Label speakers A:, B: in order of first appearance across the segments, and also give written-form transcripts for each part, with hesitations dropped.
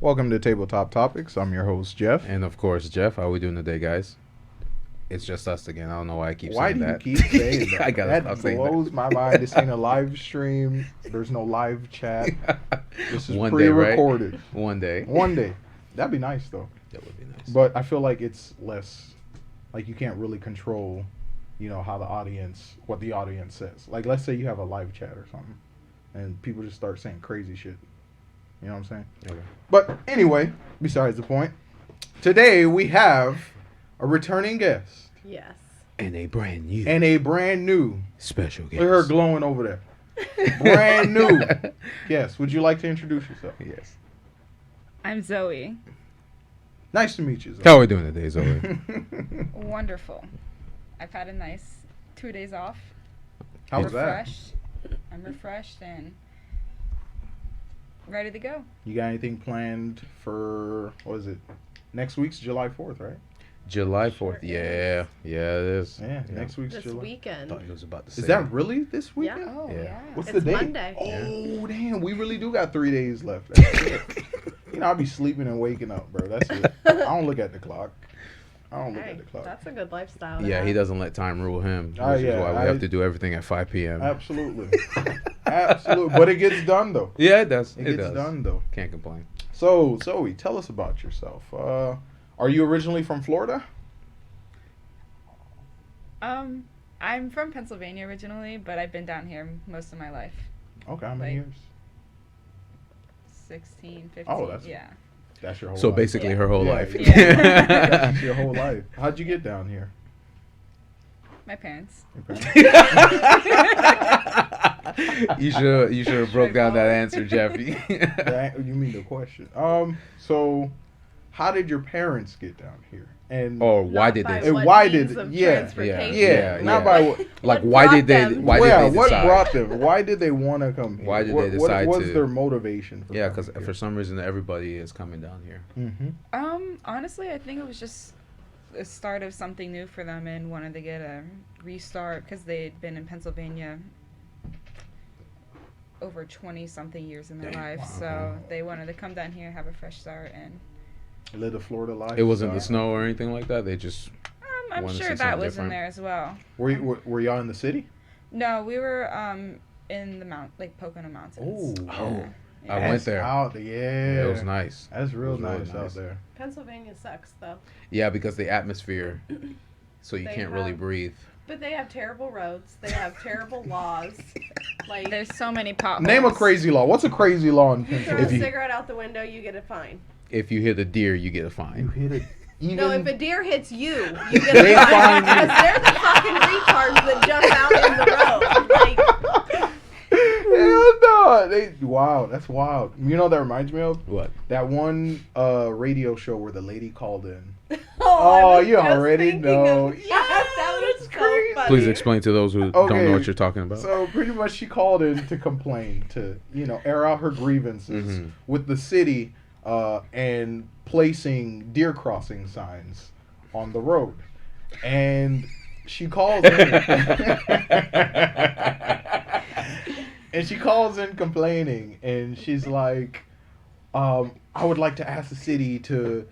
A: Welcome to Tabletop Topics. I'm your host, Jeff.
B: And of course, Jeff, how we doing today, guys? It's just us again. I don't know why I keep
A: Why
B: saying
A: do
B: that.
A: you keep saying that?
B: I gotta
A: that
B: stop saying
A: blows my mind. This ain't a live stream. There's no live chat. This is
B: One day, right?
A: pre-recorded.
B: One day.
A: One day. That'd be nice, though.
B: That would be nice.
A: But I feel like it's less, like you can't really control, how what the audience says. Like, let's say you have a live chat or something, and people just start saying crazy shit. You know what I'm saying?
B: Okay.
A: But anyway, besides the point, today we have a returning guest.
C: Yes.
B: And a brand new
A: Special
B: guest.
A: Look at her glowing over there. Brand new. Yes. Would you like to introduce yourself?
B: Yes.
D: I'm Zoe.
A: Nice to meet you, Zoe.
B: How are we doing today, Zoe?
D: Wonderful. I've had a nice 2 days off.
A: How was that?
D: Refreshed. I'm refreshed and ready to go.
A: You got anything planned for, what is it? Next week's July 4th, right?
B: July 4th.
C: Sure
B: Yeah. Yeah, it is.
A: Yeah, next week's
C: This
A: July.
B: I
C: weekend.
B: thought he was about to say
A: Is that really this weekend?
C: Yeah.
D: Oh,
B: Yeah.
D: yeah.
A: What's
C: It's
A: the date?
C: Monday.
A: Oh, damn. We really do got 3 days left. That's it. I'll be sleeping and waking up, bro. That's it. I don't look at the clock.
C: Hey, that's a good lifestyle. to
B: Yeah,
C: have.
B: he doesn't let time rule him. Which
A: Oh,
B: is
A: yeah,
B: why we
A: I-
B: have to do everything at 5 p.m.
A: Absolutely. Absolutely. But it gets done, though.
B: Yeah, it does.
A: It gets
B: does.
A: done, though.
B: Can't complain.
A: So, Zoe, tell us about yourself. Are you originally from Florida?
D: I'm from Pennsylvania originally, but I've been down here most of my life.
A: Okay, how many
D: Like-
A: years?
D: 16, 15.
A: Oh, that's-
D: yeah.
A: That's your whole
B: So
A: life.
B: basically,
D: Yeah.
B: her whole
A: Yeah,
B: life.
A: yeah. That's your whole life. How'd you get down here?
D: My parents.
A: Okay.
B: You should have broke down that answer, Jeffy.
A: You mean the question? So, how did your parents get down here? And
B: Or why
C: Not
B: did
C: by
B: they?
C: what
A: why
C: means
A: did-
C: of
A: yeah,
C: transportation.
A: yeah, not
B: yeah.
A: by
C: Like,
A: what.
B: Like,
C: what
B: why
C: brought
B: did they?
C: them-
B: Why did they
A: What
B: decide?
A: brought them? Why did they want to come here?
B: Why did they
A: What
B: decide
A: was
B: to-
A: their motivation? For
B: Yeah,
A: coming
B: because for some reason everybody is coming down here.
A: Mm-hmm.
D: Honestly, I think it was just the start of something new for them and wanted to get a restart because they'd been in Pennsylvania over 20-something years in their life.
A: Wow.
D: So they wanted to come down here, have a fresh start, and
A: Live a Florida life.
B: It wasn't the snow or anything like that. They just
D: I'm
B: Wanna
D: sure
B: see
D: that
B: something
D: was
B: different.
D: in there as well.
A: Were y'all in the city?
D: No, we were in the Pocono Mountains.
B: Oh.
D: Yeah.
B: I went there.
A: Out, yeah.
B: it was nice.
A: That's real
B: It was really
A: nice out
B: nice.
A: there.
C: Pennsylvania sucks though,
B: Yeah, because the atmosphere, so you
C: They
B: can't really
C: have-
B: breathe.
C: but they have terrible roads. They have terrible laws. Like,
D: There's so many potholes.
A: Name a crazy law. What's a crazy law in
C: you throw
A: Pennsylvania?
B: If
C: a
B: you-
C: cigarette out the window, you get a fine.
B: If you hit a deer, you get a
A: You
B: fine.
A: hit it. Even
C: No, if a deer hits you, you get
A: They
C: a fine
A: fine you.
C: because they're the fucking retards that jump out in the road. Like,
A: Hell no. Wow, that's wild. You know what that reminds me of?
B: What?
A: That one radio show where the lady called in.
C: I
A: Oh,
C: was
A: you
C: just
A: already
C: thinking
A: know.
C: Of, yes, that was
A: That's
C: so
A: crazy.
C: funny.
B: Please explain to those who don't
A: Okay,
B: know what you're talking about.
A: So pretty much she called in to complain, to, air out her grievances
B: Mhm.
A: with the city and placing deer crossing signs on the road. And she calls in. And she calls in complaining, and she's like, I would like to ask the city to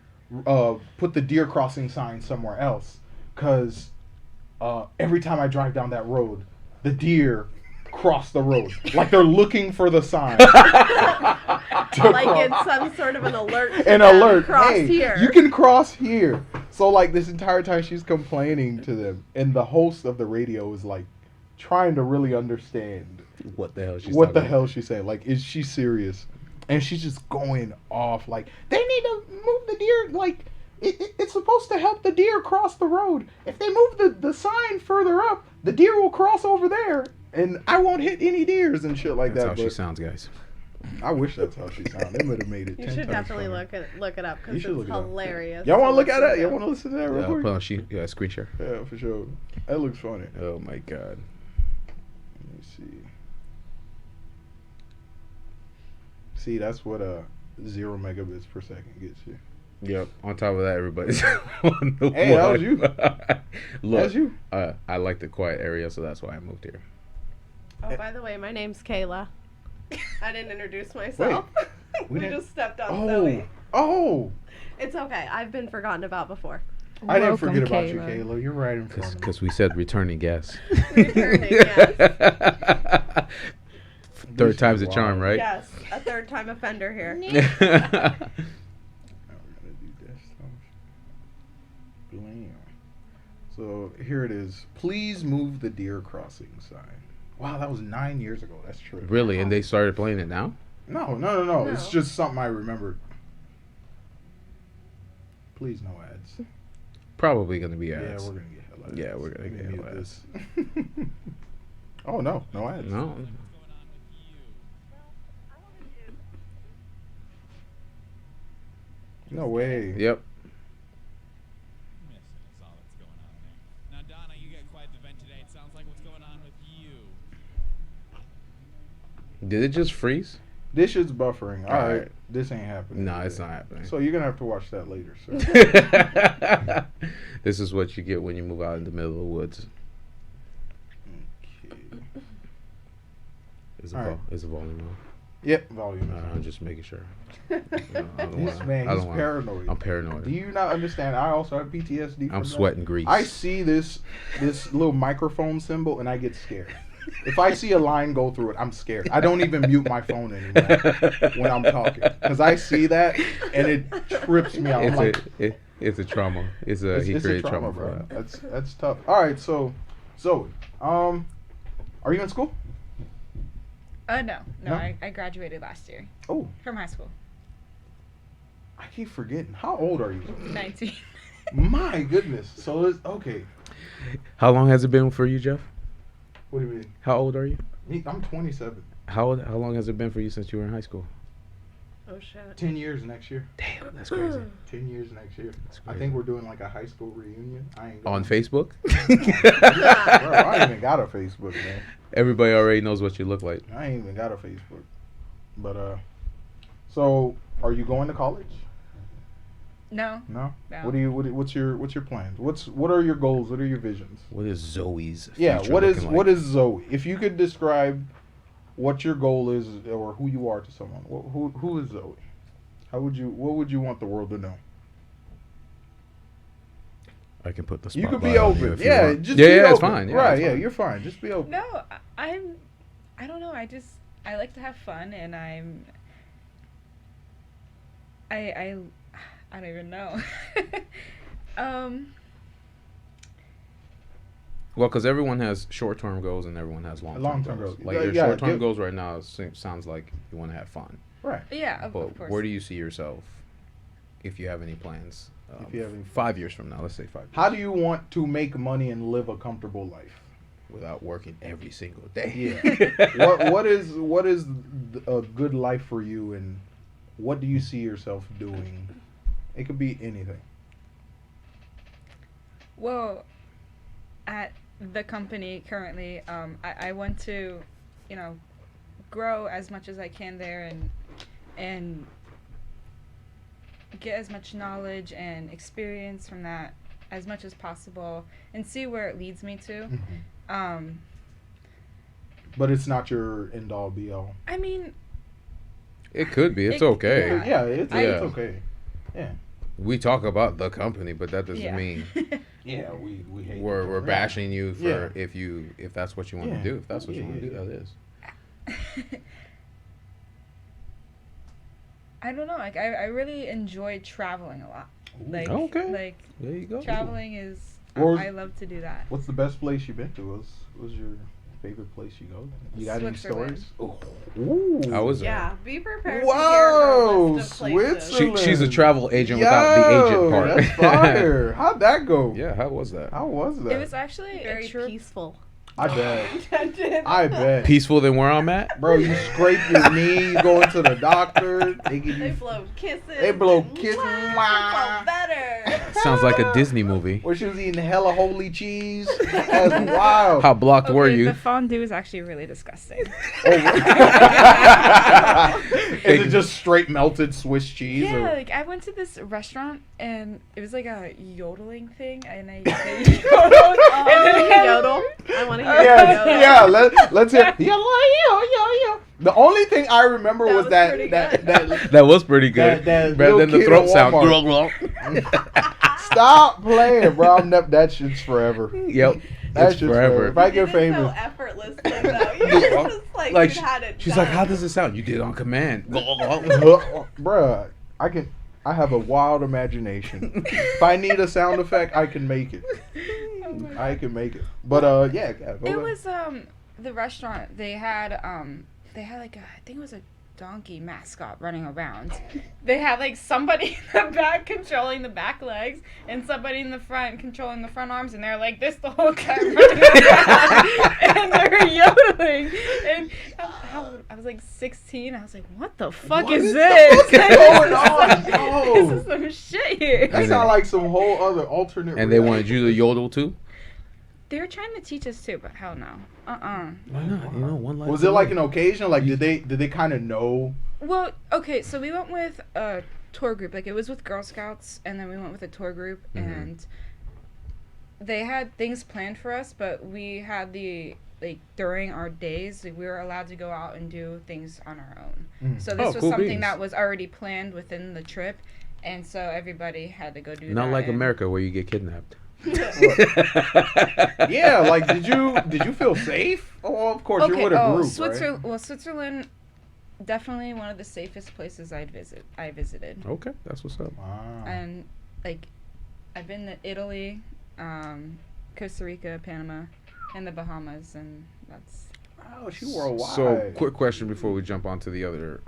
A: put the deer crossing sign somewhere else, because every time I drive down that road, the deer cross the road. Like they're looking for the sign.
C: Like it's some sort of an alert. to
A: An
C: them,
A: alert.
C: Cross
A: Hey,
C: here.
A: you can cross here. So like this entire time she's complaining to them, and the host of the radio is like trying to really understand
B: What the hell?
A: what the hell she's saying. Like, is she serious? And she's just going off like, they need to move the deer. Like, it's supposed to help the deer cross the road. If they move the sign further up, the deer will cross over there, and I won't hit any deers and shit like
B: That's
A: that.
B: how she
A: But
B: sounds, guys.
A: I wish that's how she sounded. They would have made it.
C: You
A: 10
C: should
A: times
C: definitely
A: funnier.
C: look it up
A: You
C: because
A: should look
C: it's
A: it up.
C: hilarious.
A: Y'all want to look at
C: listen
A: it? Y'all
C: to.
A: want to listen to that real
B: Yeah,
A: quick?
B: put on screen share.
A: Yeah, for sure. That looks funny.
B: Oh my god.
A: Let me see. See, that's what 0 megabits per second gets you.
B: Yep. On top of that, everybody's on the
A: Hey, that was you.
B: Look,
A: That's you.
B: I like the quiet area, so that's why I moved here.
C: Oh, by the way, my name's Kayla. I didn't introduce myself.
A: we
C: we
A: didn't-
C: just stepped on
A: Oh,
C: Zoe.
A: Oh,
C: It's okay. I've been forgotten about before.
A: I didn't
D: Welcome,
A: forget about you,
D: Kayla.
A: Kayla. You're right in front of me.
B: Because we said returning guest.
C: Returning, yes.
B: Third time's a charm, right?
C: Yes, a third-time offender here.
A: Now we're gonna do this. Blam. So here it is. Please move the deer crossing sign. Wow, that was 9 years ago. That's true.
B: Really? And they started playing it now?
A: No. It's
C: No.
A: just something I remembered. Please, no ads.
B: Probably going to be
A: Yeah,
B: ads.
A: we're gonna get hell ads.
B: Yeah, we're gonna
A: Let me
B: get
A: mute
B: hell
A: this. Oh no ads.
B: No.
A: No way.
B: Yep.
E: Mission is all that's going on there. Now, Donna, you got quite the vent today. It sounds like what's going on with you.
B: Did it just freeze?
A: This shit's buffering. All right.
B: Alright.
A: This ain't happening.
B: No, it's not happening.
A: So you're gonna have to watch that later, sir.
B: This is what you get when you move out in the middle of the woods.
A: Okay.
B: Is the,
A: Alright.
B: is the volume on?
A: Yep, volume.
B: I'm just making sure. No, I don't
A: This
B: wanna-
A: man,
B: I
A: he's
B: don't wanna-
A: paranoid.
B: I'm paranoid.
A: Do you not understand? I also have PTSD.
B: I'm
A: from that.
B: sweating grease.
A: I see this little microphone symbol and I get scared. If I see a line go through it, I'm scared. I don't even mute my phone anymore when I'm talking because I see that and it trips me out. I'm like,
B: It's a trauma. He
A: it's a
B: created
A: trauma,
B: for
A: bro.
B: that.
A: That's tough. All right, so Zoe, are you in school?
D: No.
A: No?
D: I graduated last year
A: Oh,
D: from high school.
A: I keep forgetting. How old are you?
D: 19.
A: My goodness. So it's okay.
B: How long has it been for you, Jeff?
A: What do you mean?
B: How old are you?
A: I'm 27.
B: How long has it been for you since you were in high school?
C: Oh shit.
A: 10 years next year.
B: Damn, that's crazy.
A: 10 years next year.
B: That's
A: I
B: crazy.
A: think we're doing like a high school reunion. I ain't
B: On
A: going.
B: Facebook?
A: Bro, I ain't even got a Facebook, man.
B: Everybody already knows what you look like.
A: I ain't even got a Facebook. But so are you going to college?
D: No.
A: No.
D: No.
A: What's your plans? What are your goals? What are your visions?
B: What is Zoe's
A: Yeah.
B: future
A: What is
B: looking like?
A: what is Zoe? If you could describe what your goal is or who you are to someone, who is Zoe? What would you want the world to know?
B: I can put the
A: You
B: spotlight
A: could be
B: on you
A: open.
B: if you
A: Yeah,
B: want.
A: just
B: yeah,
A: be
B: yeah,
A: open.
B: it's fine. Yeah,
A: right,
B: it's
A: yeah,
B: fine.
A: you're fine. Just be open.
D: No, I don't know. I like to have fun, and I don't even know.
B: Well, because everyone has short-term goals and everyone has long-term,
A: Long-term
B: goals.
A: goals.
B: Like your
A: Yeah,
B: short-term
A: give-
B: goals right now sounds like you want to have fun.
A: Right.
D: Yeah, of
B: But
D: course.
B: where do you see yourself, if you have any plans?
A: If you have any
B: 5 years from now, let's say 5 years.
A: How do you want to make money and live a comfortable life?
B: Without working every single day.
A: Yeah. what is a good life for you, and what do you see yourself doing? It could be anything.
D: Well, at the company currently, I want to, grow as much as I can there and get as much knowledge and experience from that as much as possible and see where it leads me to.
A: But it's not your end all be all.
D: I mean,
B: It could be. It's
D: It-
B: okay.
D: Yeah.
A: Yeah, it's
B: Yeah.
A: okay. Yeah.
B: We talk about the company, but that doesn't
D: yeah.
B: mean
A: Yeah, we hate
B: we're bashing you for
A: Yeah.
B: if that's what you want
A: Yeah.
B: to do. If that's what you
A: Yeah,
B: want to
A: yeah,
B: do, that is.
D: I don't know. Like I really enjoy traveling a lot. Like
B: Okay.
D: like
B: There you go.
D: traveling is
A: What was-
D: I love to do that.
A: What's the best place you've been to? What was your favorite place you go? You got any
D: Switzerland.
A: stories? Ooh.
B: How was
C: Yeah, be prepared
A: Whoa,
C: to hear her list of places.
A: Switzerland.
B: she's a travel agent without the agent part.
A: That's fire. How'd that go?
B: Yeah, how was that?
A: How was that?
D: It was actually
C: Very
D: a trip.
C: peaceful.
A: I bet.
C: Intention.
A: I bet.
B: Peaceful than where I'm at?
A: Bro, you scrape your knee, you go into the doctor, they give
C: They
A: you.
C: blow kisses.
A: They blow
C: and
A: kisses.
C: Wow, felt better.
B: Sounds like a Disney movie.
A: Where she was eating hella holy cheese. That's wild.
B: How blocked were
D: Okay,
B: you?
D: the fondue is actually really disgusting.
A: Oh,
B: Is okay.
A: Is it just straight melted Swiss cheese?
D: Yeah,
A: Or?
D: like I went to this restaurant and it was like a yodeling thing, and I yodeled. And then
C: You yodel? I want to hear you
A: Yes,
C: yodel.
A: yeah. Let's hear. Yeah. The only thing I remember
C: That
A: was
C: was
A: that
C: pretty
A: that,
C: good.
A: that
B: That was pretty good.
A: That
B: Better
A: little
B: than the
A: kid
B: throat
A: at
B: sound.
A: Walmart. Stop playing, bro. That shit's forever.
B: Yep.
A: That
B: It's
A: shit's
B: forever.
A: If I
C: You
A: get
C: did it
A: famous,
C: so effortlessly though. You're just like, you had it
B: she's like,
C: done.
B: how does it sound? You did it on command.
A: bruh, I have a wild imagination. If I need a sound effect, I can make it. I can make it. But yeah, go
D: It
A: ahead.
D: was the restaurant. They had like I think it was a donkey mascot running around. They had like somebody in the back controlling the back legs and somebody in the front controlling the front arms, and they're like this the whole time running around, and they're yodeling. And I was like 16. I was like, what the fuck
A: What
D: is
A: the
D: this?
A: fuck is going on? Yo.
D: This is some shit here.
A: That sounds like some whole other alternate.
B: And they
A: reality.
B: wanted you to yodel too?
D: They were trying to teach us too, but hell no.
B: Why not? You know, one life.
A: Was
B: to
A: it like
B: live.
A: an occasion? Like, did they kind of know?
D: Well, okay, so we went with a tour group. Like, it was with Girl Scouts, and then we went with a tour group, and they had things planned for us, but we had during our days, we were allowed to go out and do things on our own. So this
B: Oh,
D: was
B: cool
D: something
B: beans.
D: that was already planned within the trip, and so everybody had to go do that.
B: Not like
D: and-
B: America where you get kidnapped.
A: Yeah, like did you feel safe? Oh, of course you're with a group,
D: Switzerland. Well, Switzerland, definitely one of the safest places I visited.
B: Okay, that's what's up.
A: right? Wow.
D: And like I've been to Italy, Costa Rica, Panama, and the Bahamas, and that's
A: Oh, she worldwide.
B: So, quick question before we jump on to the other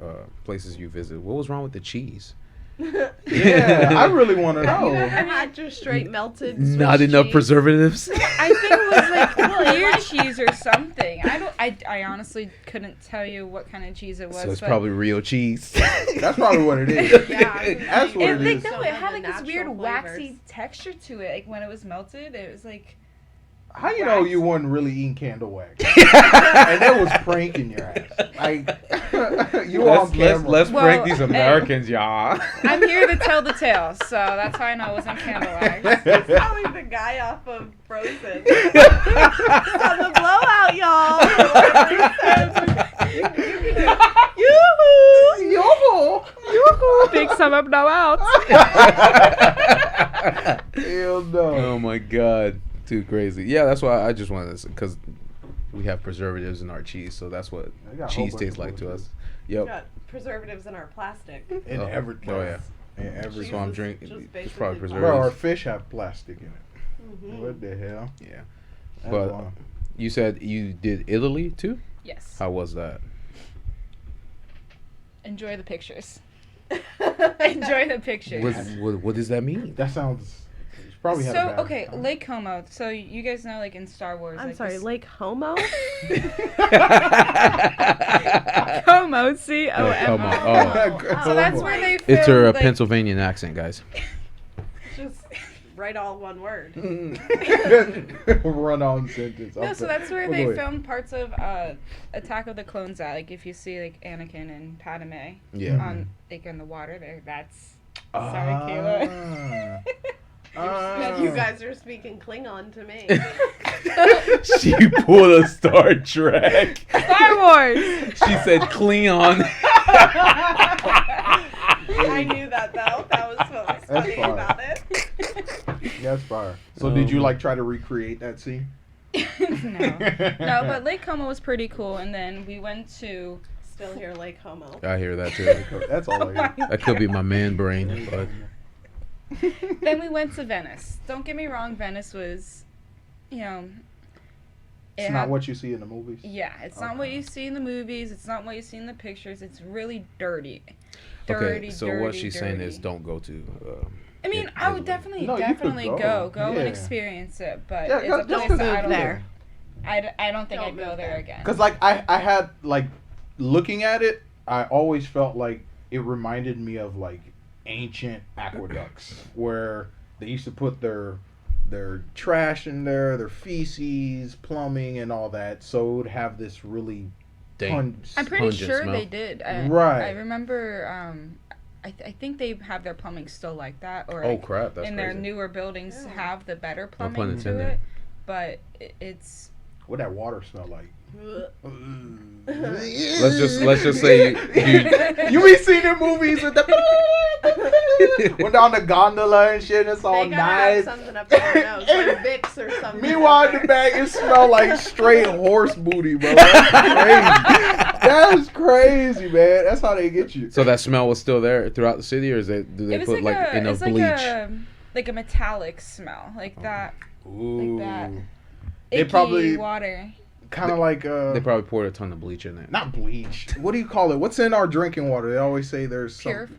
B: places you visit. What was wrong with the cheese?
A: Yeah, I really want to
C: Have you
A: know.
C: ever had your straight melted Swiss
B: Not enough
C: cheese?
B: preservatives.
D: I think it was like clear cheese or something. I honestly couldn't tell you what kind of cheese it was.
B: So it's
D: but
B: probably real cheese.
A: That's probably what it is.
C: Yeah, I was
A: That's
C: like-
A: what
D: it,
A: it
D: like,
A: is.
D: no,
C: Some
D: it
C: of
D: had
C: the
D: like this weird
C: natural
D: waxy
C: flavors.
D: texture to it. Like when it was melted, it was like
A: How you know you wasn't really eating candle wax? And that was pranking your ass. Like you on camera.
B: let's
D: Well,
B: prank these
D: hey.
B: Americans, y'all.
D: I'm here to tell the tale, so that's how I know it wasn't candle wax.
C: He's probably the guy off of Frozen. On the blowout, y'all.
A: Yoo-hoo!
D: Big sum up, no out.
A: Hell no.
B: Oh my god, too crazy. Yeah, that's why I just wanted to, because we have preservatives in our cheese, so that's what
A: I got a whole
B: cheese
A: bunch
B: tastes
A: of
B: like to
A: bullshit.
B: us.
C: We
B: Yep.
C: got preservatives in our plastic.
A: In
B: Oh.
A: everything.
B: Oh yeah.
A: In everything.
B: That's why I'm
C: Cheese is
B: drinking.
C: just
B: It's
C: basically
B: probably
C: plastic.
A: Bro, our
B: preservatives.
A: fish have plastic in it.
C: Mhm.
A: What the hell?
B: Yeah.
A: That's
B: But
A: wild.
B: you said you did Italy too.
D: Yes.
B: How was that?
D: Enjoy the pictures. Enjoy the pictures.
B: What does that mean?
A: That sounds. You probably had a
D: So
A: bad
D: okay,
A: time.
D: Lake Como. So you guys know, like in Star Wars.
C: I'm
D: like
C: sorry,
D: this-
C: Lake Homo?
D: Como, C-O-M-O.
B: Yeah, come on. Oh.
D: So that's where they filmed,
B: It's her
D: like,
B: Pennsylvanian accent, guys.
C: Just write all one word.
A: Run on sentence.
D: No, so that's where
A: Well,
D: they
A: go ahead.
D: filmed parts of Attack of the Clones at. Like if you see like Anakin and Padme
B: Yeah.
D: on like in the water there, that's
A: Ah.
D: sorry, Kayla.
A: Ah.
C: You guys are speaking Klingon to me.
B: She pulled a Star Trek.
D: Star Wars.
B: She said Cleon.
C: I knew that though. That was what was
A: That's
C: funny
A: fine.
C: about it.
A: That's fire. So did you like try to recreate that scene?
D: No, but Lake Como was pretty cool. And then we went to.
C: Still hear Lake Homo.
B: I hear that too.
A: That's all I hear.
B: That could be my man brain, but
D: Then we went to Venice. Don't get me wrong, Venice was, you know.
A: It's
D: it
A: not
D: had-
A: what you see in the movies.
D: Yeah, it's not what
A: Okay.
D: you see in the movies. It's not what you see in the pictures. It's really dirty.
B: okay. So what
D: dirty,
B: she's saying is,
D: dirty.
B: don't go to.
D: I mean, I would definitely,
A: No, you could
D: definitely
A: go.
D: go
A: Yeah.
D: and experience it. But
A: Yeah,
D: it's a
A: don't
D: place
C: move
D: that I don't.
C: there.
D: I don't think
C: Don't
D: I'd go
C: move
D: there
C: there.
D: again.
A: Cause like I had like looking at it, I always felt like it reminded me of like ancient aqueducts where they used to put their trash in there, their feces, plumbing, and all that. So it would have this really
B: Dang.
D: I'm pretty
B: Pungent
D: sure
B: smell.
D: they did. I
A: Right.
D: remember. I think they have their plumbing still like that, or
B: Oh
D: like,
B: crap, that's
D: in
B: crazy.
D: their newer buildings
C: Yeah.
D: have the better
B: pun
D: plumbing to
B: intended.
D: it. But it's
A: What that water smell like?
B: Let's just say
A: You be seeing the movies with the went down the gondola and shit. It's all
C: They gotta have
A: nice.
C: something up their nose, like Vicks or something.
A: Meanwhile, in the back, it smell like straight horse booty, bro. That's crazy. That was crazy, man. That's how they get you.
B: So that smell was still there throughout the city, or do they
D: it was
B: put like in a
D: it's
B: bleach?
D: like a metallic smell, like that.
A: Ooh.
D: that.
A: They
D: Icky
A: probably-
D: water.
A: Kind of like
B: They probably poured a ton of bleach in it.
A: not bleach. What do you call it? What's in our drinking water? They always say there's some
D: Pure,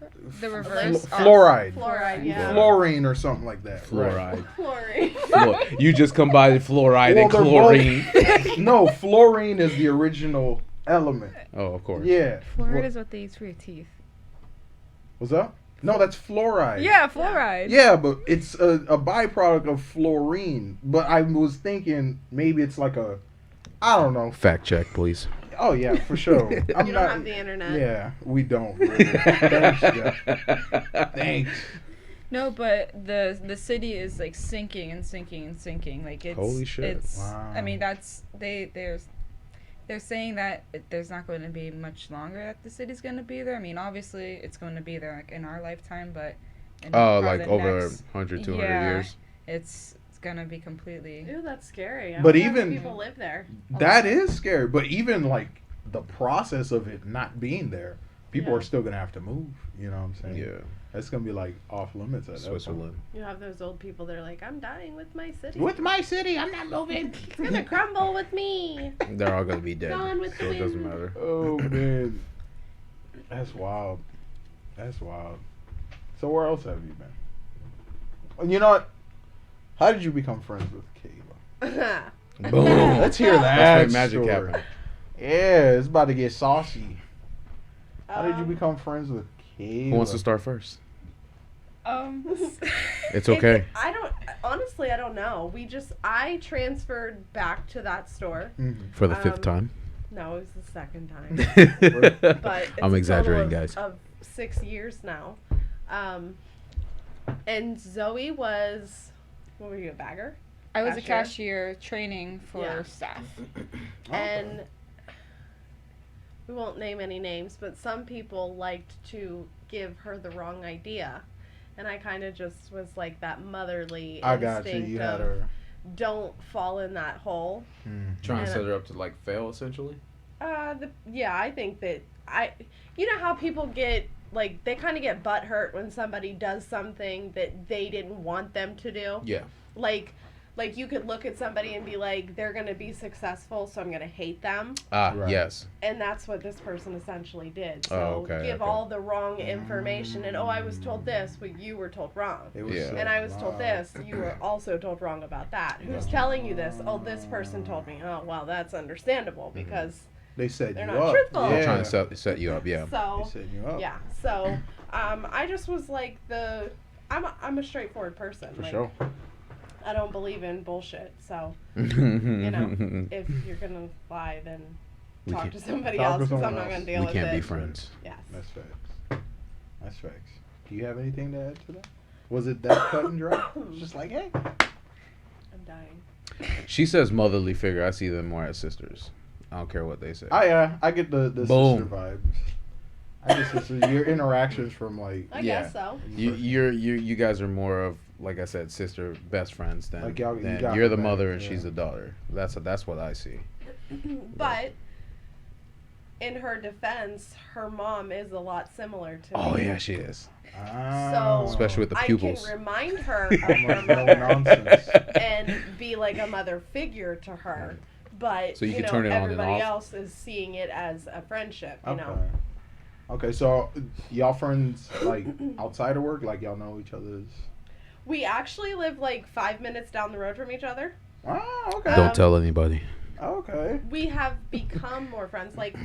D: the reverse.
A: fluoride,
C: Fluoride, yeah.
A: fluorine or something like that.
B: Fluoride.
C: Chlorine.
B: You just combined fluoride
A: Well,
B: and
A: they're
B: chlorine.
A: both- No, fluorine is the original element.
B: Oh, of course.
A: Yeah.
D: Fluoride is what they use for your teeth.
A: What's up? No, that's fluoride.
D: Yeah, fluoride.
A: Yeah, but it's a byproduct of fluorine. But I was thinking maybe it's like a, I don't know.
B: Fact check, please.
A: Oh yeah, for sure. I'm
C: You
A: not.
C: don't have the internet.
A: Yeah, we don't. Really. Thanks, Jeff. Thanks.
D: No, but the city is like sinking and sinking and sinking. Like it's
B: Holy shit.
D: It's
A: Wow.
D: I mean they're saying that there's not going to be much longer that the city's going to be there. I mean obviously it's going to be there like in our lifetime, but in
B: Oh,
D: probably
B: like
D: the
B: over
D: next-
B: 100, 200
D: yeah,
B: years.
D: It's gonna be completely.
C: Ew, that's scary. I
A: But
C: wonder how many
A: even-
C: people live there.
A: That is scary. But even like the process of it not being there, people
C: Yeah.
A: are still gonna have to move. You know what I'm saying?
B: Yeah.
A: That's gonna be like off limits at that point.
B: Switzerland.
C: You have those old people that are like, I'm dying with my city.
A: With my city, I'm not moving.
C: It's gonna crumble with me.
B: They're all gonna be dead.
C: Gone with
B: So
C: the
B: it doesn't
C: wind.
B: matter.
A: Oh man, that's wild. That's wild. So where else have you been? You know what? How did you become friends with Kayla?
B: Boom.
A: Let's hear that
B: Let's make magic
A: story.
B: happen.
A: Yeah, it's about to get saucy. How did you
C: Um,
A: become friends with Kayla?
B: Who wants to start first? It's
C: It-
B: okay.
C: I don't honestly. I don't know. I transferred back to that store.
A: Mhm.
B: For the fifth
C: Um,
B: time.
C: No, it was the second time.
B: but
C: But it's
B: I'm
C: a
B: exaggerating,
C: total
B: guys.
C: Of 6 years now, and Zoe was, what were you, a bagger?
D: I was a
C: Cashier?
D: cashier training for
C: Yeah.
D: staff.
C: And we won't name any names, but some people liked to give her the wrong idea. And I kind of just was like that motherly
A: I got you.
C: instinct
A: You had
C: of
A: her.
C: don't fall in that hole.
B: Trying
C: to
B: to
C: set
B: set her up to like fail essentially.
C: Yeah, I think that you know how people get, like, they kind of get butthurt when somebody does something that they didn't want them to do.
B: Yeah.
C: Like you could look at somebody and be like, they're going to be successful, so I'm going to hate them.
A: Right.
B: Yes.
C: And that's what this person essentially did. So
B: Oh, okay,
C: give
B: okay.
C: all the wrong information and, I was told this, but you were told wrong.
A: It was
B: Yeah.
A: so
C: And I was told
A: wild.
C: this, you were also told wrong about that. Who's telling you this? Oh, this person told me. Oh, well, that's understandable because
A: They set
C: They're
A: you
C: not
A: up.
C: truthful.
A: Yeah.
B: Trying to set you up. Yeah.
A: They
C: so
A: set you up.
C: yeah. So I just was like I'm a straightforward person.
A: For
C: like,
A: sure.
C: I don't believe in bullshit. So
B: you
C: know, if you're gonna lie, then
B: We
C: talk
B: can't-
C: to somebody
A: Talk to
C: else because I'm
A: someone
C: not
A: else.
C: gonna deal
B: we
C: with
B: can't
C: it.
B: be friends.
C: Yes.
A: That's facts. That's facts. Do you have anything to add to that? Was it that cut and dry? It's just like, hey.
C: I'm dying.
B: She says motherly figure. I see them more as sisters. I don't care what they say.
A: I get the
B: Boom.
A: sister vibes. I get sister. Your interactions from like
C: I
B: Yeah.
C: guess so.
B: You guys are more of, like I said, sister best friends than,
A: Like, y'all- you
B: than
A: got
B: you're
A: her
B: the
A: back,
B: mother and
A: yeah.
B: she's the daughter. That's what I see.
C: But in her defense, her mom is a lot similar to
B: Oh
C: me.
B: yeah, she is.
A: Oh.
B: Especially with the pupils.
C: I can remind her of
A: How
C: her
A: much no
C: mother
A: nonsense.
C: and be like a mother figure to her. But
B: So you can
C: know,
B: turn it on and
C: everybody
B: off?
C: else is seeing it as a friendship, you
A: Okay.
C: know.
A: Okay, so y'all friends like outside of work? Like y'all know each other's?
C: We actually live like 5 minutes down the road from each other.
A: Oh, okay.
B: Don't tell anybody.
A: Okay.
C: We have become more friends. Like,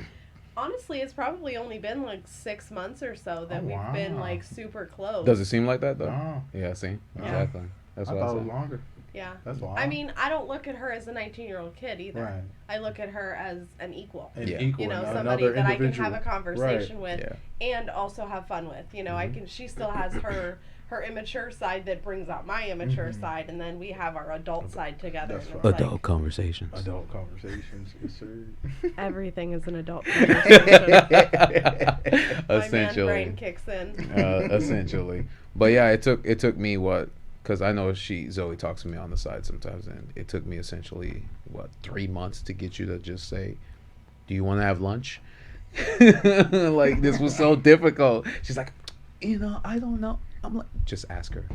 C: honestly, it's probably only been like 6 months or so that
A: Oh,
C: we've been
A: wow.
C: like super close.
B: Does it seem like that though?
A: Oh,
B: Yeah, see?
C: Yeah.
B: Exactly. That's
A: I
B: what
A: thought
B: I
A: it was
B: said.
A: longer.
C: Yeah.
A: That's wild.
C: I mean, I don't look at her as a 19-year-old kid either.
A: right.
C: I look at her as an equal.
A: An
B: Yeah.
A: equal,
C: You know,
A: another
C: somebody that I can
A: individual.
C: have a conversation with
B: Yeah.
C: and also have fun with. You know,
A: Mm-hmm.
C: she still has her immature side that brings out my immature
A: Mhm.
C: side, and then we have our adult side together.
A: That's
C: and
A: right.
C: it's like,
B: conversations.
A: Adult conversations, yes, sir.
C: everything is an adult conversation. My man
B: Essentially.
C: brain kicks in.
B: Essentially. But yeah, it took me what? Because I know Zoe talks to me on the side sometimes, and it took me essentially 3 months to get you to just say, "Do you want to have lunch?" Like, this was so difficult. She's like, I don't know. I'm like, just ask her.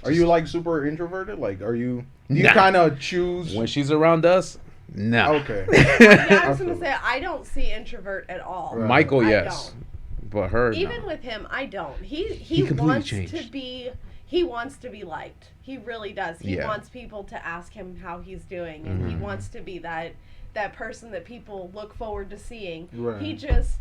A: Are you like super introverted? Like, do you
B: Nah.
A: kind of choose?
B: When she's around us, no.
A: Okay.
C: Yeah, I was
A: I
C: gonna
A: feel
C: say I don't see introvert at all.
A: Right.
B: Michael,
C: I
B: yes, but her,
C: Even
B: no.
C: with him, I don't. He
B: completely
C: wants
B: changed.
C: to be. He wants to be liked. He really does. He
B: Yeah.
C: wants people to ask him how he's doing, and he
B: Mhm.
C: wants to be that person that people look forward to seeing.
A: Right.
C: He just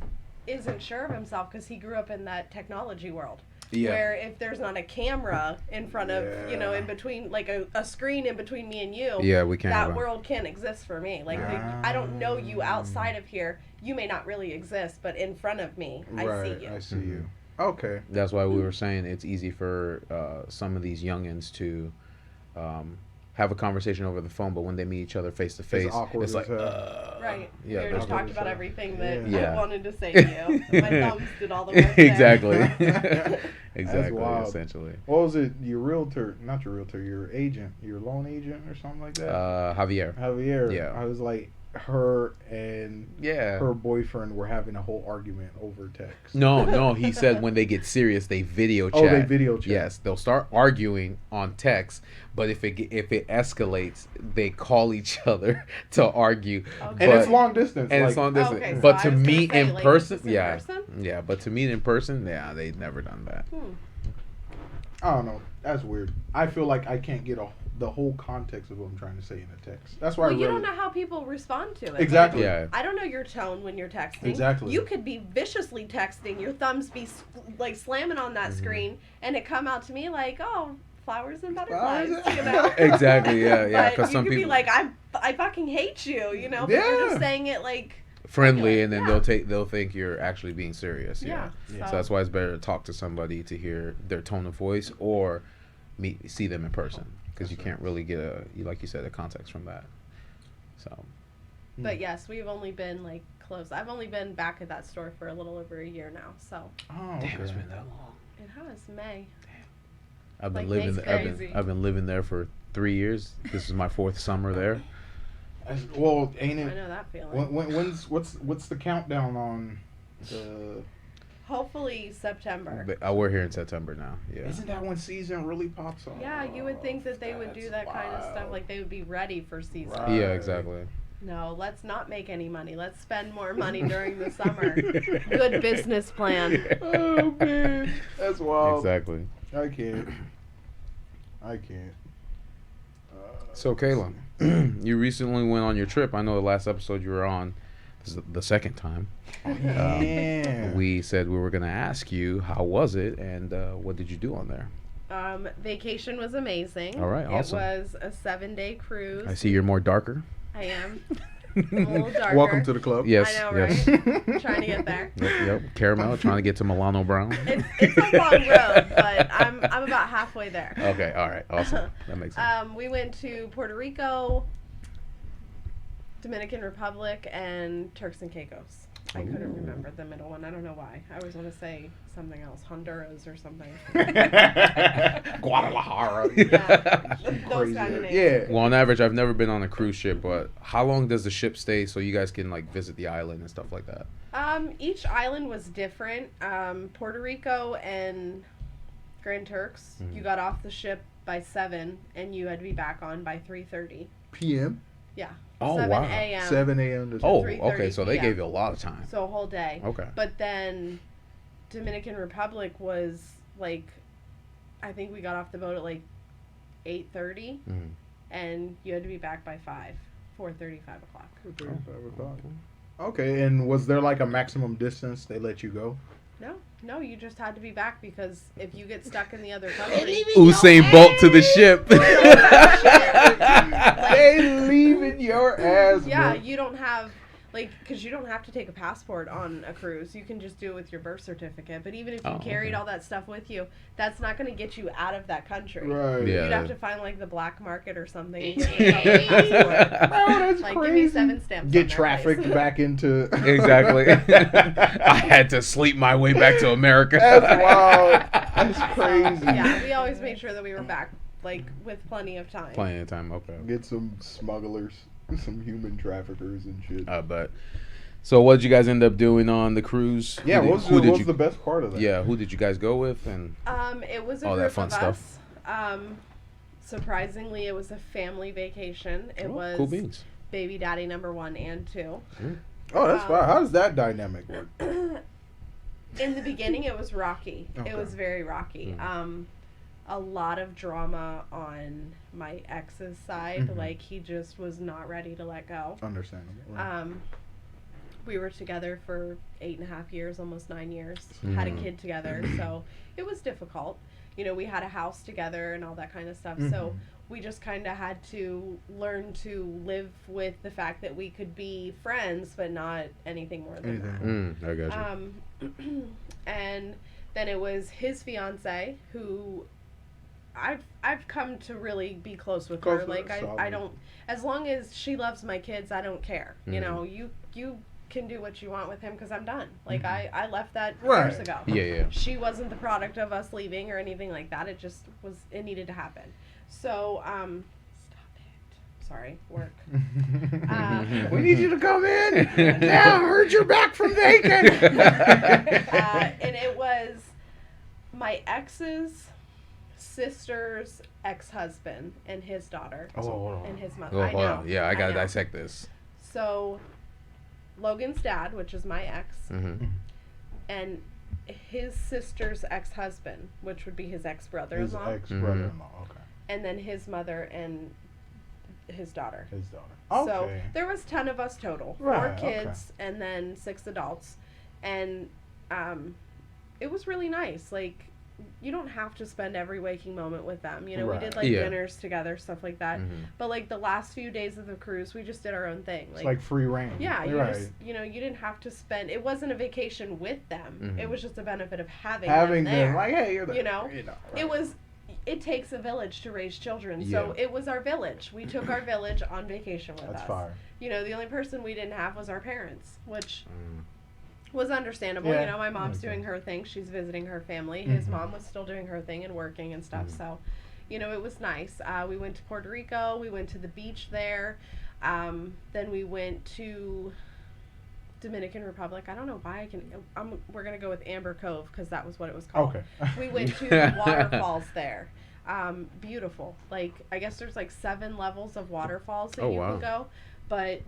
C: isn't sure of himself because he grew up in that technology world.
B: Yeah.
C: Where if there's not a camera in front of,
A: Yeah.
C: in between, like a screen in between me and you,
B: Yeah, we can't.
C: that
B: have a-
C: world can't exist for me. Like, I don't know you outside of here. You may not really exist, but in front of me, I
A: Right.
C: see you.
A: I see
B: Mhm.
A: you. Okay.
B: That's why we were saying it's easy for some of these youngins to have a conversation over the phone, but when they meet each other face to face,
A: awkward
B: it's
A: as
B: like,
A: hell.
C: Right.
B: Yeah,
C: we already
B: that's
C: talked
A: what
C: about
A: it's
C: everything that
B: Yeah.
C: I wanted to say to you. My thumbs did all the work. there.
B: exactly,
A: That's
B: exactly,
A: wild.
B: essentially.
A: What was it? Your realtor, not your realtor, your agent, your loan agent or something like that?
B: Javier.
A: Javier.
B: yeah.
A: I was like, her and
B: Yeah.
A: her boyfriend were having a whole argument over text.
B: No, he said when they get serious, they video chat.
A: Oh, they video chat.
B: Yes, they'll start arguing on text, but if it escalates, they call each other to argue.
C: Okay.
A: And it's
B: But-
A: long distance.
B: And
A: like,
B: it's long distance.
C: Okay, so
B: but
C: I
B: to
C: was gonna
B: meet
C: say,
B: in
C: like,
B: person,
C: just in
B: yeah,
C: person?
B: yeah. But to meet in person, yeah, they've never done that.
A: I don't know. That's weird. I feel like I can't get the whole context of what I'm trying to say in a text. That's why
C: Well,
A: I
C: you
A: really,
C: don't know how people respond to it.
A: Exactly.
B: Yeah.
C: I don't know your tone when you're texting.
A: Exactly.
C: You could be viciously texting, your thumbs be like slamming on that screen, and it come out to me like, oh, flowers and butterflies, you know?
B: Exactly. Yeah. Yeah.
C: But
B: Because
C: you
B: some
C: could
B: people
C: be like, I fucking hate you, you know? But you're
A: Yeah.
C: just saying it like,
B: friendly, and then
C: Yeah.
B: they'll think you're actually being serious. Yeah.
C: yeah.
B: So that's why it's better to talk to somebody to hear their tone of voice or see them in person, because you can't really get like you said, a context from that. So
C: But yes, we've only been like close. I've only been back at that store for a little over a year now, so
A: Oh, okay.
B: damn, it's been that long.
C: it has May.
B: I've been
C: Like,
B: living.
C: May's
D: crazy.
B: I've been living there for 3 years. This is my 4th summer there.
A: Well, ain't
C: I
A: it?
C: know that feeling.
A: What's the countdown on the?
C: Hopefully September.
B: But, we're here in September now. Yeah.
A: Isn't that when season really pops off?
C: Yeah, you would think that they would do
A: That's
C: that kind of stuff,
A: wild.
C: like they would be ready for season.
A: Right.
B: Yeah, exactly.
C: No, let's not make any money. Let's spend more money during the summer. Good business plan.
A: Oh man, that's wild.
B: Exactly.
A: I can't.
B: So Kayla, you recently went on your trip. I know the last episode you were on, this is the second time.
A: Yeah.
B: We said we were gonna ask you how was it and what did you do on there?
C: Vacation was amazing.
B: All right, awesome.
C: It was a 7-day cruise.
B: I see you're more darker.
C: I am. A little darker.
A: Welcome to the club.
B: Yes.
C: I know,
B: yes.
C: right? Trying to get there.
B: Yep. Caramel trying to get to Milano Brown.
C: It's a long road, but I'm about halfway there.
B: Okay. All right. Awesome. That makes sense.
C: We went to Puerto Rico, Dominican Republic, and Turks and Caicos. I couldn't remember the middle one. I don't know why. I always want to say something else, Honduras or something.
A: Guadalajara.
C: Yeah, those
A: Crazy.
C: kind of names.
A: Yeah.
B: Well, on average, I've never been on a cruise ship, but how long does the ship stay so you guys can like visit the island and stuff like that?
C: Each island was different. Puerto Rico and Grand Turks, you got off the ship by 7 and you had to be back on by 3:30.
A: PM.
C: Yeah.
B: Oh,
C: 7
B: wow.
C: a.m.
A: 7 a.m. to
B: Oh,
C: 3:30
B: okay. So they
C: p.m.
B: gave you a lot of time.
C: So a whole day.
B: Okay.
C: But then Dominican Republic was like, I think we got off the boat at like 8:30
B: Mhm.
C: and you had to be back by 4:30, 5 o'clock.
A: Okay, and was there like a maximum distance they let you go?
C: No, you just had to be back because if you get stuck in the other country,
B: Usain Bolt to the ship.
A: They leaving your ass.
C: yeah,
A: man.
C: you don't have because you don't have to take a passport on a cruise. You can just do it with your birth certificate. But even if you
B: Oh,
C: carried
B: okay.
C: all that stuff with you, that's not going to get you out of that country.
A: Right.
B: Yeah.
C: You'd have to find the black market or something. and get yourself a passport.
A: Oh, that's
C: Like,
A: crazy.
C: give me 7 stamps.
A: Get
C: on that,
A: trafficked
C: please.
A: back into.
B: Exactly. I had to sleep my way back to America.
A: That's wild. That's crazy.
C: Yeah, we always made sure that we were back with plenty of time.
B: Plenty of time. Okay.
A: Get some smugglers, some human traffickers and shit.
B: But so what did you guys end up doing on the cruise?
A: Yeah,
B: Who
A: what
B: did-
A: was the best part of that?
B: Yeah, who did you guys go with? And
C: It was a
B: All that
C: group
B: fun
C: of
B: stuff.
C: us. Surprisingly, it was a family vacation. It
B: oh,
C: was
B: cool beans.
C: baby daddy number 1 and 2.
A: Oh, that's fine. How does that dynamic work?
C: In the beginning, it was rocky.
A: Okay.
C: It was very rocky. A lot of drama on my ex's side.
A: Mhm.
C: He just was not ready to let go.
A: Understandable. Right.
C: We were together for 8.5 years, almost 9 years. Had a
B: Mhm.
C: kid together, so it was difficult. We had a house together and all that kind of stuff. So
A: Mhm.
C: we just kind of had to learn to live with the fact that we could be friends, but not anything more than
A: Anything.
C: that.
B: I got you.
C: And then it was his fiance who I've come to really be close with
A: Close
C: her.
A: with her,
C: I
A: solid.
C: don't, as long as she loves my kids, I don't care.
B: Mhm.
C: You can do what you want with him because I'm done. I left that
A: Right.
C: years ago.
B: Yeah.
C: She wasn't the product of us leaving or anything like that. It just it needed to happen. So stop it. Sorry, work.
A: We need you to come in. Now, I heard you're back from Bacon.
C: And it was my ex's sister's ex-husband and his daughter
A: Oh,
C: and his mother.
B: Oh,
C: I
B: hold
C: know.
B: on. Yeah, I gotta
C: know.
B: dissect this.
C: So Logan's dad, which is my ex,
B: Mm-hmm.
C: and his sister's ex-husband, which would be his
A: his
C: ex-brother-in-law,
A: ex-brother-in-law. Okay.
C: and then his mother and his daughter.
A: His daughter.
C: So
A: Okay.
C: there was 10 of us total,
A: Right,
C: 4 kids and then 6 adults, and it was really nice. You don't have to spend every waking moment with them. We
A: Right.
C: did
B: Yeah.
C: dinners together, stuff like that.
B: Mm-hmm.
C: But the last few days of the cruise, we just did our own thing.
A: It's like free reign.
C: yeah, you
A: right.
C: just you didn't have to spend. It wasn't a vacation with them.
B: Mhm.
C: It was just a benefit of having
A: Having
C: them there.
A: them like, hey, you're there.
C: You know?
A: right.
C: It takes a village to raise children,
B: Yeah.
C: so it was our village. We took our village on vacation with
A: That's
C: us.
A: fire.
C: The only person we didn't have was our parents, which
B: Mm.
C: was understandable.
A: Yeah.
C: My mom's
A: Okay.
C: doing her thing. She's visiting her family. His
A: Mhm.
C: mom was still doing her thing and working and stuff.
B: Mhm.
C: So, it was nice. We went to Puerto Rico. We went to the beach there. Then we went to Dominican Republic. I don't know why we're going to go with Amber Cove because that was what it was called.
A: Okay.
C: We went to the waterfalls there. Beautiful. I guess there's 7 levels of waterfalls that
B: Oh,
C: you
B: wow.
C: can go, but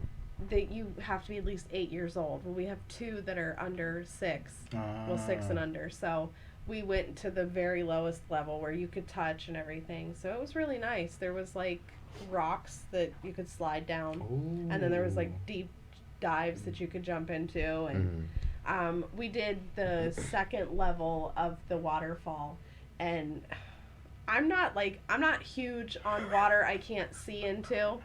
C: you have to be at least 8 years old. Well, we have 2 that are under 6. Well, 6 and under. So we went to the very lowest level where you could touch and everything. So it was really nice. There was rocks that you could slide down, and then there was deep dives that you could jump into, and
B: Mhm.
C: we did the second level of the waterfall, and I'm not huge on water I can't see into.
B: Oh,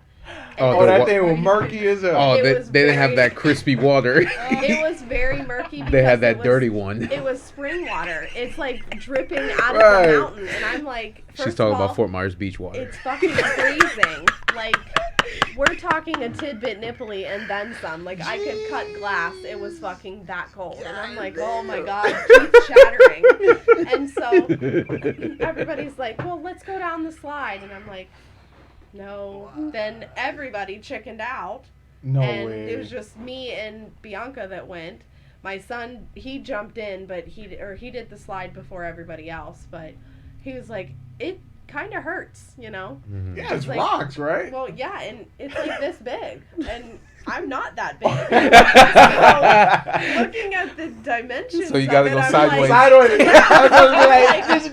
A: Oh,
B: the
A: that
B: wa-
A: thing was murky as hell.
B: Oh,
C: It
B: they
C: was
B: didn't have
C: very-
B: that crispy water.
C: It was very murky.
B: They had
C: because
B: that
C: it was-
B: dirty one.
C: It was spring water. It's dripping out of
A: Right.
C: the mountain, and I'm like,
B: She's
C: first
B: talking
C: of all,
B: about Fort Myers Beach water.
C: it's fucking freezing. We're talking a tidbit nipply and then some. I could cut glass. It was fucking that cold. And I'm like, oh my god, teeth chattering. And so everybody's like, well, let's go down the slide. And I'm like, no. Then everybody chickened out.
A: No
C: And
A: way.
C: it was just me and Bianca that went. My son, he jumped in, but he did the slide before everybody else. But he was like, it kind of hurts,
B: Mhm.
A: Yeah, it's
C: like-
A: rocks, right?
C: Well, yeah, and it's this big, and I'm not that big. So, looking at the dimensions,
B: So you gotta
C: of
B: go
C: it, I'm
B: sideways.
A: Sideways. I was gonna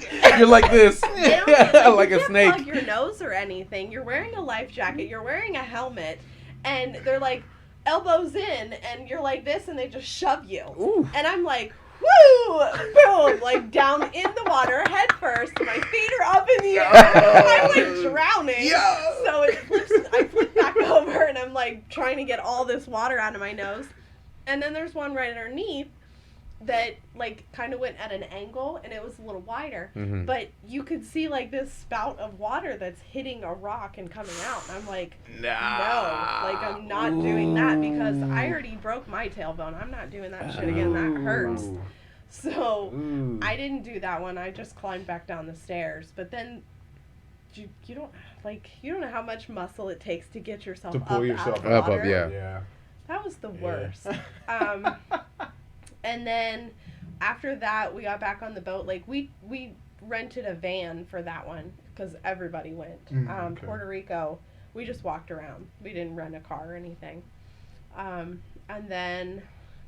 A: be like,
B: You're like this,
C: They don't-
B: like
C: you
B: a
C: can't
B: snake.
C: plug your nose or anything. You're wearing a life jacket. You're wearing a helmet, and they're elbows in, and you're like this, and they just shove you.
B: Ooh.
C: And I'm like, woo, boom, like down in the water head first. My feet are up in the air. I'm like drowning.
A: Yo.
C: So I flip back over and I'm like trying to get all this water out of my nose. And then there's one right underneath that like kind of went at an angle and it was a little wider.
B: Mhm.
C: But you could see like this spout of water that's hitting a rock and coming out. And I'm like, no, like I'm not doing that because I already broke my tailbone. I'm not doing that shit again. That hurts.
A: Ooh.
C: So
A: Ooh.
C: I didn't do that one. I just climbed back down the stairs. But then you don't know how much muscle it takes to get yourself
A: To pull
C: up
A: yourself
C: out of the
B: up,
C: water.
B: yeah.
A: Yeah.
C: That was the
A: Yeah.
C: worst. And then after that, we got back on the boat. Like we rented a van for that one because everybody went.
A: Okay.
C: Puerto Rico, we just walked around. We didn't rent a car or anything. And then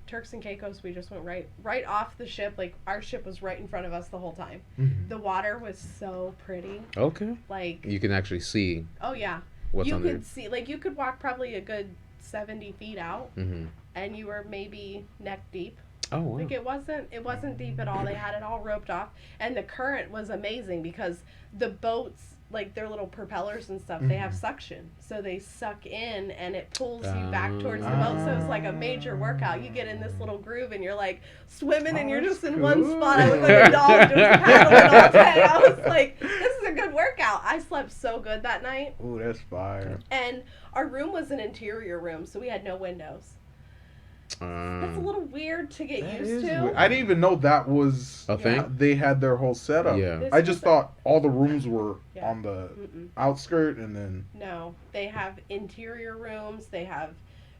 C: Turks and Caicos, we just went right off the ship. Like our ship was right in front of us the whole time.
A: Mhm.
C: The water was so pretty.
B: Okay.
C: Like,
B: You can actually see
C: oh yeah,
B: what's
C: you
B: under.
C: could see. Like you could walk probably a good 70 feet out,
B: Mm-hmm.
C: and you were maybe neck deep.
B: Oh wow.
C: Like it wasn't deep at all. They had it all roped off, and the current was amazing because the boats, like their little propellers and stuff, they have suction, so they suck in and it pulls you back towards the boat. So it's like a major workout. You get in this little groove and you're like swimming, and you're
A: Oh,
C: just in
A: that's
C: one
A: cool.
C: spot. I look like a dog just paddling all day. I was like, this is a good workout. I slept so good that night,
A: Ooh, that's fire.
C: and our room was an interior room, so we had no windows. That's a little weird to get
A: That
C: used
A: is
C: to.
A: weird. I didn't even know that was
B: A thing?
A: They had their whole setup.
B: Yeah.
C: This
A: I
C: was
A: just
C: a-
A: thought all the rooms were
C: Yeah.
A: on the
C: Mm-mm.
A: outskirt, and then
C: No, they have interior rooms, they have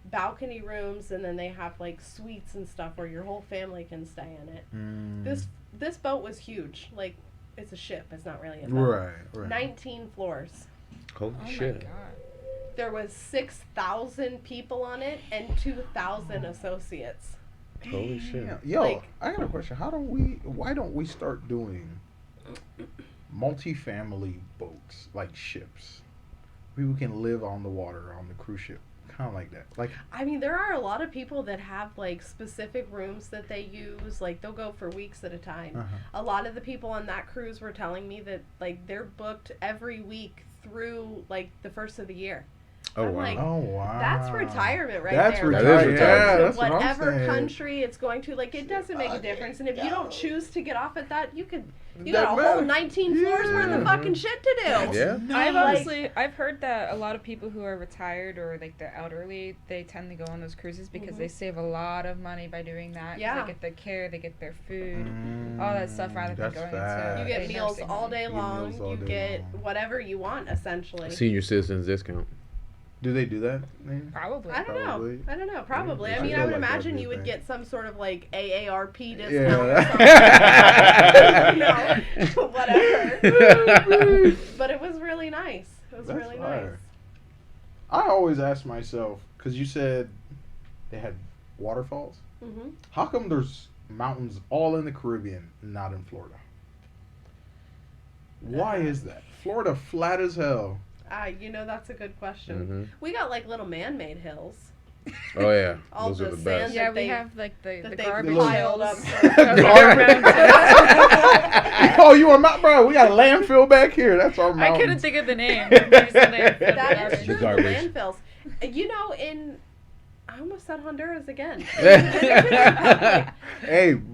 C: balcony rooms, and then they have like suites and stuff where your whole family can stay in it. This boat was huge. Like it's a ship. It's not really a boat.
A: right.
C: 19 floors.
B: Holy
D: Oh
B: shit.
D: my god.
C: There was 6,000 people on it and 2,000 associates.
B: Holy shit.
A: Damn. Yo,
C: Like-
A: I got a question. Why don't we start doing multi-family boats, like ships? People can live on the water on the cruise ship, kind of like that. Like,
C: I mean, there are a lot of people that have like specific rooms that they use. Like they'll go for weeks at a time. A lot of the people on that cruise were telling me that like they're booked every week through like the first of the year.
B: Oh
C: I'm
B: wow.
C: like,
A: oh wow,
C: That's retirement right
A: That's
C: there.
B: That
A: retirement.
B: is retirement.
A: Yeah, that's what I'm
C: Whatever
A: saying.
C: country it's going to, like it doesn't make a difference. And if you don't choose to get off at that, you got a
A: Doesn't
C: whole
A: matter.
C: 19 floors worth of
B: Yeah.
C: fucking shit to do.
B: Yeah.
D: I've heard that a lot of people who are retired or like the elderly, they tend to go on those cruises because they save a lot of money by doing that. 'Cause
C: Yeah.
D: They get their care, they get their food, all that stuff rather than
A: That's
D: going
A: fact.
C: You
D: into
C: get
D: a
C: meals
D: nursing
C: all
D: home.
C: day
A: You get
C: long.
A: meals all
C: You
A: day
C: get
A: long.
C: whatever you want, essentially.
B: Senior citizens discount.
A: Do they do that? Man?
D: Probably.
C: I don't know.
A: Probably.
C: I don't know. Probably.
A: Yeah,
C: I mean,
A: I
C: I
A: feel
C: would
A: like that'd
C: imagine
A: be a
C: you would
A: thing.
C: get some sort of like AARP discount
A: Yeah.
C: or something. No, whatever. But it was really nice. It was
A: That's
C: really
A: fire. I always ask myself, because you said they had waterfalls.
C: nice. Mm-hmm.
A: How come there's mountains all in the Caribbean, not in Florida? Why is that? Florida flat as hell.
C: You know, that's a good question.
B: Mm-hmm.
C: We got like little man-made hills.
B: Oh yeah.
C: All
B: Those are
C: the
B: the
C: sand
B: best.
D: Yeah,
C: that
D: we
C: they-
D: have like the
C: that they
D: garbage
C: piled
D: hills.
C: up.
A: Oh, you are not, bro. We got a landfill back here. That's our
D: I
A: mountain.
D: couldn't think of the name. We just said they had the
C: That is
D: garbage.
C: true. The
B: Garbage.
C: landfills. You know, I almost said Honduras again.
A: Hey,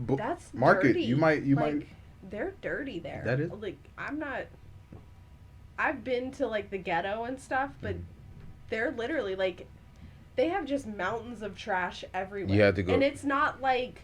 C: That's
A: mark
C: dirty.
A: it. You might.
C: Like, they're dirty there.
B: That is-
C: like I'm not. I've been to like the ghetto and stuff, but they're literally like, they have just mountains of trash everywhere.
B: You had to go-
C: and it's not like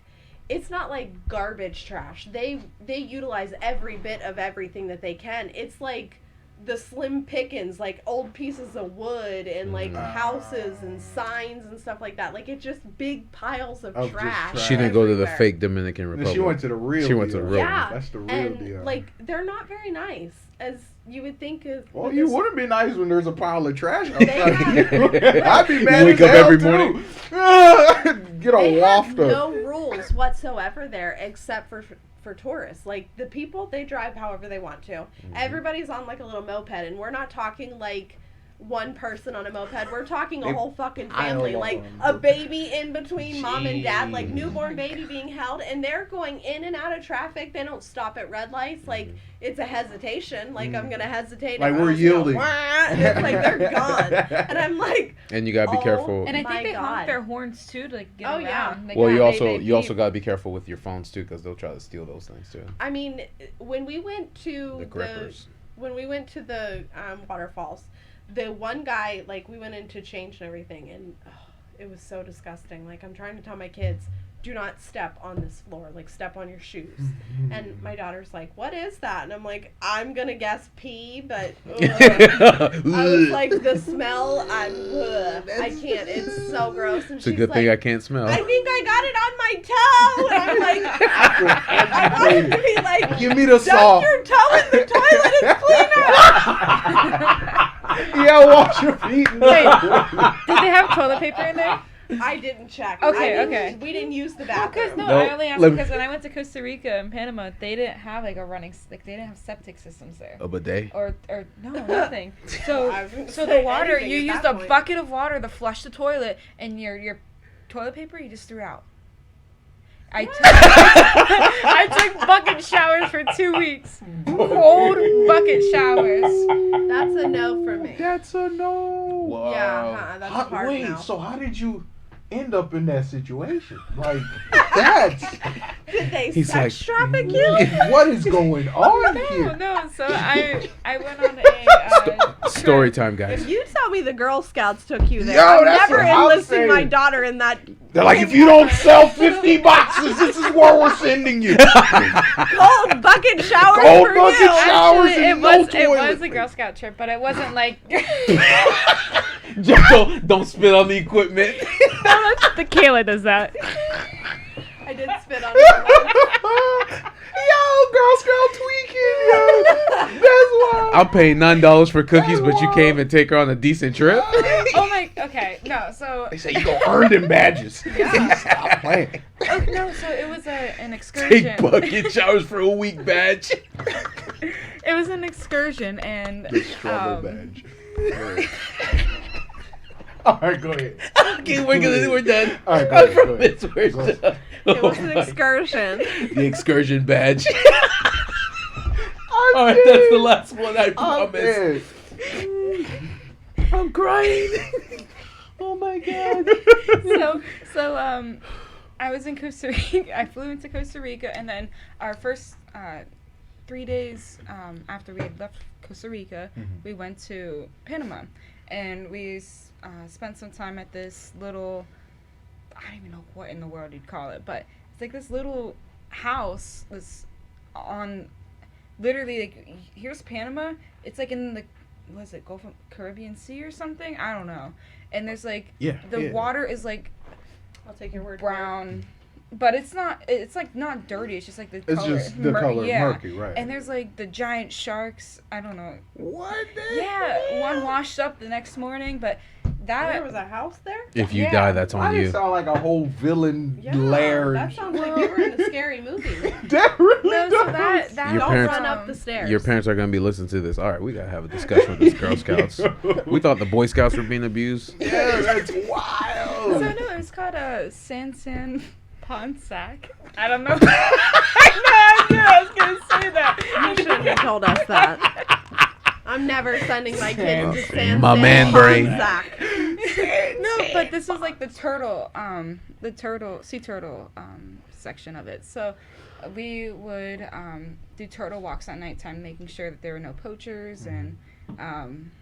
C: garbage trash. They utilize every bit of everything that they can. It's like the slim pickings, like old pieces of wood and like houses and signs and stuff like that. Like it's just big piles of
A: Of just
C: trash.
A: trash.
B: She didn't go to the
C: everywhere.
B: fake Dominican Republic.
A: She went to the real.
B: She went to the
A: deal.
B: real
C: Yeah,
B: one.
A: That's the real
C: and
A: deal.
C: like they're not very nice, as you would think.
A: Well, you wouldn't be nice when there's a pile of trash
C: They
A: outside.
C: have-
A: I'd be mad
B: Wake
A: as
B: up
A: hell,
B: every
A: too.
B: morning.
A: Get a
C: They
A: waft
C: have
A: of.
C: no rules whatsoever there, except for tourists. Like the people, they drive however they want to. Everybody's on like a little moped, and we're not talking like one person on a moped. We're talking a
A: They-
C: whole fucking
A: I
C: family,
A: don't
C: like
A: know.
C: a baby in between mom and dad, like
A: Jeez.
C: newborn baby being held, and they're going in and out of traffic. They don't stop at red lights. Like it's a hesitation. Like I'm gonna hesitate.
A: Like,
C: if I
A: we're
C: don't see a
A: yielding.
C: wah, and it's like they're gone, and I'm like,
B: And you gotta be
C: Oh,
B: careful.
D: And I
C: My
D: think they
C: God.
D: honk their horns too to like get
C: Oh, yeah.
D: around. Like,
B: Well, you
D: they-
B: also
D: they
B: you also
D: beep.
B: gotta be careful with your phones too, because they'll try to steal those things too.
C: I mean, when we went to
B: The grippers.
C: when we went to the waterfalls, the one guy, like, we went in to change and everything, and it was so disgusting. Like, I'm trying to tell my kids, do not step on this floor. Like, step on your shoes. And my daughter's like, what is that? And I'm like, I'm gonna guess pee, but I was like, the smell, I can't. It's so gross. And
B: It's a
C: she's
B: good
C: like,
B: thing I can't smell.
C: I think I got it on my toe. And I'm like, I wanted to be like,
A: Give me the saw.
C: dunk your toe in the toilet and clean it.
A: Yeah, wash your feet.
D: Wait, did they have toilet paper in there?
C: I didn't check.
D: Okay,
C: I didn't-
D: okay.
C: We didn't use the
D: Because
C: bathroom.
D: no,
B: Nope.
D: I only asked
A: Let me-
D: because when I went to Costa Rica and Panama, they didn't have like a running like they didn't have septic systems there.
B: A bidet.
D: Or no, nothing. So
C: I was gonna
D: so
C: say
D: the water,
C: anything
D: you
C: at
D: used
C: that
D: a
C: point.
D: bucket of water to flush the toilet, and your toilet paper you just threw out. I took I took bucket showers for 2 weeks. Cold bucket showers.
C: That's a no for me.
A: That's a no.
C: Yeah, that's
A: How,
C: hard
A: wait,
C: no.
A: so how did you end up in that situation? Like, that's
C: Did they
B: He's
C: sex
B: like,
C: traffic you?
A: what is going on
D: No,
A: here?
D: no. So I went on a
B: Story
D: trip.
B: time, guys.
C: If you tell me the Girl Scouts took you there,
A: Yo,
C: I'm
A: that's
C: never
A: what I'm
C: enlisting my
A: saying.
C: daughter in that
A: They're like, if you don't sell 50 boxes, this is where we're sending you.
C: cold bucket shower
A: Cold
C: for
A: bucket
C: you.
A: shower. Showers
D: Actually,
A: and no
D: it
A: toilet.
D: was a Girl Scout trip, but it wasn't like
B: don't spit on the equipment.
D: the Kayla does that.
C: I did spit on her.
A: Yo, Girl Scout tweaking, yo. That's why.
B: I'm paying $9 for cookies, but you can't even take her on a decent trip.
D: Oh my. Okay, no. So
A: They say you gonna earn them badges. Stop playing.
D: oh, no. So it was an excursion.
B: Take bucket showers for a week badge.
D: It was an excursion, and
A: The struggle
D: um,
A: badge. All right, go ahead.
B: Okay, we're done.
A: All right, go
B: I
A: ahead, go
B: promise
A: ahead.
B: we're
A: Go ahead.
B: done.
C: It was
B: Oh
C: an
B: my-
C: excursion.
B: The excursion badge.
A: I'm
B: All right,
A: dead.
B: that's the last one. I
A: I'm
B: promise.
A: dead.
B: I'm crying. Oh my god.
D: so I was in Costa Rica. I flew into Costa Rica, and then our first 3 days after we had left Costa Rica, we went to Panama, and we spent some time at this little, I don't even know what in the world you'd call it, but it's like this little house that's on, literally, like, here's Panama. It's like in the, what is it, Gulf of Caribbean Sea or something? I don't know. And there's like,
A: Yeah.
D: the
A: yeah.
D: water is like
C: I'll take your word for it.
D: brown, but it's like not dirty. It's just like the
A: It's
D: color.
A: just the color murky, right?
D: And there's like the giant sharks. I don't know.
A: What?
D: Yeah, one washed up the next morning, but
C: There
D: that
C: was a house there?
B: If you
D: Yeah.
B: die, that's
A: Why
B: on
A: does it
B: you.
A: sound like a whole villain
C: Yeah.
A: lair?
C: That sounds like we were in a scary movie.
A: That really
D: no,
A: does.
D: so that
B: Your
C: Don't
B: parents-
C: run up the stairs.
B: Your parents are gonna be listening to this. All right, we gotta have a discussion with these Girl Scouts. We thought the Boy Scouts were being abused.
A: Yeah, that's
D: So
A: wild.
D: no, it was called a San Pond Sack. I don't know. I knew I was gonna say that.
C: You shouldn't have told us that. I'm never sending my kids to San
B: My man brain.
C: Zach.
D: No, but this was like the sea turtle section of it. So we would do turtle walks at nighttime, making sure that there were no poachers and.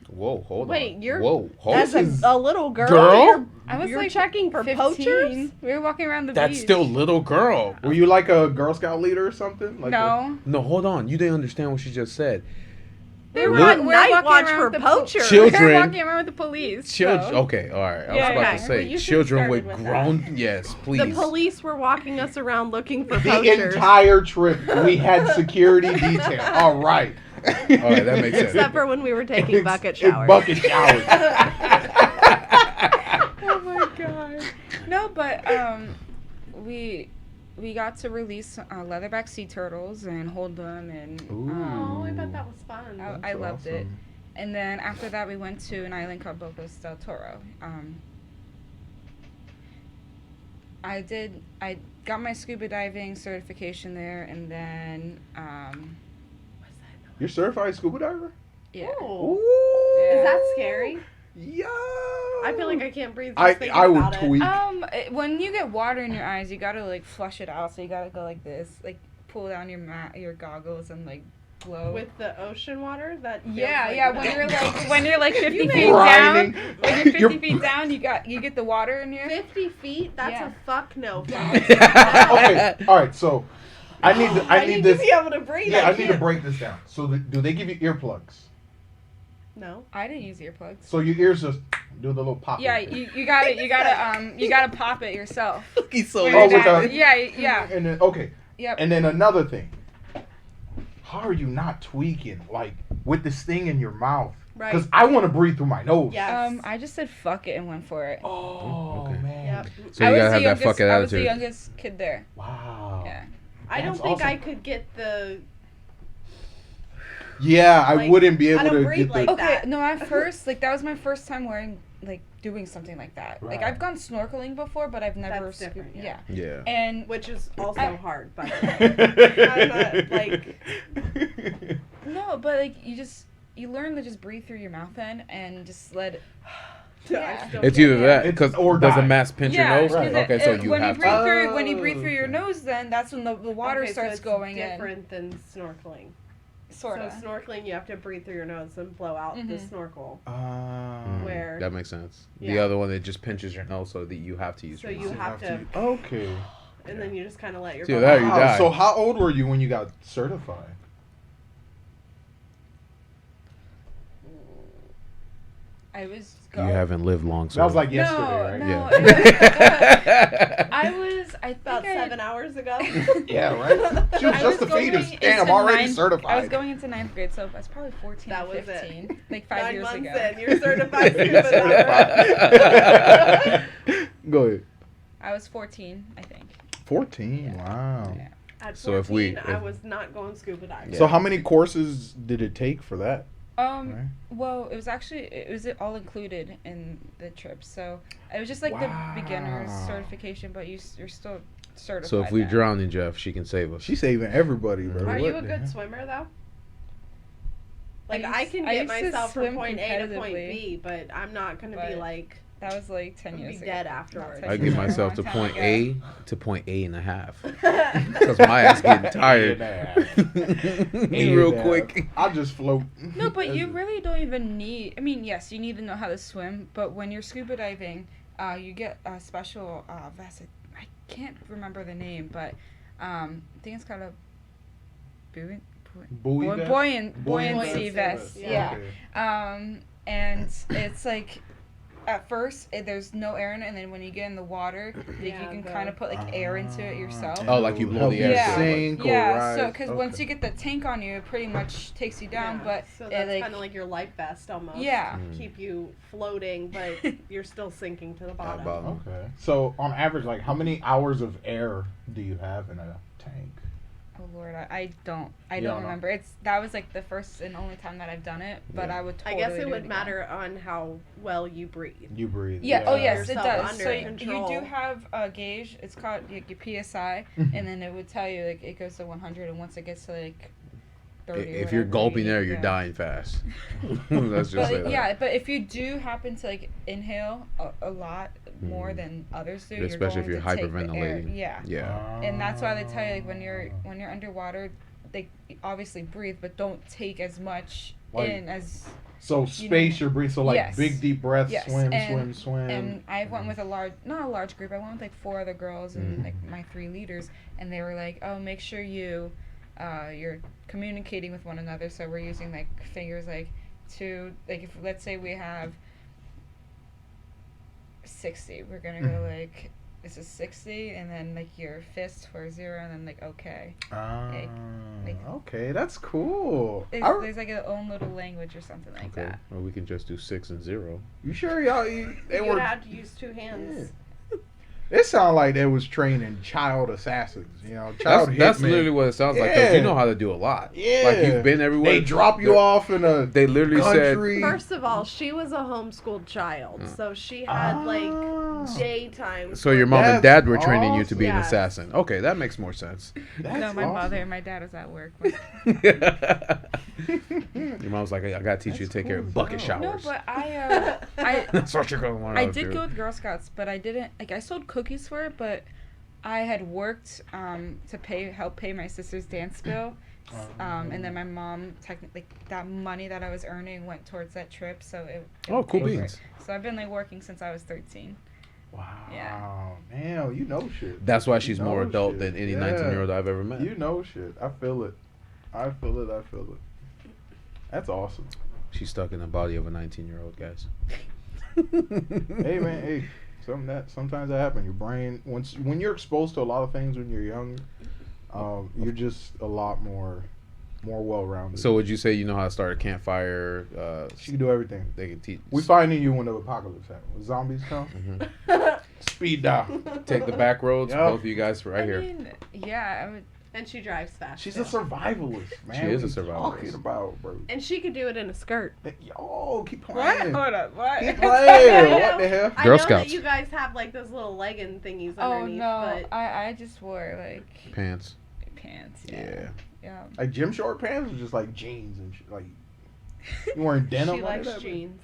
B: Whoa, hold
C: Wait,
B: on.
C: you're-
B: Whoa, hold
C: As
B: on.
C: a little girl,
B: Girl?
D: I was
C: you're
D: like
C: checking for
D: 15.
C: poachers?
D: We were walking around the
B: That's
D: beach.
B: still little girl.
A: Were you like a Girl Scout leader or something? Like
D: No.
B: No, hold on. You didn't understand what she just said.
C: They were
B: Little-
C: on night watch for
D: with
C: poachers.
D: We were
B: Children-
D: walking around with the police.
B: Children.
D: so-
B: Okay, all right. I was
D: Yeah,
B: about
C: okay.
B: to
C: Well,
B: say
C: you should've
B: children with
C: started with
B: grown. Yes, please.
C: The police were walking us around looking for
A: The
C: poachers.
A: entire trip, we had security detail. All right.
B: All right, that makes sense.
C: Except for when we were taking bucket
A: It's
C: showers.
A: Bucket showers.
D: Oh my god. No, but we got to release leatherback sea turtles and hold them, and
C: Oh, I bet that was fun.
D: I loved it. And then after that, we went to an island called Bocas del Toro. I got my scuba diving certification there, and then
A: You're certified scuba diver?
D: yeah.
C: Ooh.
D: Yeah.
C: Is that scary?
A: Yeah.
C: I feel like I can't breathe.
A: I
C: Just thinking
A: would
C: about it.
A: tweak.
D: When you get water in your eyes, you gotta like flush it out. So you gotta go like this, like pull down your goggles and like blow.
C: With the ocean water, that feels
D: yeah,
C: like
D: yeah.
C: no.
D: When you're like 50
C: You
D: feet
A: grinding.
D: down, when you're 50
A: You're-
D: feet down, you get the water in you.
C: 50 feet? That's
D: Yeah.
C: a fuck no.
A: Okay, all right. So, I need
C: to
A: this.
C: be able to breathe.
A: Yeah, I need to
C: can't.
A: break this down. So, do they give you earplugs?
C: No.
D: I didn't use earplugs.
A: So your ears just do the little pop.
D: Yeah, you gotta pop it yourself.
B: He's so
D: When
A: Oh,
D: you're
A: with
D: down.
A: the-
D: yeah.
A: And then okay,
D: Yep.
A: and then another thing. How are you not tweaking like with this thing in your mouth?
C: Right.
A: Because I want to breathe through my nose.
C: Yes.
D: I just said fuck it and went for it.
A: Oh
B: Okay.
A: man.
C: Yep.
B: So you gotta have that
D: youngest,
B: fucking
D: I was the
B: attitude.
D: youngest kid there.
A: Wow.
D: Yeah.
C: I don't
A: That's
C: think
A: awesome.
C: I could get the.
A: Yeah, I
C: Like,
A: wouldn't be
C: I
A: able
C: don't
A: to
C: breathe
A: get
C: like
A: the.
D: Okay,
C: that.
D: no, at first, like that was my first time wearing like doing something like that. Like
A: Right.
D: I've gone snorkeling before, but I've never.
C: That's different, yeah.
B: Yeah.
D: And
C: Which is also
D: I-
C: hard, by the way. I'm not, like-
D: no, but like you learn to just breathe through your mouth then and just let it. Yeah.
C: I still
B: It's
C: can't.
B: either that
A: It's
B: because
A: or
B: does a
A: die.
B: mask pinch
D: Yeah,
B: your nose?
A: Right.
B: Okay, so you
D: when
B: have
D: you breathe
B: to.
D: through when you breathe through your
A: Okay.
D: nose, then that's when the water
C: Okay, so
D: starts
C: it's
D: going in.
C: different than snorkeling.
D: Sort of.
C: So snorkeling, you have to breathe through your nose and blow out the
D: Mhm.
C: snorkel.
A: Where?
B: That makes sense. The
C: Yeah.
B: other one, it just pinches your nose, so that you have to use
C: So
B: your
C: you
B: mouth.
C: have to,
A: Okay.
C: and then you just kind of let your
B: See,
C: body.
B: there you
A: Wow,
B: die.
A: So how old were you when you got certified?
D: I was.
B: You haven't lived long, so
A: That was like yesterday, right?
D: No.
B: yeah.
D: I think
C: About 7 hours ago.
A: Yeah, right. She was
D: I
A: just
D: was
A: a fetus.
D: going
A: Damn,
D: into
A: already
D: ninth-
A: certified.
D: I was going into 9th grade, so I was probably 14
C: That
D: or
C: was it.
D: 15, like 5
C: 9
D: years
C: months
D: ago.
C: in, you're certified
A: You're
C: scuba diver.
A: Go ahead.
D: I was 14, I think.
A: 14.
D: Yeah.
A: Wow.
D: Yeah.
C: At 14,
B: So if we-
C: I
B: if-
C: was not going scuba diving.
B: Yeah.
A: So how many courses did it take for that? Right.
D: Well, it was all included in the trip, so it was just like the beginner's
A: Wow.
D: certification, but you're still certified.
B: So if we
D: now.
B: drown in Jeff, she can save us.
A: She's saving everybody, bro.
C: Are
A: What
C: you a
A: the
C: good
A: heck?
C: swimmer though? Like
D: I
C: I
D: used-
C: can
D: I
C: get
D: used to
C: myself from
D: swim
C: point A to point
D: competitively.
C: B, but I'm not gonna be
D: But
C: like
D: that was like 10
C: I'll
D: years
C: be
D: ago.
C: dead
D: Not
C: afterwards.
D: 10
B: I
D: years
B: give
D: ago, a
B: myself to
D: long time
B: point
D: ago.
B: A to point A and a half. Because my ass getting tired. Real quick.
A: I'll just float.
D: No, but you really don't even need. I mean, yes, you need to know how to swim, but when you're scuba diving, you get a special vest. I can't remember the name, but I think it's called a
A: Buoy vest?
D: buoyancy
C: Buoyancy
D: vest.
C: vest,
D: Yeah.
A: Okay.
D: And it's like. At first, there's no air in it, and then when you get in the water, like,
C: Yeah,
D: you can
C: the-
D: kind of put like air into it yourself.
B: Oh, like you blow
A: Help
B: the
A: you
B: air
D: Yeah.
B: to it.
A: sink or
D: Yeah,
A: rise.
D: so because once
A: Okay.
D: you get the tank on you, it pretty much takes you down.
C: Yeah,
D: But
C: so
D: it,
C: that's
D: like,
C: kind of like your life vest almost.
D: yeah,
C: Keep you floating, but you're still sinking to the bottom.
B: bottom.
A: Okay. So on average, like how many hours of air do you have in a tank?
D: oh Lord, I don't
A: You don't know.
D: remember. That was like the first and only time that I've done it. But
B: Yeah.
D: I would.
C: I
D: Totally
C: guess it
D: do
C: would
D: again.
C: matter on how well you breathe.
A: You breathe.
D: Yeah. Oh yes, it
C: Yourself
D: does.
C: under
D: So you
C: control.
D: do have a gauge. It's called like, your PSI,
A: Mhm.
D: and then it would tell you like it goes to 100, and once it gets to like 30, or
B: If you're
D: whatever,
B: gulping
D: you
B: there,
D: need to
B: you're
D: go.
B: dying fast. Let's just
D: But
B: say
D: like,
B: that.
D: yeah, but if you do happen to like inhale a lot more than others do, you're
B: Especially if
D: going
B: you're
D: to take the air.
B: hyperventilating.
D: Yeah.
B: Yeah.
D: And that's why they tell you like when you're underwater, they obviously breathe, but don't take as much
A: Like,
D: in as.
A: So space your breath. So like
D: Yes.
A: big deep breaths.
D: Yes,
A: Swim,
D: and-
A: swim.
D: And I went with not a large group. I went with like 4 other girls and like my 3 leaders, and they were like, "Oh, make sure you're communicating with one another." So we're using like fingers like to like if let's say we have 60, we're gonna go like this is 60, and then like your fist for 0, and then like okay. like-
A: Okay, that's cool.
D: There's like a own little language or something like
B: Okay.
D: that.
B: Or we can just do 6 and 0.
A: You sure y'all? They
C: You
A: were.
C: would have to use 2 hands.
A: It sounded like they was training child assassins. You know, child
B: That's
A: hitmen.
B: literally what it sounds like. 'Cause
A: Yeah.
B: you know how to do a lot.
A: Yeah,
B: Like you've been everywhere.
A: They drop you
B: They're-
A: off in a
B: They literally
A: country.
C: First of all, she was a homeschooled child, so she had like daytime.
B: said. So your mom and
A: That's
B: dad were training you to be an
C: awesome.
B: assassin. Okay, that makes more sense.
A: That's
D: No, my
A: awesome.
D: mother and my dad was at work.
B: Your mom's like, I gotta teach you to take care of bucket
A: cool as hell.
B: showers.
D: No, but I
B: That's what you're gonna want.
D: I did go with Girl Scouts, but I didn't like. I sold cookies for it, but I had worked to help pay my sister's dance bill, and then my mom technically that money that I was earning went towards that trip, so it
B: Oh, cool
D: paid for
B: beans.
D: it. So I've been like working since I was 13.
A: Wow.
D: Yeah.
A: Man, you know shit.
B: That's why
A: You
B: she's
A: know
B: more adult
A: shit.
B: than any
A: Yeah.
B: 19-year-old I've ever met.
A: You know shit. I feel it. I feel it. I feel it. That's awesome.
B: She's stuck in the body of a 19-year-old, guys.
A: Hey man, hey. Sometimes that happens. Your brain when you're exposed to a lot of things when you're young, you're just a lot more well-rounded.
B: So would you say you know how to start a campfire?
A: she can do everything.
B: They can teach.
A: We finding you when the apocalypse happens. When zombies come,
B: Mhm.
A: speed dial.
B: Take the back roads.
A: Yep.
B: Both of you guys right
D: I
B: here.
D: mean, yeah, I would.
C: And she drives fast.
A: She's
C: too.
A: a survivalist, man.
B: She is
A: What
B: a
A: you
B: survivalist.
A: Talking about, bro.
C: And she could do it in a skirt.
A: Yo, keep
D: What?
A: playing.
D: Hold up. What?
A: Keep
C: I
A: playing.
C: know.
A: What the hell?
C: I
B: Girl
C: know
B: Scouts.
C: that you guys have like those little legging thingies
D: Oh
C: underneath,
D: no,
C: but
D: I just wore like
B: Pants.
D: pants.
A: Yeah.
D: Yeah.
A: Like gym short pants or just like jeans and shit. Like you wearing denim?
C: she
A: under
C: likes
A: that,
C: jeans.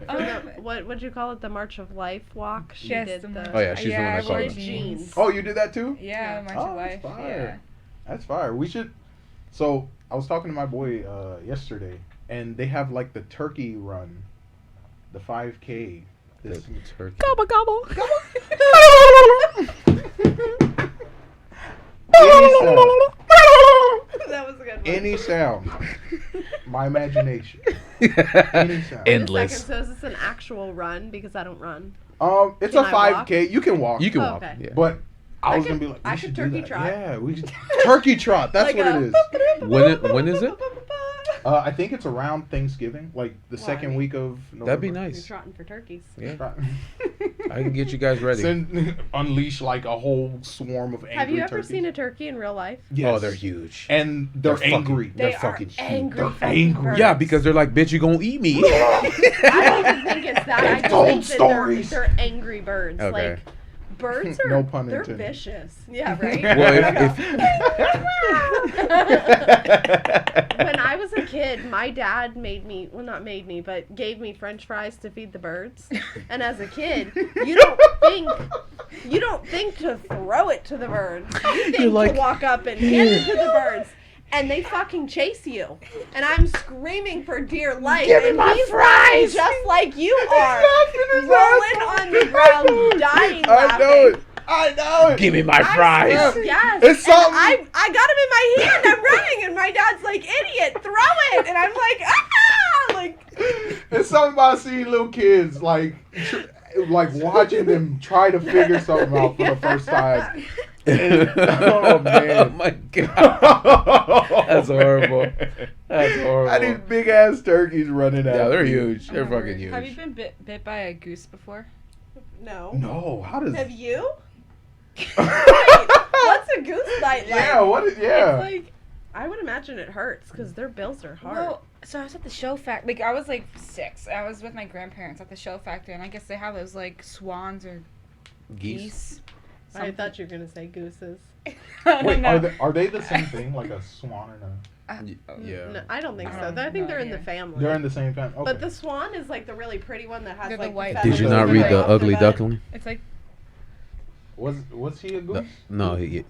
A: bro?
C: What'd you call it? The March of Life walk. She
D: Yes,
C: did
D: the
C: the.
D: March-
B: Oh, yeah, she's the one
D: I
B: that
D: wore
B: called it.
C: jeans.
A: Oh, you did that too?
D: Yeah, March
A: Oh,
D: of
A: that's
D: Life.
A: fire. That's fire. We should. So I was talking to my boy yesterday, and they have like the turkey run, the 5K. This
B: Turkey.
C: Gobble gobble. That was a good one.
A: Any sound. My imagination. Any sound.
B: Endless.
C: Second, so is this an actual run? Because I don't run.
A: It's
C: Can
A: a
C: I walk?
A: 5K. You can walk.
B: You can
C: Oh,
B: walk.
C: okay.
B: Yeah.
A: But I
C: I
A: was
C: could-
A: gonna be like, we
C: I
A: should
C: could
A: do
C: turkey
A: that.
C: trot.
A: Yeah, we should turkey trot. That's what it is.
B: When is it?
A: I think it's around Thanksgiving, like the
C: Why?
A: second week of November.
B: That'd be
C: You're
B: nice.
C: trotting for turkeys.
B: Yeah.
A: Right.
B: I can get you guys ready.
A: Unleash like a whole swarm of angry
C: Have you ever
A: turkeys.
C: seen a turkey in real life?
A: Yes.
B: Oh, they're huge.
A: And they're,
B: They're fucking-
A: angry.
C: They
B: They're
C: are
B: fucking huge.
C: angry.
A: They're
C: fucking
A: angry.
C: birds.
B: Yeah, because they're like, bitch, you gonna eat me.
C: I don't even think it's that. I just
A: Told
C: think that
A: stories.
C: they're angry birds.
B: Okay.
C: Like birds are
A: No pun
C: they're
A: intended.
C: vicious. Yeah, right.
B: Well,
C: When I was a kid, my dad made me, well, not made me, but gave me French fries to feed the birds. And as a kid, you don't think to throw it to the birds. You think
B: like,
C: to walk up and hand it to the birds. And they fucking chase you. And I'm screaming for dear life.
A: Give me
C: and
A: my
C: he's
A: fries!
C: just like you are.
A: laughing his ass
C: Rolling
A: off.
C: on the ground, dying
A: I
C: laughing.
A: know it. I know it.
B: Give me my
C: I
B: fries.
C: swear, yes.
A: It's
C: And
A: something-
C: I got him in my hand. I'm running, and my dad's like, "Idiot, throw it!" And I'm like, "Ah!" Like,
A: It's something about seeing little kids like watching them try to figure something out for the first time. Oh man.
B: Oh my god. That's horrible. That's horrible.
A: And these big ass turkeys running out.
B: Yeah, they're huge. They're fucking huge.
D: Have you been bit by a goose before?
C: no.
A: No, how does?
C: Have you? What's a goose bite like?
A: Yeah, what is? Yeah.
C: It's like, I would imagine it hurts because their bills are hard.
D: Well, so I was at the show factory. Like I was like 6. I was with my grandparents at the show factory, and I guess they have those like swans or geese.
C: I thought you were gonna say gooses.
D: I
A: Wait,
D: don't know.
A: are they the same thing? Like a swan and a?
B: Yeah.
C: No, I don't think so.
D: Oh,
C: I think
D: no
C: they're in the
D: idea.
C: family.
A: They're in the same family. Okay.
C: But the swan is like the really pretty one that has
D: They're the
C: like
D: white-
C: feathers
B: Did you
A: That's
B: not
A: the
B: read
A: right
B: the
C: off
B: Ugly
C: butt.
B: Duckling?
D: It's like
A: was he a goose?
B: No, yeah.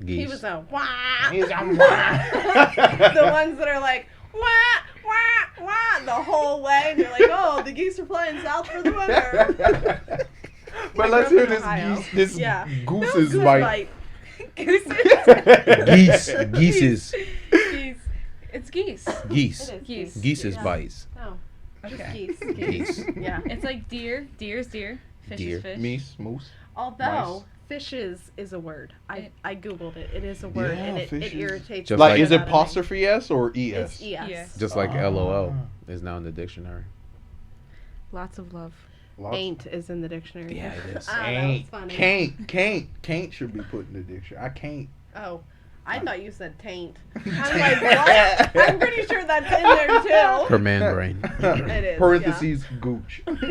B: Geese.
C: He was a wah.
A: He's a
C: The ones that are like wah wah wah the whole way, and you're like, oh, the geese are flying south for the winter.
A: But
C: I
A: let's
C: grew
A: hear
C: up in
A: this
C: Ohio.
A: geese. This
C: Yeah.
A: goose's
C: Goose
A: bite.
D: gooses.
B: Geese.
D: Geese. It's geese.
B: Geese.
C: It is
D: Geese.
B: Geese's
C: Yeah.
B: bites.
C: Oh, just
D: Okay.
C: geese.
B: Geese.
C: Yeah.
D: It's like deer. Deer's deer. Fish
B: Deer.
D: is fish.
A: Meese, moose.
C: Although fishes is a word. I googled it. It is a word,
A: Yeah,
C: and it
A: fishes.
C: irritates.
B: Just
C: the
A: Like,
B: like-
A: is
C: shit
A: it
C: out of me.
A: apostrophe S or ES?
C: It's ES.
D: Yes.
B: Just like
A: Ah.
B: LOL is now in the dictionary.
D: Lots of love.
A: Lots-
C: Ain't is in the dictionary.
B: Yeah, it is.
C: Ah, that was
A: Ain't.
C: funny.
A: Can't should be put in the dictionary. I can't.
C: Oh, I thought you said taint. I'm like, what? I'm pretty sure that's in there too.
B: Her man brain.
C: It is,
A: Parentheses gooch.
C: That's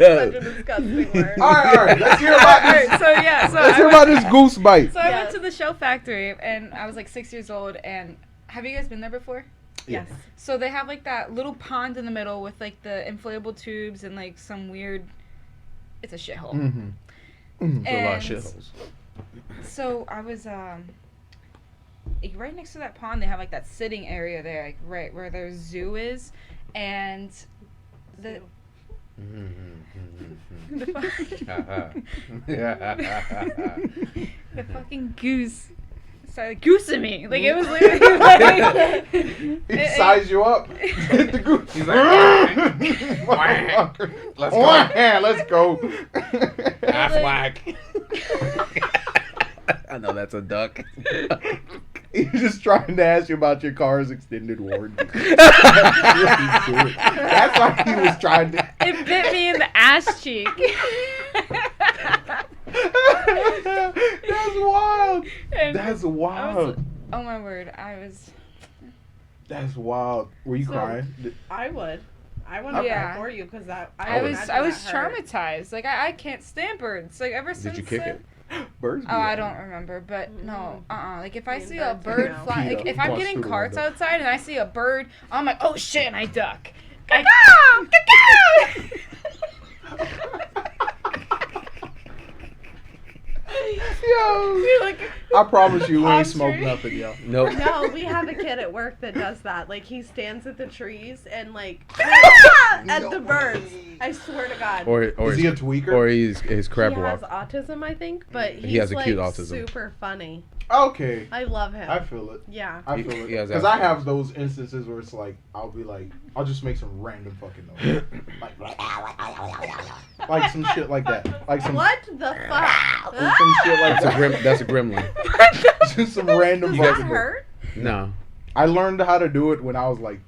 C: such a disgusting word.
A: All right. Let's hear about
D: Alright,
A: this.
D: so yeah, so
A: Let's
D: I
A: hear
D: went,
A: about this goose bite.
D: so I went
C: Yes.
D: to the show factory and I was like 6 years old. And have you guys been there before?
C: Yes.
D: So they have like that little pond in the middle with like the inflatable tubes and like some weird. It's a shithole.
A: Mm-hmm.
B: There's a lot of
D: And-
B: shitholes.
D: So I was like, right next to that pond. They have like that sitting area there, like right where their zoo is, and the the, the fucking goose started goosing me. Like it was literally like
A: He sized you up. Hit the goose.
B: He's like,
A: Let's
B: go.
A: Let's go.
B: Aflac. I know that's a duck.
A: He's just trying to ask you about your car's extended warranty. That's why he was trying to.
D: it bit me in the ass cheek.
A: That's wild.
D: And
A: That's
D: I
A: wild.
D: was, oh my word, I was.
A: That's wild. Were you
C: So-
A: crying?
C: I would. I want to
D: Yeah.
C: cry for you because I
D: I was
C: imagine that hurt.
D: traumatized. Like I can't stand birds. Like ever since.
B: Did you kick
D: then-
B: it?
A: Birds.
D: Oh, I don't remember, but no, Like if I
C: Me and
D: see a
C: birds
D: bird
C: now.
D: fly, like
A: Peter
D: if I'm
A: busts
D: getting
A: through the
D: carts
A: window.
D: outside and I see a bird, I'm like, oh shit, and I duck. Caw,
A: Yo,
D: You're like,
A: I promise you, we ain't
D: Palm
A: smoked
D: tree.
A: nothing, yo.
B: Nope.
C: No, we have a kid at work that does that. Like he stands at the trees and like at the birds. I swear to God.
B: Or
A: Is he a tweaker?
B: Or he's his crab
C: he has
B: walk.
C: autism, I think, but he's
B: He has
C: like
B: acute autism.
C: super funny.
A: Okay,
C: I love him.
A: I feel it.
C: Yeah.
A: I
B: He-
A: feel it.
B: he has
A: Because I
B: Asperger's.
A: have those instances where it's like, I'll be like, I'll just make some random fucking noise. Like some shit like that. Like some,
C: What the fuck?
A: like some shit like
B: That's a
A: that.
B: that's a gremlin.
A: Just some random
C: Does
A: fucking
C: that
A: noise.
C: hurt?
B: No.
A: I learned how to do it when I was like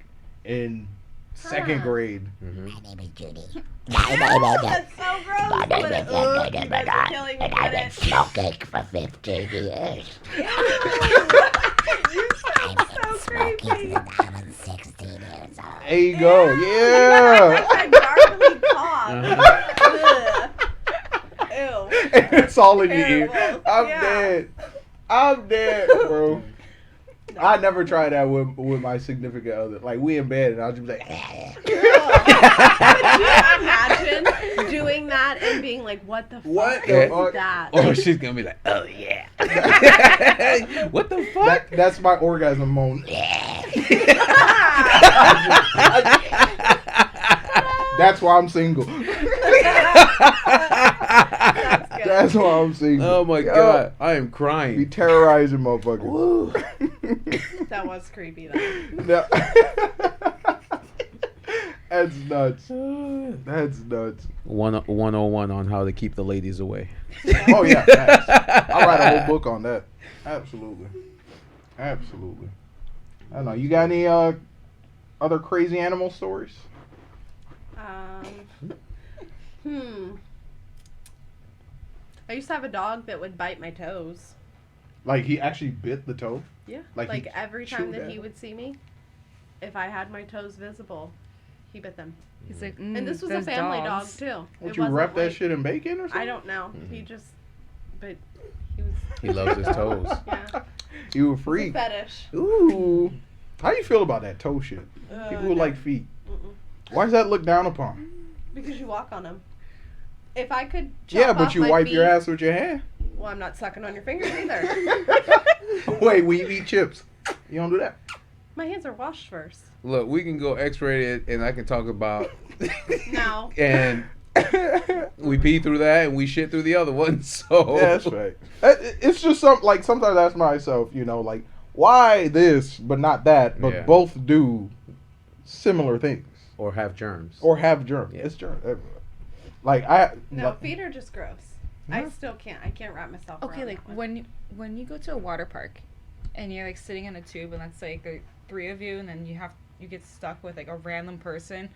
A: in second
C: Huh.
A: grade.
B: Mm-hmm.
F: My name is Judy.
C: That's so gross. But, you guys are killing me
F: And I've
C: with
F: been
C: it.
F: smoking for 15 years.
C: You
F: I've
C: sound
F: been
C: so
F: smoking
C: creepy.
F: since I was 16 years old.
A: There you go.
C: That's
A: Yeah.
C: that gargly cough. Ugh. Ew.
A: It's all in your ear.
C: Terrible.
A: I'm
C: Yeah.
A: dead. I'm dead, bro. I never tried that with my significant other. Like we in bed and I'll just be like,
C: Could you imagine doing that and being like, what the fuck
A: What
B: the
C: is
A: fuck?
C: that?
B: Or she's gonna be like, oh yeah. What the fuck?
A: that's my orgasm moan. That's why I'm single. That's why I'm single.
B: Oh my
A: Yo,
B: god, I am
A: Be
B: crying.
A: terrorizing motherfuckers.
C: That was creepy though.
A: No. That's nuts. That's nuts.
B: 101 on how to keep the ladies away.
A: Oh yeah, facts. I'll write a whole book on that. Absolutely. Absolutely. I don't know. You got any other crazy animal stories?
C: I used to have a dog that would bite my toes.
A: Like he actually bit the toe?
C: Yeah.
A: Like
C: Like
A: he
C: every
A: chewed
C: time that
A: at
C: he
A: it?
C: would see me, if I had my toes visible, he bit them.
D: he's like,
C: And this was a
D: those
C: family
D: dogs.
C: dog too.
A: Would
C: It
A: you
C: wasn't
A: wrap that
C: like-
A: shit in bacon or something?
C: I don't know. He
B: Mhm.
C: just, but he was.
B: He loves his toes.
C: Yeah.
A: You a
C: It's a
A: freak.
C: fetish.
A: Ooh. How you feel about that toe shit? People who
C: no.
A: like feet.
C: Mm-mm.
A: Why does that look down upon?
C: Because you walk on them. If I could.
A: Yeah,
C: chop
A: but
C: off
A: you
C: my
A: wipe your
C: feet-
A: ass with your hand.
C: Well, I'm not sucking on your fingers either.
A: Wait, we eat chips. You don't do that.
C: My hands are washed first.
B: Look, we can go X-rated, and I can talk about.
C: No.
B: And we pee through that, and we shit through the other one. So
A: Yeah, that's right. It's just sometimes I ask myself, like, why this but not that, but
B: Yeah.
A: both do similar things
B: or have germs.
A: or have germs.
B: Yeah.
A: It's germs everywhere. Like I
C: No,
A: like-
C: feet are just gross. I still can't. I can't wrap myself around
D: Okay, like
C: that one.
D: when you go to a water park, and you're like sitting in a tube, and that's like the three of you, and then you get stuck with like a random person.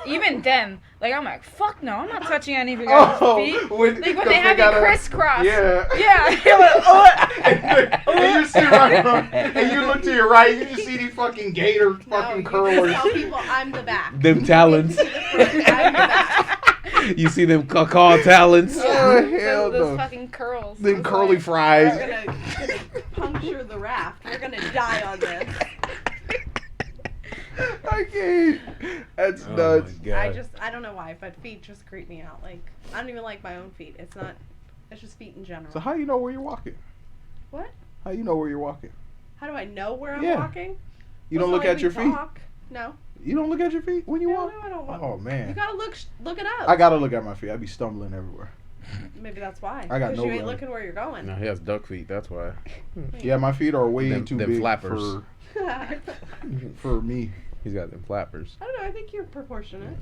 D: Even then, like I'm like, fuck no, I'm not touching any of your guys' feet.
A: when
D: They have you crisscross.
A: Yeah.
D: Yeah. You're like, oh.
A: and you sit right and you look to your right, you just see these fucking gator
C: No,
A: fucking
C: you
A: curlers.
C: just tell people I'm the back.
B: Them talons.
C: You get to the front, I'm the back.
B: You see them caw talons.
A: Oh, hell
D: those
A: no.
D: fucking curls.
A: Them
D: It's
A: curly
D: like-
A: fries.
C: We're gonna puncture the raft. We're gonna die on this.
A: I can't. That's
B: Oh
A: nuts.
B: my God.
C: I don't know why, but feet just creep me out. Like, I don't even like my own feet. It's just feet in general.
A: So how you know where you're walking?
C: What?
A: How you know where you're walking?
C: How do I know where I'm
A: Yeah.
C: walking?
A: You
C: Well,
A: don't
C: it's
A: look
C: not
A: at
C: like
A: your
C: we
A: feet.
C: talk. No.
A: You don't look at your feet when you
C: No,
A: walk.
C: no, I don't walk.
A: Oh
C: You
A: man,
C: gotta look it up.
A: I gotta look at my feet. I be stumbling everywhere.
C: Maybe that's why.
A: I got
C: 'Cause
A: no
C: you ain't
A: run.
C: looking where you're going.
B: No, he has duck feet. That's why.
A: Yeah, my feet are way
B: Them-
A: too
B: them
A: big
B: flappers.
C: I
A: for me.
B: He's got them flappers.
C: don't know. I think you're proportionate.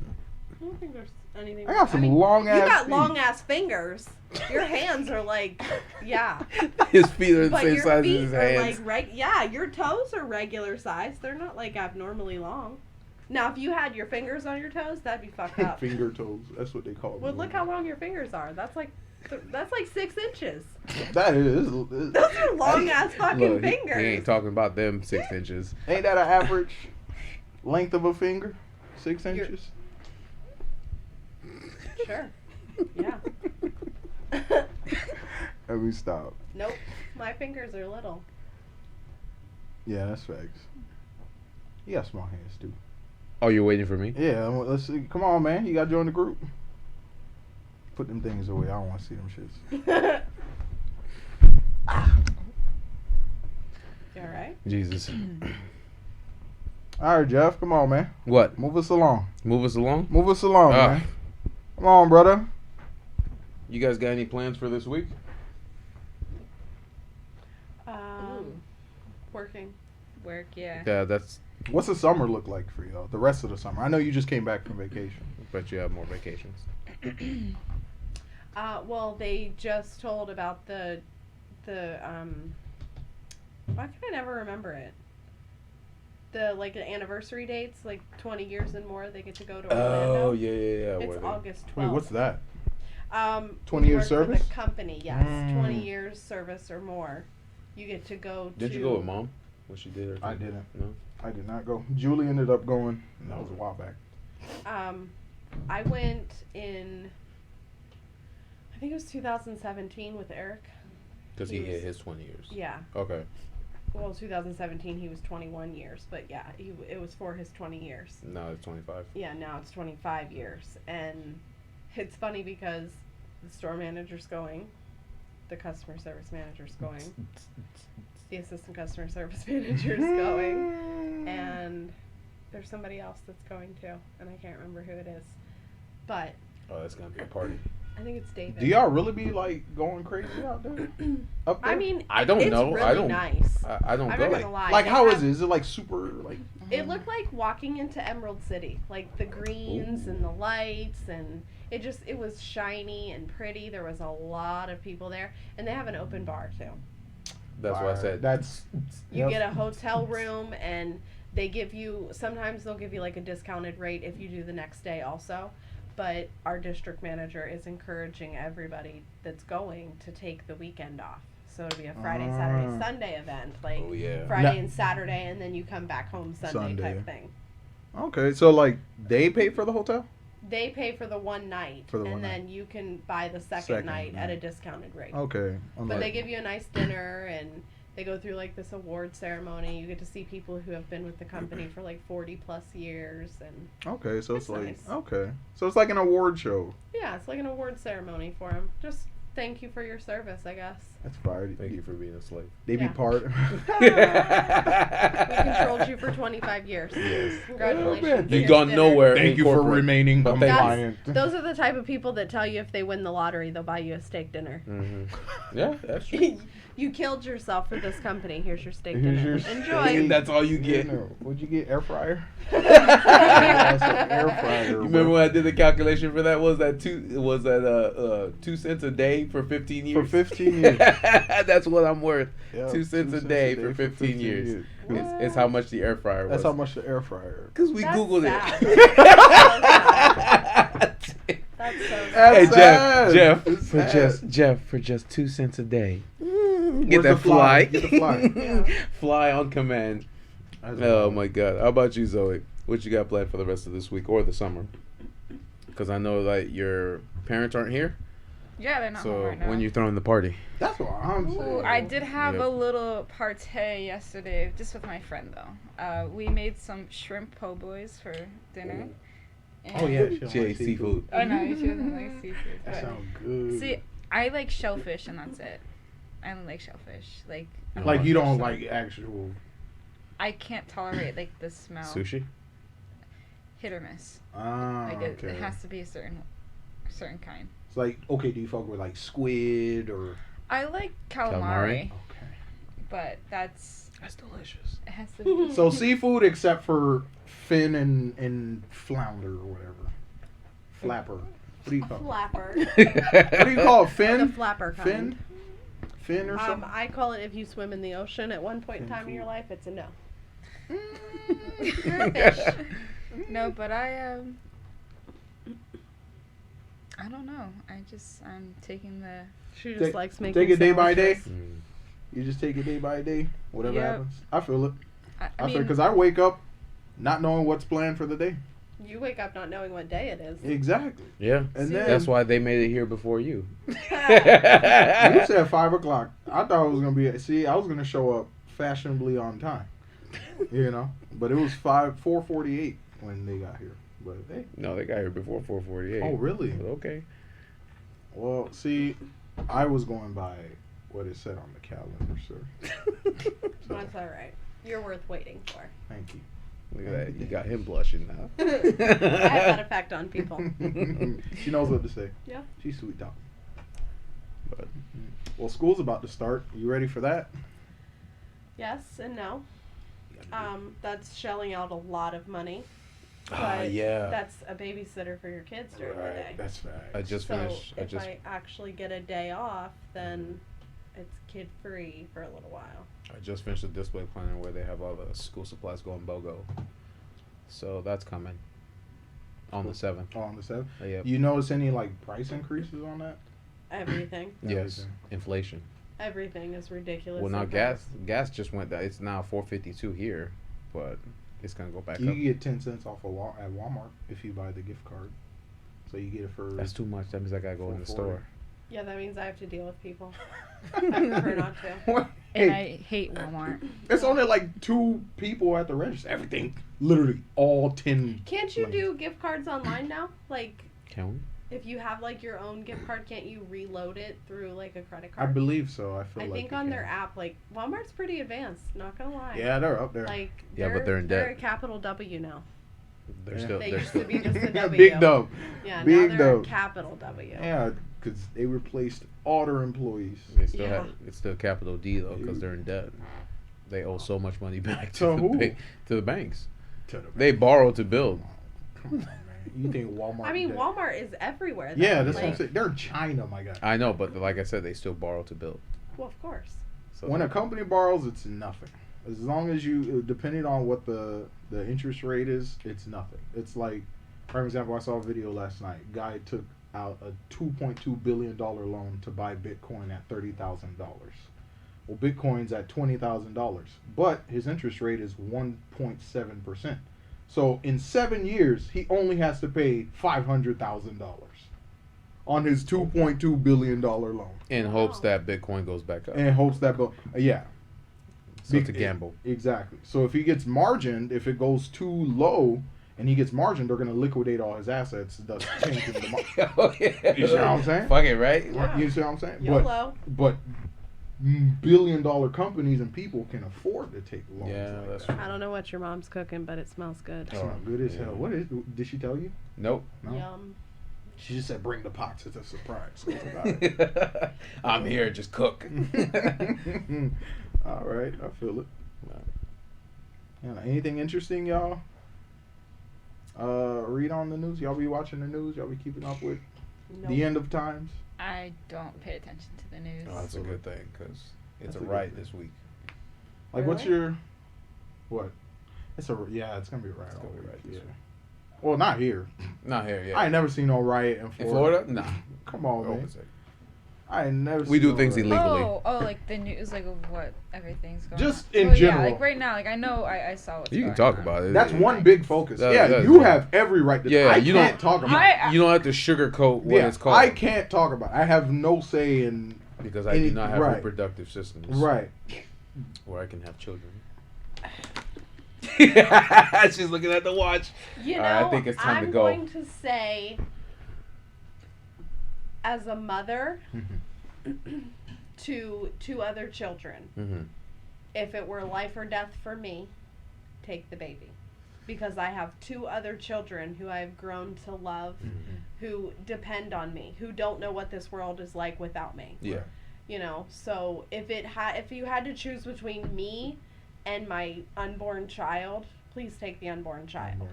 C: I don't think there's anything.
A: I got some
C: mean,
A: long
C: You
A: ass.
C: got
A: feet.
C: long ass fingers. Your hands are like, yeah.
B: His feet are the
C: But
B: same
C: your
B: size as
C: feet
B: his
C: are
B: hands.
C: like yeah. Your toes are regular size. They're not like abnormally long. Now, if you had your fingers on your toes, that'd be fucked up.
A: Finger toes. That's what they call them.
C: Well, look how long your fingers are. That's like 6 inches.
A: That is.
C: Those are long ass fucking
B: Look,
C: fingers.
B: he ain't talking about them 6 inches.
A: Ain't that an average length of a finger? 6 inches.
C: Sure. Yeah.
A: Let me stop.
C: Nope. My fingers are little.
A: Yeah, that's facts. You got small hands too.
B: Oh, you're waiting for me?
A: Yeah, let's see. Come on, man. You got to join the group. Put them things away. I don't want to see them shits.
C: You alright?
B: Jesus.
A: All right, Jeff. Come on, man.
B: What?
A: Move us along.
B: Move us along?
A: Move us along,
B: Ah.
A: man. Come on, brother.
B: You guys got any plans for this week?
C: Working.
D: Work, yeah.
B: Yeah, that's.
A: What's the summer look like for you, though? The rest of the summer. I know you just came back from vacation.
B: Bet you have more vacations.
C: Well, they just told about the why can I never remember it? The anniversary dates, like 20 years and more, they get to go to Orlando.
B: Oh, yeah.
C: It's
B: where they-
C: August 12th.
A: Wait, what's that?
C: 20
A: years service?
C: For the company, yes.
A: Mm.
C: 20 years service or more. You get to go
B: Did
C: to.
B: you go with mom? When she did her
A: I
B: thing?
A: didn't.
B: No?
A: I did not go. Julie ended up going. And that was a while back.
C: I went in, I think it was 2017 with Eric.
B: Because he hit his 20 years.
C: Yeah.
B: Okay.
C: Well, 2017 he was 21 years, but yeah, it was for his 20 years.
B: Now it's 25.
C: Yeah, now it's 25 years. And it's funny because the store manager's going, the customer service manager's going, the assistant customer service manager's going, and there's somebody else that's going too, and I can't remember who it is. But
B: Oh, that's going to be a party.
C: I think it's David.
A: Do y'all really be going crazy out there? Up there?
C: I mean,
B: I don't
C: it's
B: know.
C: really
B: I don't.
C: nice.
B: I don't
C: I'm
B: go.
C: not gonna lie.
A: Like
C: They
A: how
C: have-
A: is it? Is it super
C: It looked like walking into Emerald City, like the greens and the lights, and it was shiny and pretty. There was a lot of people there, and they have an open bar too.
B: That's what I said.
A: That's
C: You get a hotel room, and sometimes they'll give you like a discounted rate if you do the next day also. But our district manager is encouraging everybody that's going to take the weekend off. So it'll be a Friday, Saturday, Sunday event, like
B: Oh, yeah.
C: Friday and Saturday, and then you come back home Sunday type thing.
A: Okay, so like they pay for the hotel?
C: They pay for the one night,
A: For the
C: and
A: one
C: then you can buy the second
A: Second
C: night at
A: night.
C: a discounted rate.
A: Okay. I'm
C: But
A: like,
C: they give you a nice dinner, and they go through like this award ceremony. You get to see people who have been with the company for like 40 plus years, and
A: okay, so it's
C: That's
A: like
C: nice.
A: okay, so it's like an award show.
C: yeah, it's like an award ceremony for them. Just thank you for your service, I guess.
A: That's fire.
B: Thank you for being a slave.
A: They be
C: Yeah.
A: part.
C: We controlled you for 25 years.
B: Yes.
C: Congratulations.
A: man.
B: You
C: Here's
B: gone
C: dinner.
B: nowhere.
A: Thank
B: in
A: you for
B: corporate.
A: remaining
B: But thank you.
A: compliant.
C: Those are the type of people that tell you if they win the lottery, they'll buy you a steak dinner.
B: Yeah, that's true.
C: You killed yourself for this company. Here's your steak
A: Here's
C: dinner.
A: your steak.
C: Enjoy.
B: That's all you get.
A: What'd you get? Air fryer?
B: You
A: That's an air fryer.
B: remember when I did the calculation for that? Was that 2 cents a day for 15 years?
A: For 15 years.
B: That's what I'm worth.
A: Yeah,
B: 2 cents a day for 15 years. It's how much the air fryer was.
A: That's how much the air fryer.
B: Because we
C: That's
B: Googled
C: sad.
B: it.
C: That's so
B: Hey
C: sad.
A: Sad.
B: Jeff,
A: It's
B: Jeff,
A: sad.
B: for just 2 cents a day.
A: Where's
B: Get
A: the
B: that fly.
A: Get the fly.
C: Yeah.
B: Fly on command.
A: That's
B: Oh
A: wild.
B: my God! How about you, Zoe? What you got planned for the rest of this week or the summer? Because I know that your parents aren't here.
D: Yeah, they're not home
B: So
D: right now.
B: when you throwing the party?
A: That's what I'm saying.
D: Ooh, I did have
B: Yep.
D: a little party yesterday, just with my friend though. We made some shrimp po' boys for dinner.
A: Oh yeah,
D: And-
A: she don't
B: She ate
A: like
B: seafood.
D: Oh no, she doesn't like seafood.
A: That
D: but-
A: sounds good.
D: See, I like shellfish and that's it. I don't like shellfish. Like,
B: You
A: like you don't
D: fish,
A: like actual
D: I can't tolerate like the smell.
B: Sushi?
D: Hit or miss.
A: Ah,
D: Like
A: okay.
D: it has to be a certain kind.
A: It's like, okay, do you fuck with like squid or?
D: I like calamari,
B: Calamari?
A: Okay.
D: but that's
B: That's delicious.
D: it has to be.
A: So seafood except for fin and flounder or whatever. Flapper. What do you call it?
C: Flapper.
A: What do you call it?
C: The
A: Fin?
C: flapper kind.
A: Fin? Fin or something?
C: I call it if you swim in the ocean at one point in
A: Fin
C: time in your
A: food.
C: life, it's a no.
D: You're a fish. No, but I don't know. I'm taking the.
C: She just
A: Take-
C: likes making
A: take it day by day?
C: sandwiches.
B: Mm.
A: You just take it day by day, whatever
D: Yep.
A: happens. I feel it.
D: I
A: I feel
D: mean,
A: because I wake up not knowing what's planned for the day.
C: You wake up not knowing what day it is.
A: Exactly.
B: Yeah.
A: And
C: See,
A: then
B: That's why they made it here before you.
A: you said 5 o'clock. I thought it was gonna be. See, I was gonna show up fashionably on time. You know, but it was 4:48 when they got here. But hey,
B: No, they got here before 4:48.
A: oh really?
B: But okay.
A: Well, see, I was going by what it said on the calendar, sir. So,
C: That's all right. You're worth waiting for.
A: thank you.
B: Look at that. You got him blushing now.
C: I have that effect on people.
A: She knows what to say.
C: Yeah.
A: She's sweet talking.
B: But
A: Well, school's about to start. You ready for that?
C: Yes and no. That's shelling out a lot of money. But
B: yeah.
C: that's a babysitter for your kids during the day.
A: That's right.
B: I just
C: so
B: finished.
C: if I actually get a day off, then it's kid free for a little while.
B: I just finished a display planner where they have all the school supplies going BOGO. So that's coming on the 7th.
A: Oh, on the 7th.
B: Yep.
A: You notice any like price increases on that?
C: Everything.
B: Yes.
A: Everything.
B: Inflation.
C: Everything is ridiculous.
B: Well, now
C: sometimes.
B: gas just went down. It's now $4.52 here, but it's gonna go back
A: You
B: up.
A: can get 10 cents off of at Walmart if you buy the gift card. So you get it for.
B: That's too much. That means I gotta go in the
A: $4.40.
B: store.
C: Yeah, that means I have to deal with people. I prefer not to.
D: And
A: Hey,
D: I hate Walmart.
A: it's only like 2 people at the register. Everything, literally, all 10.
C: Can't you
A: like-
C: do gift cards online now? Like,
B: Can we?
C: if you have like your own gift card, can't you reload it through like a credit
A: I
C: card?
A: believe so. I feel
C: I
A: like
C: think
A: you
C: on
A: can.
C: their app, like Walmart's pretty advanced. Not gonna lie.
A: Yeah, they're up there.
C: Like,
B: Yeah, but they're in debt.
C: They're a capital W now.
B: They're
A: Yeah.
B: still.
C: They
B: They're
C: used
B: still.
C: to be just a W.
A: Big dub.
C: Yeah,
A: Big
C: now they're
A: dub.
C: a capital W.
A: Yeah, because they replaced all their employees.
B: They still
C: Yeah.
B: have. It's still capital D though, because they're in debt. They owe so much money back
A: To
B: to the
A: who?
B: to the banks.
A: To the
B: They borrow to build.
A: Come on, man. You think Walmart?
C: I mean,
A: dead?
C: Walmart is everywhere. Though.
A: Yeah, that's what I'm
C: like,
A: saying. They're in China, my guy.
B: I know, but like I said, they still borrow to build.
C: Well, of course.
B: So
A: When a company borrows, it's nothing. As long as you, depending on what the interest rate is, it's nothing. It's like, for example, I saw a video last night. Guy took out a $2.2 billion loan to buy Bitcoin at $30,000. Well, Bitcoin's at $20,000, but his interest rate is 1.7%. So in 7 years, he only has to pay $500,000 on his $2.2 billion loan,
B: in hopes
C: Wow.
B: that Bitcoin goes back up.
A: and hopes that, yeah.
B: So it's a gamble.
A: Exactly. So if he gets margined, if it goes too low and he gets margined, they're going to liquidate all his assets, thus changing the market.
B: Oh, yeah.
A: You see what I'm saying?
B: Fuck it, right?
C: Yeah.
A: You see what I'm saying?
C: YOLO.
A: But billion-dollar companies and people can afford to take loans.
B: Yeah,
A: like
B: that's
A: that.
C: I don't know what your mom's cooking, but it smells good.
A: It's not good as hell. What is? Did she tell you?
B: Nope.
A: No.
C: Yum.
A: She just said, "Bring the pots. It's a surprise." That's about it.
B: I'm here, just cook.
A: All right, I feel it. Yeah, anything interesting, y'all? Read on the news. Y'all be watching the news. Y'all be keeping up with the end of times.
D: I don't pay attention to the news.
B: Oh, that's a good thing because it's
A: That's
B: a
A: a good
B: right
A: thing.
B: this week.
A: Like, what's
C: Really?
A: your what? It's a it's gonna be a riot.
B: It's gonna
A: all
B: be
A: week,
B: right this
A: yeah.
B: week.
A: Well, not here.
B: Not here, yeah.
A: I ain't never seen no riot in
B: In
A: Florida.
B: Florida? Nah.
A: Come on, man.
B: Opposite.
A: I ain't never.
B: We
A: seen
B: do
A: no
B: things
A: riot.
B: illegally.
D: Oh, like the news, like of what everything's going
A: Just
D: on.
A: in
D: Well,
A: general.
D: Yeah, like right now, like I know I saw what's
B: You can
D: going
B: talk
D: on.
B: about it.
A: That's one big focus.
B: That- that's
A: you
B: one.
A: have every right to.
B: Yeah,
A: I
B: you
A: can't
B: don't-
A: talk about it.
B: You don't have to sugarcoat what it's called.
A: I can't talk about it. I have no say in.
B: Because I do not have
A: right.
B: reproductive systems.
A: Right.
B: Where I can have children. She's looking at the watch.
C: You know,
B: Alright, I think it's time
C: I'm
B: to go.
C: going to say, as a mother to two other children,
B: Mm-hmm.
C: if it were life or death for me, take the baby. Because I have two other children who I've grown to love, who depend on me, who don't know what this world is like without me.
B: Yeah.
C: You know, so if you had to choose between me and my unborn child, please take the unborn child.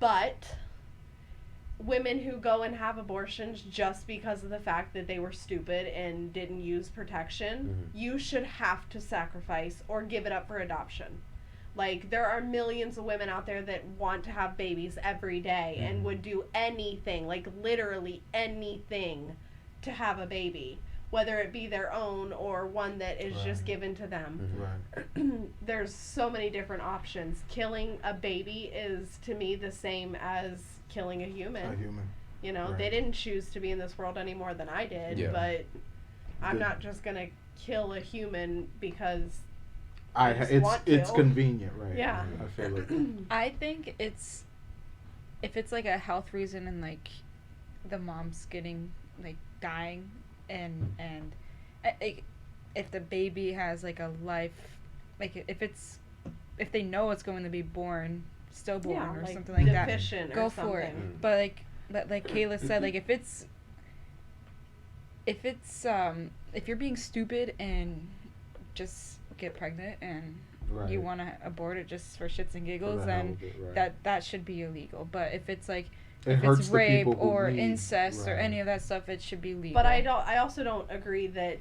C: But women who go and have abortions just because of the fact that they were stupid and didn't use protection, you should have to sacrifice or give it up for adoption. Like, there are millions of women out there that want to have babies every day and would do anything, like literally anything, to have a baby, whether it be their own or one that is just given to them.
A: Right.
C: There's so many different options. Killing a baby is, to me, the same as killing a human.
A: A human.
C: You know,
A: Right.
C: they didn't choose to be in this world any more than I did,
B: Yeah.
C: but I'm
A: Good.
C: not just gonna kill a human because just
A: It's
C: want
A: it's
C: to.
A: convenient, right?
C: Yeah.
A: I feel it.
D: I think it's if it's like a health reason and like the mom's getting like dying and like if the baby has like a life, like if they know it's going to be born stillborn
C: yeah,
D: or
C: like
D: something like that,
C: deficient or
D: go
C: something.
D: for it. But like Kayla said, like if if you're being stupid and just get pregnant and
A: Right.
D: you want to abort it just for shits and giggles,
A: For the hell
D: then
A: of it, right.
D: that should be illegal. But if it's like
A: It
D: if
A: hurts
D: it's
A: the
D: rape
A: people who
D: or
A: need-
D: incest or
A: right.
D: any of that stuff, it should be legal.
C: But I also don't agree that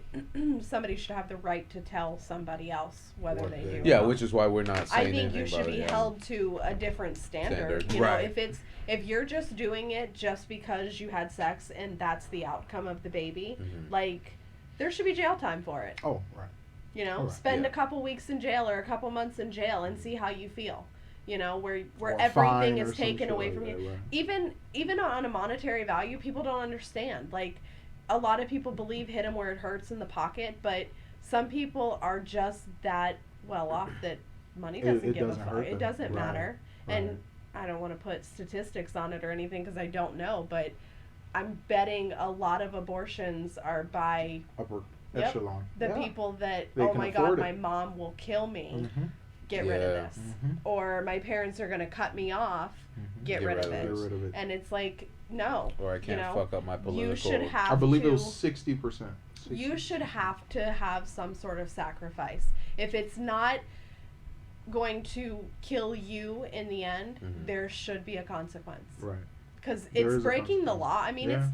C: somebody should have the right to tell somebody else whether
A: What
C: they
A: they-
C: do.
B: Yeah,
C: or
B: which is why we're not
C: I
B: saying
C: think
B: anything
C: you should
B: about
C: be
B: it. yeah.
C: held to a different standard.
B: Standard.
C: You know,
B: Right.
C: if you're just doing it just because you had sex and that's the outcome of the baby,
B: Mhm.
C: like there should be jail time for it.
A: Oh, right.
C: You know,
A: Alright,
C: spend
B: yeah.
C: a couple weeks in jail or a couple months in jail and see how you feel. You know, where
A: Or a
C: everything
A: fine
C: is
A: or some
C: taken
A: shit
C: away
A: like
C: from
A: that,
C: you.
A: right.
C: Even on a monetary value, people don't understand. Like, a lot of people believe hit 'em where it hurts in the pocket, but some people are just that well off that money
A: It
C: doesn't give
A: doesn't
C: a
A: hurt
C: fuck. It
A: them.
C: doesn't
A: Right,
C: matter.
A: right.
C: And I don't want to put statistics on it or anything because I don't know, but I'm betting a lot of abortions are by
A: Upper
C: Yep.
A: echelon.
C: the
A: Yeah.
C: people that,
A: They
C: oh
A: can
C: my God,
A: afford it.
C: my mom will kill me.
A: Mhm.
C: Get rid of
B: Yeah.
C: this.
A: Mhm.
C: Or my parents are going to cut me off.
A: Mhm.
C: Get rid of
B: rid
C: it.
B: of
A: Get rid of it.
C: And it's like, no.
B: Or I can't
C: know,
B: fuck up my political.
C: You should have
A: I believe
C: to,
A: it was 60%.
C: you should have to have some sort of sacrifice. If it's not going to kill you in the end,
B: Mhm.
C: there should be a consequence.
A: Right.
C: Because
A: There
C: it's
A: is a
C: breaking the
A: consequence.
C: law. I mean,
A: Yeah.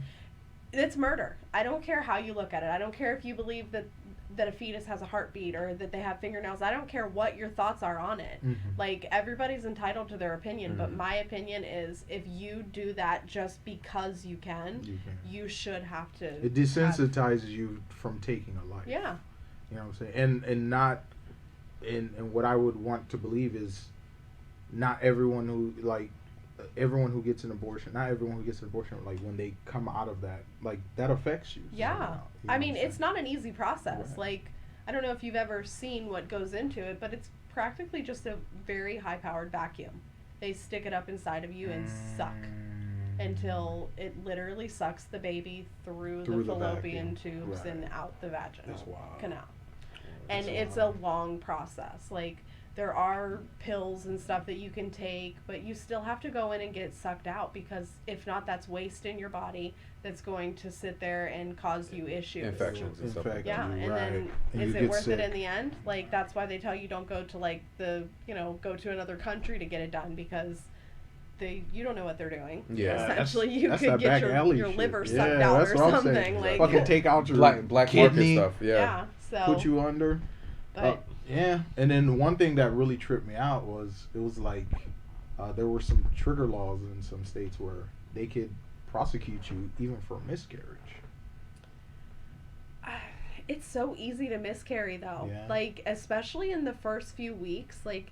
C: it's murder. I don't care how you look at it. I don't care if you believe that a fetus has a heartbeat or that they have fingernails. I don't care what your thoughts are on it.
A: Mhm.
C: Like, everybody's entitled to their opinion, but
B: Mhm.
C: my opinion is if you do that just because you can,
A: You can.
C: you should have to.
A: It desensitizes you from taking a life.
C: Yeah.
A: You know what I'm saying? And not and what I would want to believe is not everyone who everyone who gets an abortion, not everyone who gets an abortion, like when they come out of that, like that affects you.
C: Yeah.
A: somehow, you know
C: I
A: what
C: mean,
A: I'm
C: it's
A: saying?
C: not an easy process.
A: Right.
C: Like, I don't know if you've ever seen what goes into it, but it's practically just a very high powered vacuum. They stick it up inside of you and suck until it literally sucks the baby through
A: Through
C: the
A: the
C: fallopian
A: vacuum.
C: tubes
A: Right.
C: and out the vaginal
A: That's wild.
C: canal.
A: That's
C: And it's a long process. Like, there are pills and stuff that you can take, but you still have to go in and get sucked out, because if not, that's waste in your body that's going to sit there and cause you issues.
B: Infections and stuff like that.
C: Yeah, and
A: Right.
C: then
A: And
C: is
A: you
C: it
A: get
C: worth
A: sick.
C: it in the end? Like, that's why they tell you don't go to like go to another country to get it done, because you don't know what they're doing.
B: Yeah.
C: Essentially, you
A: that's
C: could
A: that
C: get
A: back
C: your
A: alley shit.
C: liver
A: Yeah,
C: sucked out
A: that's
C: or
A: what I'm
C: something.
A: saying.
C: Like,
A: Fucking take out your
B: Black
A: kidney,
B: market stuff. Yeah.
C: yeah. So
A: put you under.
C: but
A: Yeah, and then one thing that really tripped me out was it was like there were some trigger laws in some states where they could prosecute you even for miscarriage.
C: it's so easy to miscarry though.
A: Yeah.
C: Like, especially in the first few weeks, like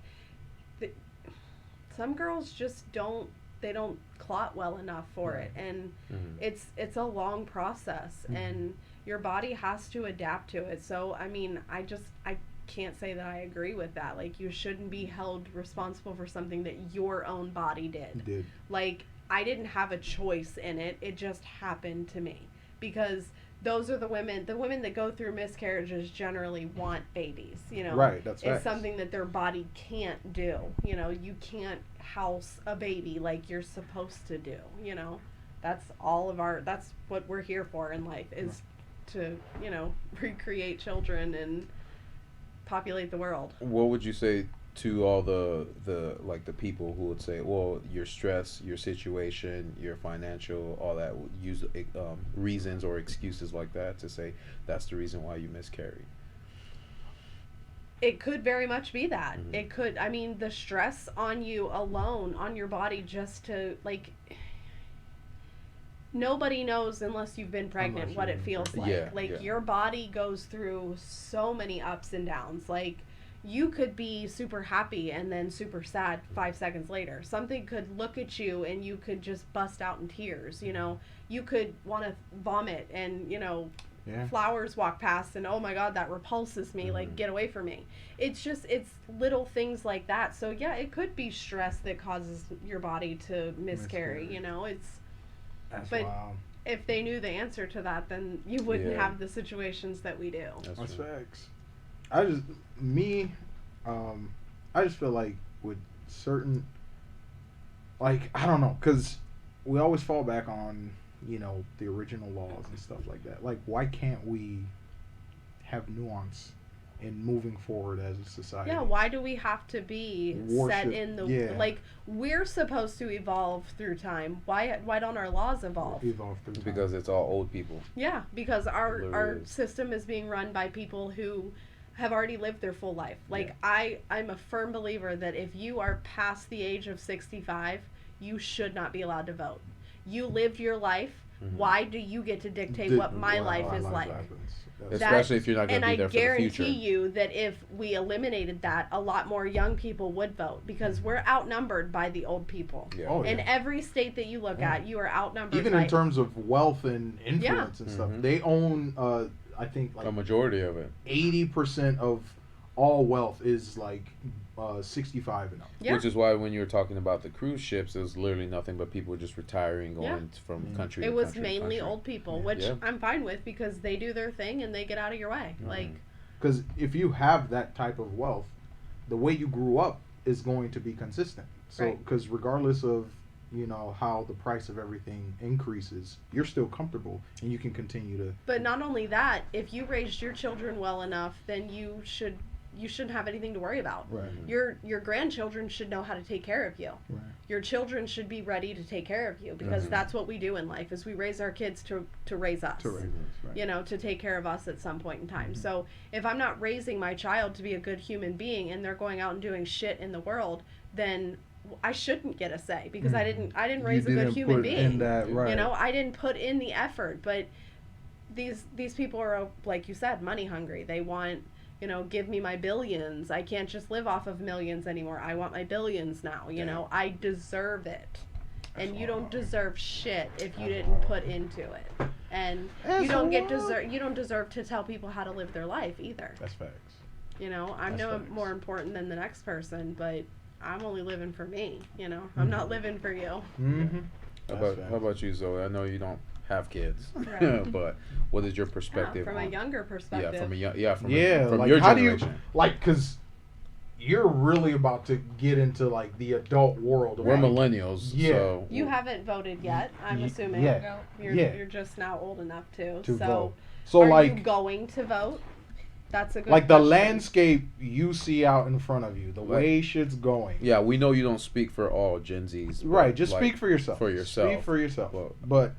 C: some girls just don't clot well enough for it, and
B: Mhm.
C: it's a long process, and your body has to adapt to it. So I mean, I can't say that I agree with that. Like, you shouldn't be held responsible for something that your own body did.
A: Did
C: Like, I didn't have a choice in it. It just happened to me, because those are the women that go through miscarriages generally want babies, you know.
A: right? That's
C: It's
A: facts.
C: something that their body can't do. You know, you can't house a baby like you're supposed to do, you know. That's what we're here for in life, is to, you know, recreate children and populate the world.
B: What would you say to all the like the people who would say, well, your stress, your situation, your financial, all that, would use reasons or excuses like that to say that's the reason why you miscarried?
C: It could very much be that.
B: Mhm.
C: It could, I mean, the stress on you alone, on your body, just to, like, nobody knows unless you've been pregnant
A: Unless
C: what
A: you've
C: it
A: been
C: feels like.
B: pregnant.
C: Like,
B: Yeah.
C: your body goes through so many ups and downs. Like, you could be super happy and then super sad 5 seconds later. Something could look at you and you could just bust out in tears, you know. You could want to vomit, and, you know,
A: Yeah.
C: flowers walk past and, oh my god, that repulses me, like, get away from me. It's little things like that. So yeah, it could be stress that causes your body to miscarry, you know.
A: That's
C: but-
A: wild.
C: If they knew the answer to that, then you wouldn't
B: Yeah.
C: have the situations that we do.
A: That's
B: true.
A: facts. I just feel like with certain, like, I don't know, because we always fall back on, you know, the original laws and stuff like that. Like, why can't we have nuance in moving forward as a society?
C: Yeah, why do we have to be set
A: Worship-
C: in the
A: yeah.
C: like, we're supposed to evolve through time. Why don't our laws evolve?
A: Evolve through time.
B: Because it's all old people.
C: Yeah, because our
B: literally is.
C: system is being run by people who have already lived their full life. Like, I'm a firm believer that if you are past the age of 65, you should not be allowed to vote. You lived your life.
B: Mhm.
C: Why do you get to dictate
A: Did-
C: what my
A: why
C: life is like?
A: happens. That's-
C: That-
B: Especially if you're not going
C: And
B: to be
C: I
B: there for the
C: guarantee
B: future.
C: you that if we eliminated that, a lot more young people would vote, because we're outnumbered by the old people.
B: Yeah.
A: Oh,
C: In
A: yeah.
C: every state that you look
A: Yeah.
C: at, you are outnumbered
A: Even
C: by
A: in terms of wealth and influence and stuff,
B: Mhm.
A: they own, I think, like
B: A majority of it.
A: 80% of all wealth is like 65 and up.
C: Yeah.
B: Which is why when you were talking about the cruise ships, it was literally nothing but people just retiring, going
C: Yeah.
B: from
A: Mhm.
B: country
C: It
B: to
C: was
B: country to
C: mainly
B: country.
C: old people,
A: Yeah.
C: which
B: Yeah.
C: I'm fine with, because they do their thing and they get out of your way.
B: Mhm.
C: Like,
A: Because if you have that type of wealth, the way you grew up is going to be consistent. So,
C: Right.
A: because regardless of, you know, how the price of everything increases, you're still comfortable and you can continue to.
C: but not only that, if you raised your children well enough, then you shouldn't have anything to worry about.
A: Right.
C: Your grandchildren should know how to take care of you.
A: Right.
C: Your children should be ready to take care of you, because
B: Mhm.
C: that's what we do in life, is we raise our kids to raise us.
A: To raise us, right.
C: You know, to take care of us at some point in time.
A: Mhm.
C: So if I'm not raising my child to be a good human being, and they're going out and doing shit in the world, then I shouldn't get a say, because I didn't
A: You
C: raise a good
A: didn't
C: human
A: put
C: being.
A: in that, right.
C: You know, I didn't put in the effort. But these people are, like you said, money hungry. They want, you know, give me my billions. I can't just live off of millions anymore. I want my billions now. You know, I deserve it. And you don't deserve shit if you didn't put into it. And you don't deserve to tell people how to live their life either.
A: That's facts.
C: You know, I'm
A: That's
C: no
A: facts.
C: more important than the next person, but I'm only living for me, you know. I'm not living for you.
A: Mm-hmm.
B: How about you, Zoe? I know you don't have kids,
C: Right.
B: but what is your
C: Yeah,
B: perspective?
C: from a
B: on-
C: younger perspective.
B: from
A: Like,
B: your
A: how
B: generation.
A: do you, like, because you're really about to get into like the adult world. Of
B: We're
A: like,
B: millennials,
A: Yeah.
B: so
C: You haven't voted yet, I'm assuming.
A: Yeah.
D: No.
C: You're just now old enough to.
A: To
C: so
A: vote. So
C: are
A: like
C: you going to vote? That's a good
A: like the
C: question.
A: landscape you see out in front of you, the way shit's going.
B: yeah, we know you don't speak for all Gen Zs. but,
A: Right, just
B: like,
A: speak for yourself.
B: For yourself.
A: Speak for yourself.
B: Well,
A: But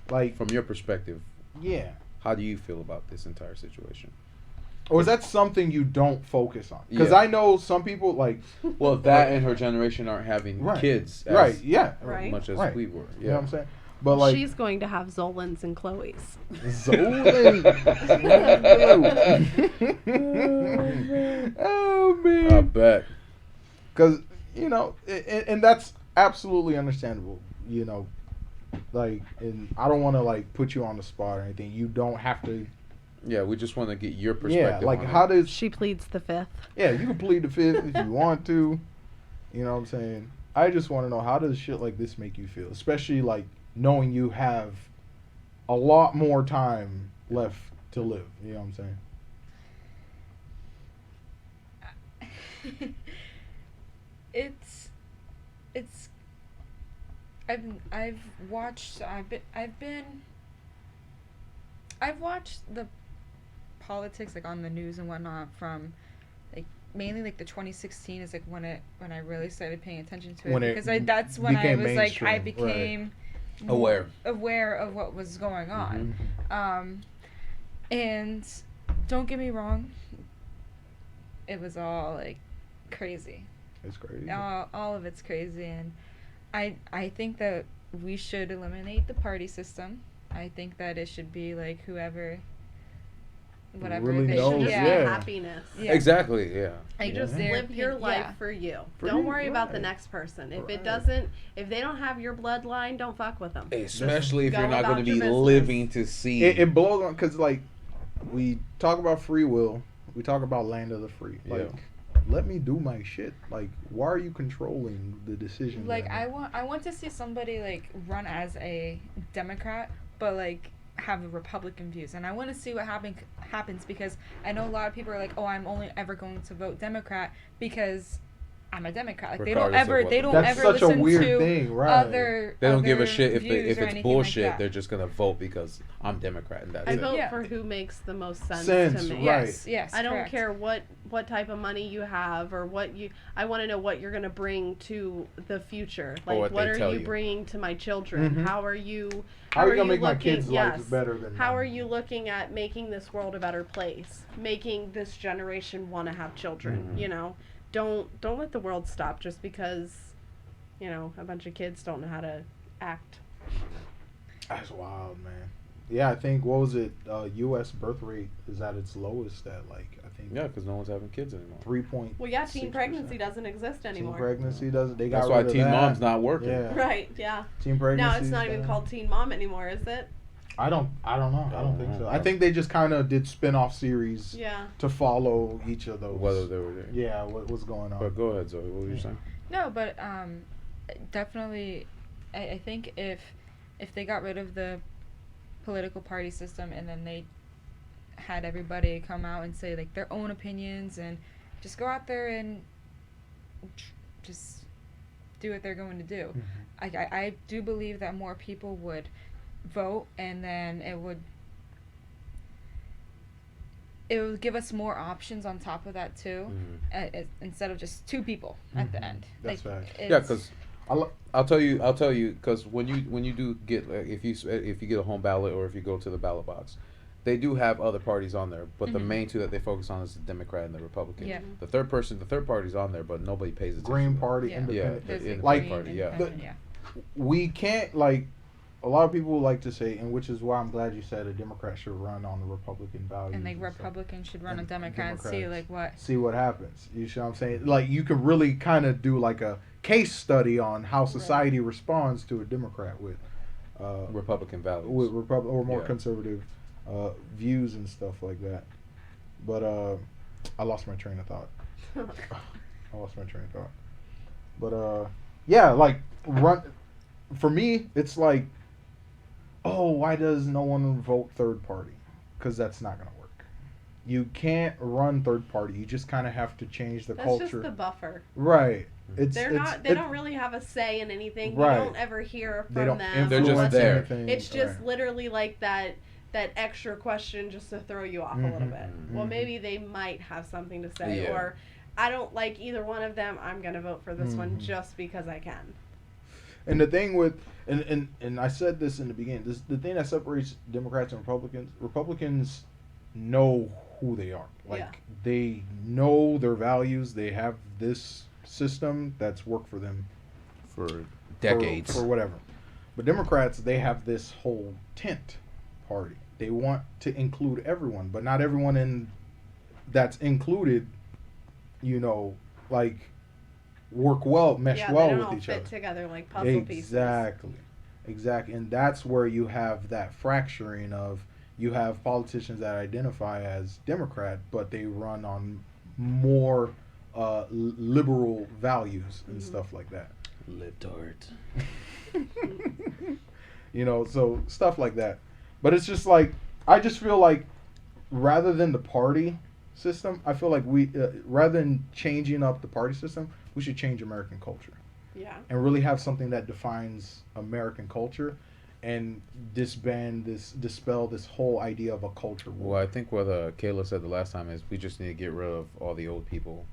A: like
B: from your perspective,
A: yeah.
B: how do you feel about this entire situation?
A: Or is that something you don't focus on? Because
B: Yeah.
A: I know some people like
B: Well, that and her generation aren't having
A: Right.
B: kids as
A: right, yeah.
C: Right.
B: much as
A: Right.
B: we were.
A: You know what I'm
B: Yeah.
A: saying? But like
C: She's going to have Zolans and Chloe's.
A: Zolan. Oh
B: I
A: man.
B: bet.
A: Because you know, and that's absolutely understandable. You know, like, and I don't want to like put you on the spot or anything. You don't have to.
B: Yeah, we just want to get your perspective.
A: Yeah, like
B: on
A: how
B: it.
A: does?
C: She pleads the fifth.
A: Yeah, you can plead the fifth if you want to. You know what I'm saying? I just want to know, how does shit like this make you feel, especially like knowing you have a lot more time left to live. You know what I'm saying?
D: it's I've watched the politics like on the news and whatnot from like mainly like the 2016 is like when I really started paying attention to it
A: When it
D: because that's when I
A: became
D: was like I
A: mainstream,
D: became
B: Aware.
D: aware of what was going on.
A: Mhm.
D: And don't get me wrong, it was all like crazy.
A: It's crazy.
D: All of it's crazy, and I think that we should eliminate the party system. I think that it should be like whoever, whatever
A: Really
D: they
A: knows,
C: Should
D: should.
C: just
A: yeah.
C: be happiness.
D: Yeah.
B: Exactly. Yeah.
D: Like
A: Yeah.
D: just their
C: Live your
D: opinion-
C: life
D: yeah.
C: for you.
A: For
C: Don't
A: you,
C: worry about the
A: right.
C: next person. If
A: Right.
C: it doesn't, if they don't have your bloodline, don't fuck with them.
B: Especially if
C: Go
B: you're not going
C: about
B: to
C: your
B: be
C: business.
B: living to see.
A: It blows on because like we talk about free will, we talk about land of the free. Like, let me do my shit. Like, why are you controlling the decision?
D: Like I want to see somebody like run as a Democrat, but like have the Republican views, and I want to see what happens because I know a lot of people are like, oh, I'm only ever going to vote Democrat because I'm a Democrat. Like
B: Regardless of what
D: they
B: the-
D: don't
A: That's
D: ever
A: such a
D: listen
A: weird
D: to
A: thing, right?
D: other.
B: They don't give a
D: other
B: shit if
D: views or
B: it's
D: anything
B: bullshit.
D: Like that.
B: They're just gonna vote because I'm Democrat and that's
C: I
B: it.
C: vote
D: Yeah.
C: for who makes the most sense,
A: Sense,
C: to me.
A: right.
D: Yes,
C: I don't
D: correct.
C: care what type of money you have or what you. I want to know what you're gonna bring to the future. Like,
B: what
C: what
B: they
C: are
B: tell
C: you
B: you.
C: bringing to my children?
A: Mhm.
C: How are you?
A: How are you gonna
C: you
A: make my
C: looking-
A: kids'
C: yes.
A: lives better than
C: How
A: mine?
C: are you looking at making this world a better place? Making this generation want to have children.
B: Mhm.
C: You know, don't let the world stop just because, you know, a bunch of kids don't know how to act.
A: That's wild, man. Yeah, I think what was it? U.S. birth rate is at its lowest at like I think
B: Yeah, because no one's having kids anymore.
A: 3.6%.
C: Well, yeah, teen pregnancy doesn't exist
A: Teen
C: anymore.
A: pregnancy doesn't. They got
B: That's why
A: rid of
B: Teen
A: that.
B: Mom's not working.
A: Yeah.
C: Right. Yeah.
A: Teen pregnancy.
C: Now it's not even called Teen Mom anymore, is it?
A: I don't know. I don't think so.
B: know.
A: I think they just kind of did spin-off series
C: Yeah.
A: to follow each of those.
B: Whether they were there.
A: Yeah, what's going on?
B: But go ahead, Zoe. What were you saying?
D: No, but definitely, I think if they got rid of the political party system and then they had everybody come out and say like their own opinions and just go out there and just do what they're going to do.
A: Mhm.
D: I do believe that more people would vote, and then it would give us more options on top of that too, instead of just two people at the
A: Mhm.
D: end.
A: That's facts.
B: Yeah,
D: it's-
B: because I'll tell you because when you do get if you get a home ballot or if you go to the ballot box, they do have other parties on there, but the
D: Mhm.
B: main two that they focus on is the Democrat and the Republican.
D: Yeah.
B: The third party's on there, but nobody pays attention.
A: Green
B: to
A: Party,
D: Yeah.
A: Independent.
B: Yeah,
D: there's the
A: like,
D: Green
B: Party, yeah.
D: Independent, yeah.
A: We can't like. A lot of people like to say, and which is why I'm glad you said a Democrat should run on the Republican values.
D: And like
A: stuff.
D: Republicans should run a
A: And
D: Democrat and see
A: Democrats.
D: like what.
A: See what happens. You see what I'm saying? Like you can really kind of do like a case study on how society responds to a Democrat with
B: Republican values.
A: with Republic or more
B: Yeah.
A: conservative views and stuff like that. But I lost my train of thought. But yeah, like run for me. It's like, oh, why does no one vote third party? Because that's not gonna work. You can't run third party. You just kind of have to change the
C: That's
A: culture.
C: just the buffer.
A: Right. It's
C: They're
A: it's,
C: not. They
A: it's-
C: don't really have a say in anything.
A: Right.
C: You don't ever hear
A: They
C: from
A: don't
C: them.
B: They're just
A: influence
B: there.
A: anything.
C: It's just
A: Right.
C: literally like that extra question just to throw you off a little
A: Mhm.
C: bit. Well,
A: Mhm.
C: maybe they might have something to say,
B: Yeah.
C: or I don't like either one of them. I'm gonna vote for this one
A: Mhm.
C: just because I can.
A: And the thing with and I said this in the beginning. This the thing that separates Democrats and Republicans. Republicans know who they are. Like
C: Yeah.
A: they know their values. They have this system that's worked for them
B: For
A: for-
B: decades.
A: for whatever. But Democrats, they have this whole tent party. They want to include everyone, but not everyone in that's included, like work well, mesh
C: Yeah,
A: well
C: they don't
A: with
C: all
A: each
C: fit
A: other.
C: together like puzzle pieces.
A: Exactly. And that's where you have that fracturing of you have politicians that identify as Democrat, but they run on more liberal values and
C: Mhm.
A: stuff like that.
B: Libtard.
A: So stuff like that. But it's just like, I just feel like rather than the party system, I feel like rather than changing up the party system, we should change American culture
C: Yeah.
A: and really have something that defines American culture and dispel this whole idea of a culture war.
B: Well, I think what Kayla said the last time is we just need to get rid of all the old people.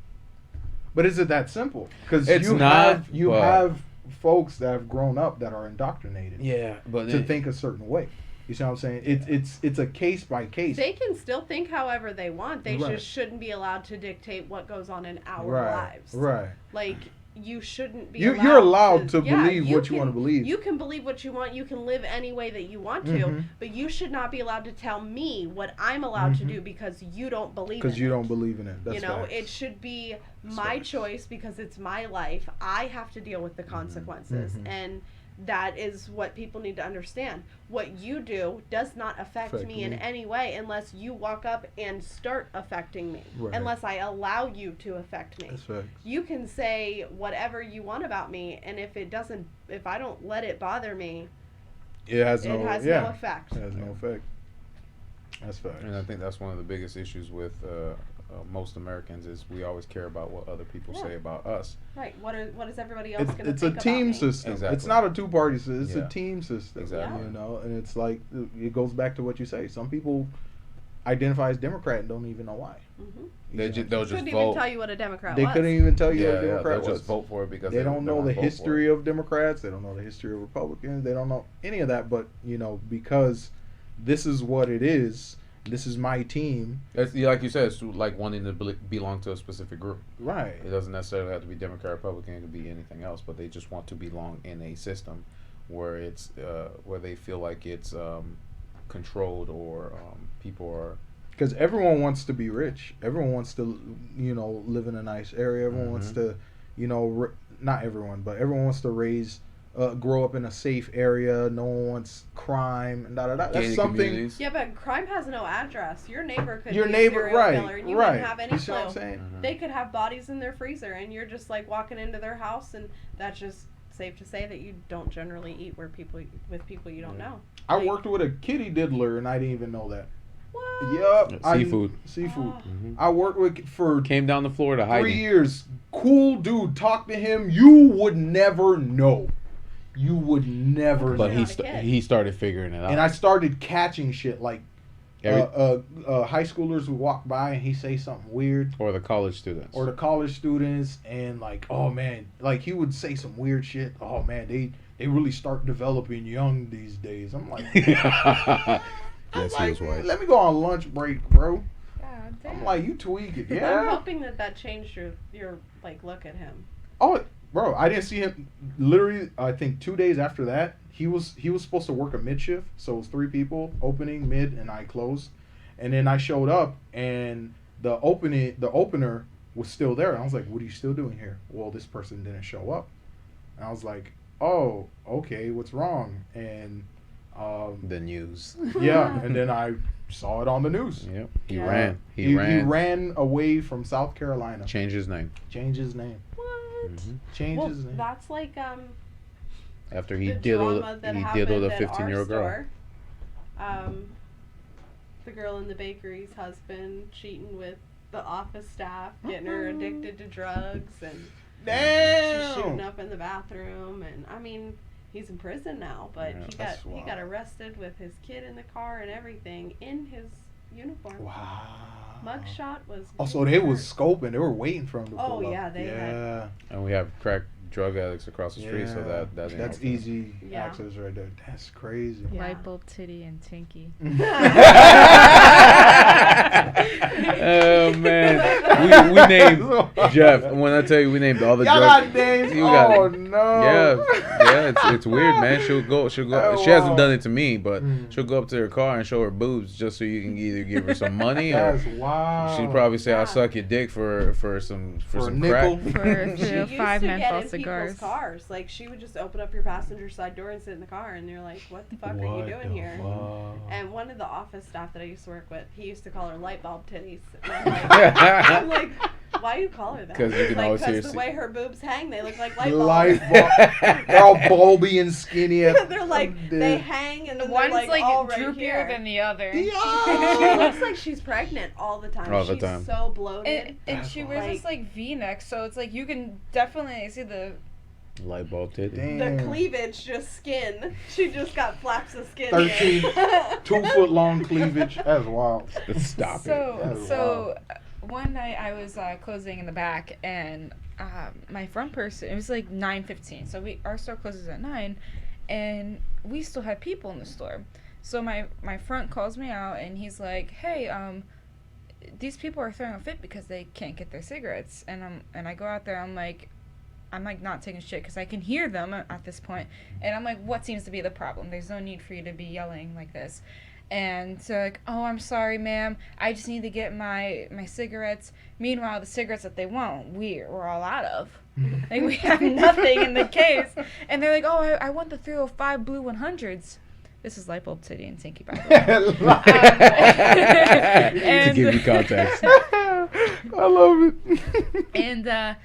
A: But is it that simple? Because
B: It's
A: you
B: not,
A: you
B: but-
A: have folks that have grown up that are indoctrinated
B: Yeah, but
A: to think a certain way. You see what I'm saying? It's a case by case.
C: They can still think however they want. They
A: Right.
C: just shouldn't be allowed to dictate what goes on in our
A: Right.
C: lives.
A: Right.
C: Like you shouldn't be.
A: You're allowed to
C: yeah,
A: believe what you want to believe.
C: You can believe what you want. You can live any way that you want to,
A: Mhm.
C: but you should not be allowed to tell me what I'm allowed to
A: Mhm.
C: do because you don't believe.
A: Because you
C: it.
A: don't believe in it. That's facts.
C: It should be
A: That's
C: my
A: facts.
C: choice because it's my life. I have to deal with the consequences,
A: Mhm.
C: and that is what people need to understand. What you do does not affect me in any way unless you walk up and start affecting me.
A: Right.
C: Unless I allow you to affect me.
A: That's facts.
C: You can say whatever you want about me, and if I don't let it bother me,
A: It has
C: it
A: no
C: has
A: yeah.
C: no effect.
A: It has no effect. That's facts.
B: And I think that's one of the biggest issues with most Americans is we always care about what other people
C: Yeah.
B: say about us.
C: Right. What is everybody else
A: It's,
C: going to
A: it's a
C: think
A: team
C: about me?
A: system.
B: Exactly.
A: It's not a two-party system. It's
B: Yeah.
A: a team system.
B: Exactly.
A: And it's like it goes back to what you say. Some people identify as Democrat and don't even know why.
C: Mhm.
B: They'll just
C: Couldn't even
B: vote.
C: tell you what a Democrat
A: They
C: was.
A: couldn't even tell you
B: Yeah,
A: what a Democrat
B: they'll
A: was.
B: just vote for it because
A: They don't know
B: wanna
A: the
B: vote for
A: history
B: it.
A: of Democrats. They don't know the history of Republicans. They don't know any of that. But because this is what it is. This is my team.
B: It's, like you said, it's like wanting to belong to a specific group.
A: Right.
B: It doesn't necessarily have to be Democrat, Republican. It could be anything else, but they just want to belong in a system where it's where they feel like it's controlled or people are.
A: Because everyone wants to be rich. Everyone wants to, live in a nice area. Everyone wants to, not everyone, but everyone wants to grow up in a safe area. No one wants crime and da da da. That's
B: gated
A: something.
B: communities.
C: Yeah, but crime has no address. Your neighbor could
A: Your
C: be
A: neighbor,
C: a serial
A: right?
C: killer, and you
A: right.
C: wouldn't have any
A: You see what I'm
C: clue.
A: saying?
B: Mhm.
C: They could have bodies in their freezer, and you're just like walking into their house, and that's just safe to say that you don't generally eat with people you don't know.
A: I
C: Like-
A: worked with a kitty diddler, and I didn't even know that.
C: What?
A: Yup.
B: Seafood.
A: Seafood.
C: Ah.
B: Mhm.
A: I worked with for
B: Came down to Florida
A: 3
B: hiding.
A: years. Cool dude. Talk to him. You would never know. You would never
B: But
A: know.
C: You're not a kid.
B: he started figuring it out.
A: And I started catching shit like
B: Every-
A: high schoolers would walk by and he say something weird,
B: or the college students.
A: or the college students, and like, oh man, like he would say some weird shit. Oh man, they really start developing young these days. I'm like,
B: Yes, he was
A: like,
B: white.
A: let me go on lunch break, bro.
D: God damn.
A: I'm like, you tweaking,
C: I'm
A: yeah?
C: hoping that changed your look at him.
A: Oh, bro, I didn't see him. Literally, I think 2 days after that, he was supposed to work a mid shift, so it was 3 people, opening, mid, and I closed. And then I showed up, and the opener was still there. And I was like, "What are you still doing here?" Well, this person didn't show up. And I was like, "Oh, okay, what's wrong?" And
B: The news.
A: yeah, and then I saw it on the news.
B: Yep. He
C: Yeah.
B: ran. He
A: He
B: ran.
A: ran away from South Carolina.
B: Changed his name.
A: Changed his name.
C: What?
B: Mhm.
A: Changed
C: Well,
A: his name.
C: that's like
B: After he
C: the
B: diddled
C: drama that
B: a
C: happened at
B: 15-year-old girl.
C: our store. the girl in the bakery's husband cheating with the office staff, getting her addicted to drugs, and she's shooting up in the bathroom. And I mean, he's in prison now, but
B: Yeah,
C: he got arrested with his kid in the car and everything in his uniform.
A: Wow.
C: Mugshot was.
A: Also, they was scoping. They were waiting for him to
C: Oh,
A: pull up.
C: yeah, they had-
A: Yeah.
B: And we have crack drug addicts across the street, so
A: Yeah.
B: that ain't
A: That's
B: helping.
A: easy
C: Yeah.
A: access right there. That's crazy.
C: Yeah.
D: Light bulb titty and Tinky.
B: Oh man, we named Jeff. When I tell you, we named all the
A: Y'all
B: drugs.
A: got names?
B: You got
A: Oh,
B: it.
A: no.
B: Yeah, it's weird, man. She'll go.
A: Oh,
B: She
A: wow.
B: hasn't done it to me, but
A: Mm.
B: she'll go up to her car and show her boobs just so you can either give her some money or
A: That's wild.
B: she'd probably say, "I'll
C: Yeah.
B: suck your dick for some
A: For a
B: some
A: nickel.
B: crack."
D: For
C: She used
D: 5
C: to
D: menthol
C: get in
D: cigars.
C: people's cars. Like, she would just open up your passenger side door and sit in the car, and they're like, "What the fuck are you doing here?" And one of the office staff that I used to work with, he used to call her light bulb titties. And I'm like, why do you call her that?
B: 'Cause you can
C: like,
B: always see her
C: the
B: see-
C: way her boobs hang, they look like light bulbs.
A: Life bulb. They're all bulby and skinny.
C: They're like, they hang and then
D: One's
C: they're
D: like
C: all right
D: droopier
C: here.
D: than the other.
C: She
A: Yeah.
C: looks like she's pregnant all the time.
B: All the
C: she's
B: time.
C: so bloated.
D: And
A: That's
D: she wears this like V-neck, so it's like you can definitely see the.
B: Light bulb titty.
A: Damn.
C: The cleavage, just skin. She just got flaps of skin.
A: 13,
C: here.
A: 2 foot long cleavage. That's wild.
B: Stop it.
D: So one night I was closing in the back, and my front person. It was like 9:15, so our store closes at 9, and we still had people in the store. So my front calls me out, and he's like, "Hey, these people are throwing a fit because they can't get their cigarettes." And I go out there, I'm like not taking shit because I can hear them at this point, and I'm like, what seems to be the problem? There's no need for you to be yelling like this. And so like, oh, I'm sorry, ma'am, I just need to get my cigarettes. Meanwhile, the cigarettes that they want, we're all out of. Like, we have nothing in the case. And they're like, oh, I want the 305 blue 100s. This is Light Bulb Titty and Tinky, by the way.
B: To give you context.
A: I love it.
D: And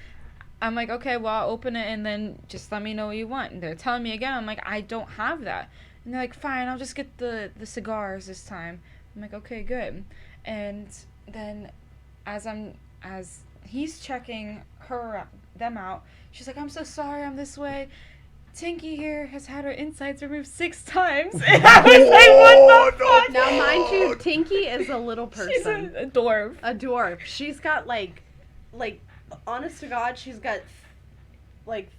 D: I'm like, okay, well, I'll open it and then just let me know what you want. And they're telling me again. I'm like, I don't have that. And they're like, fine, I'll just get the cigars this time. I'm like, okay, good. And then as he's checking them out, she's like, I'm so sorry, I'm this way. Tinky here has had her insides removed 6 times. And I was like, what the fuck?
C: Now, mind you, Tinky is a little person.
D: She's a dwarf.
C: A dwarf. She's got like, honest to God, she's got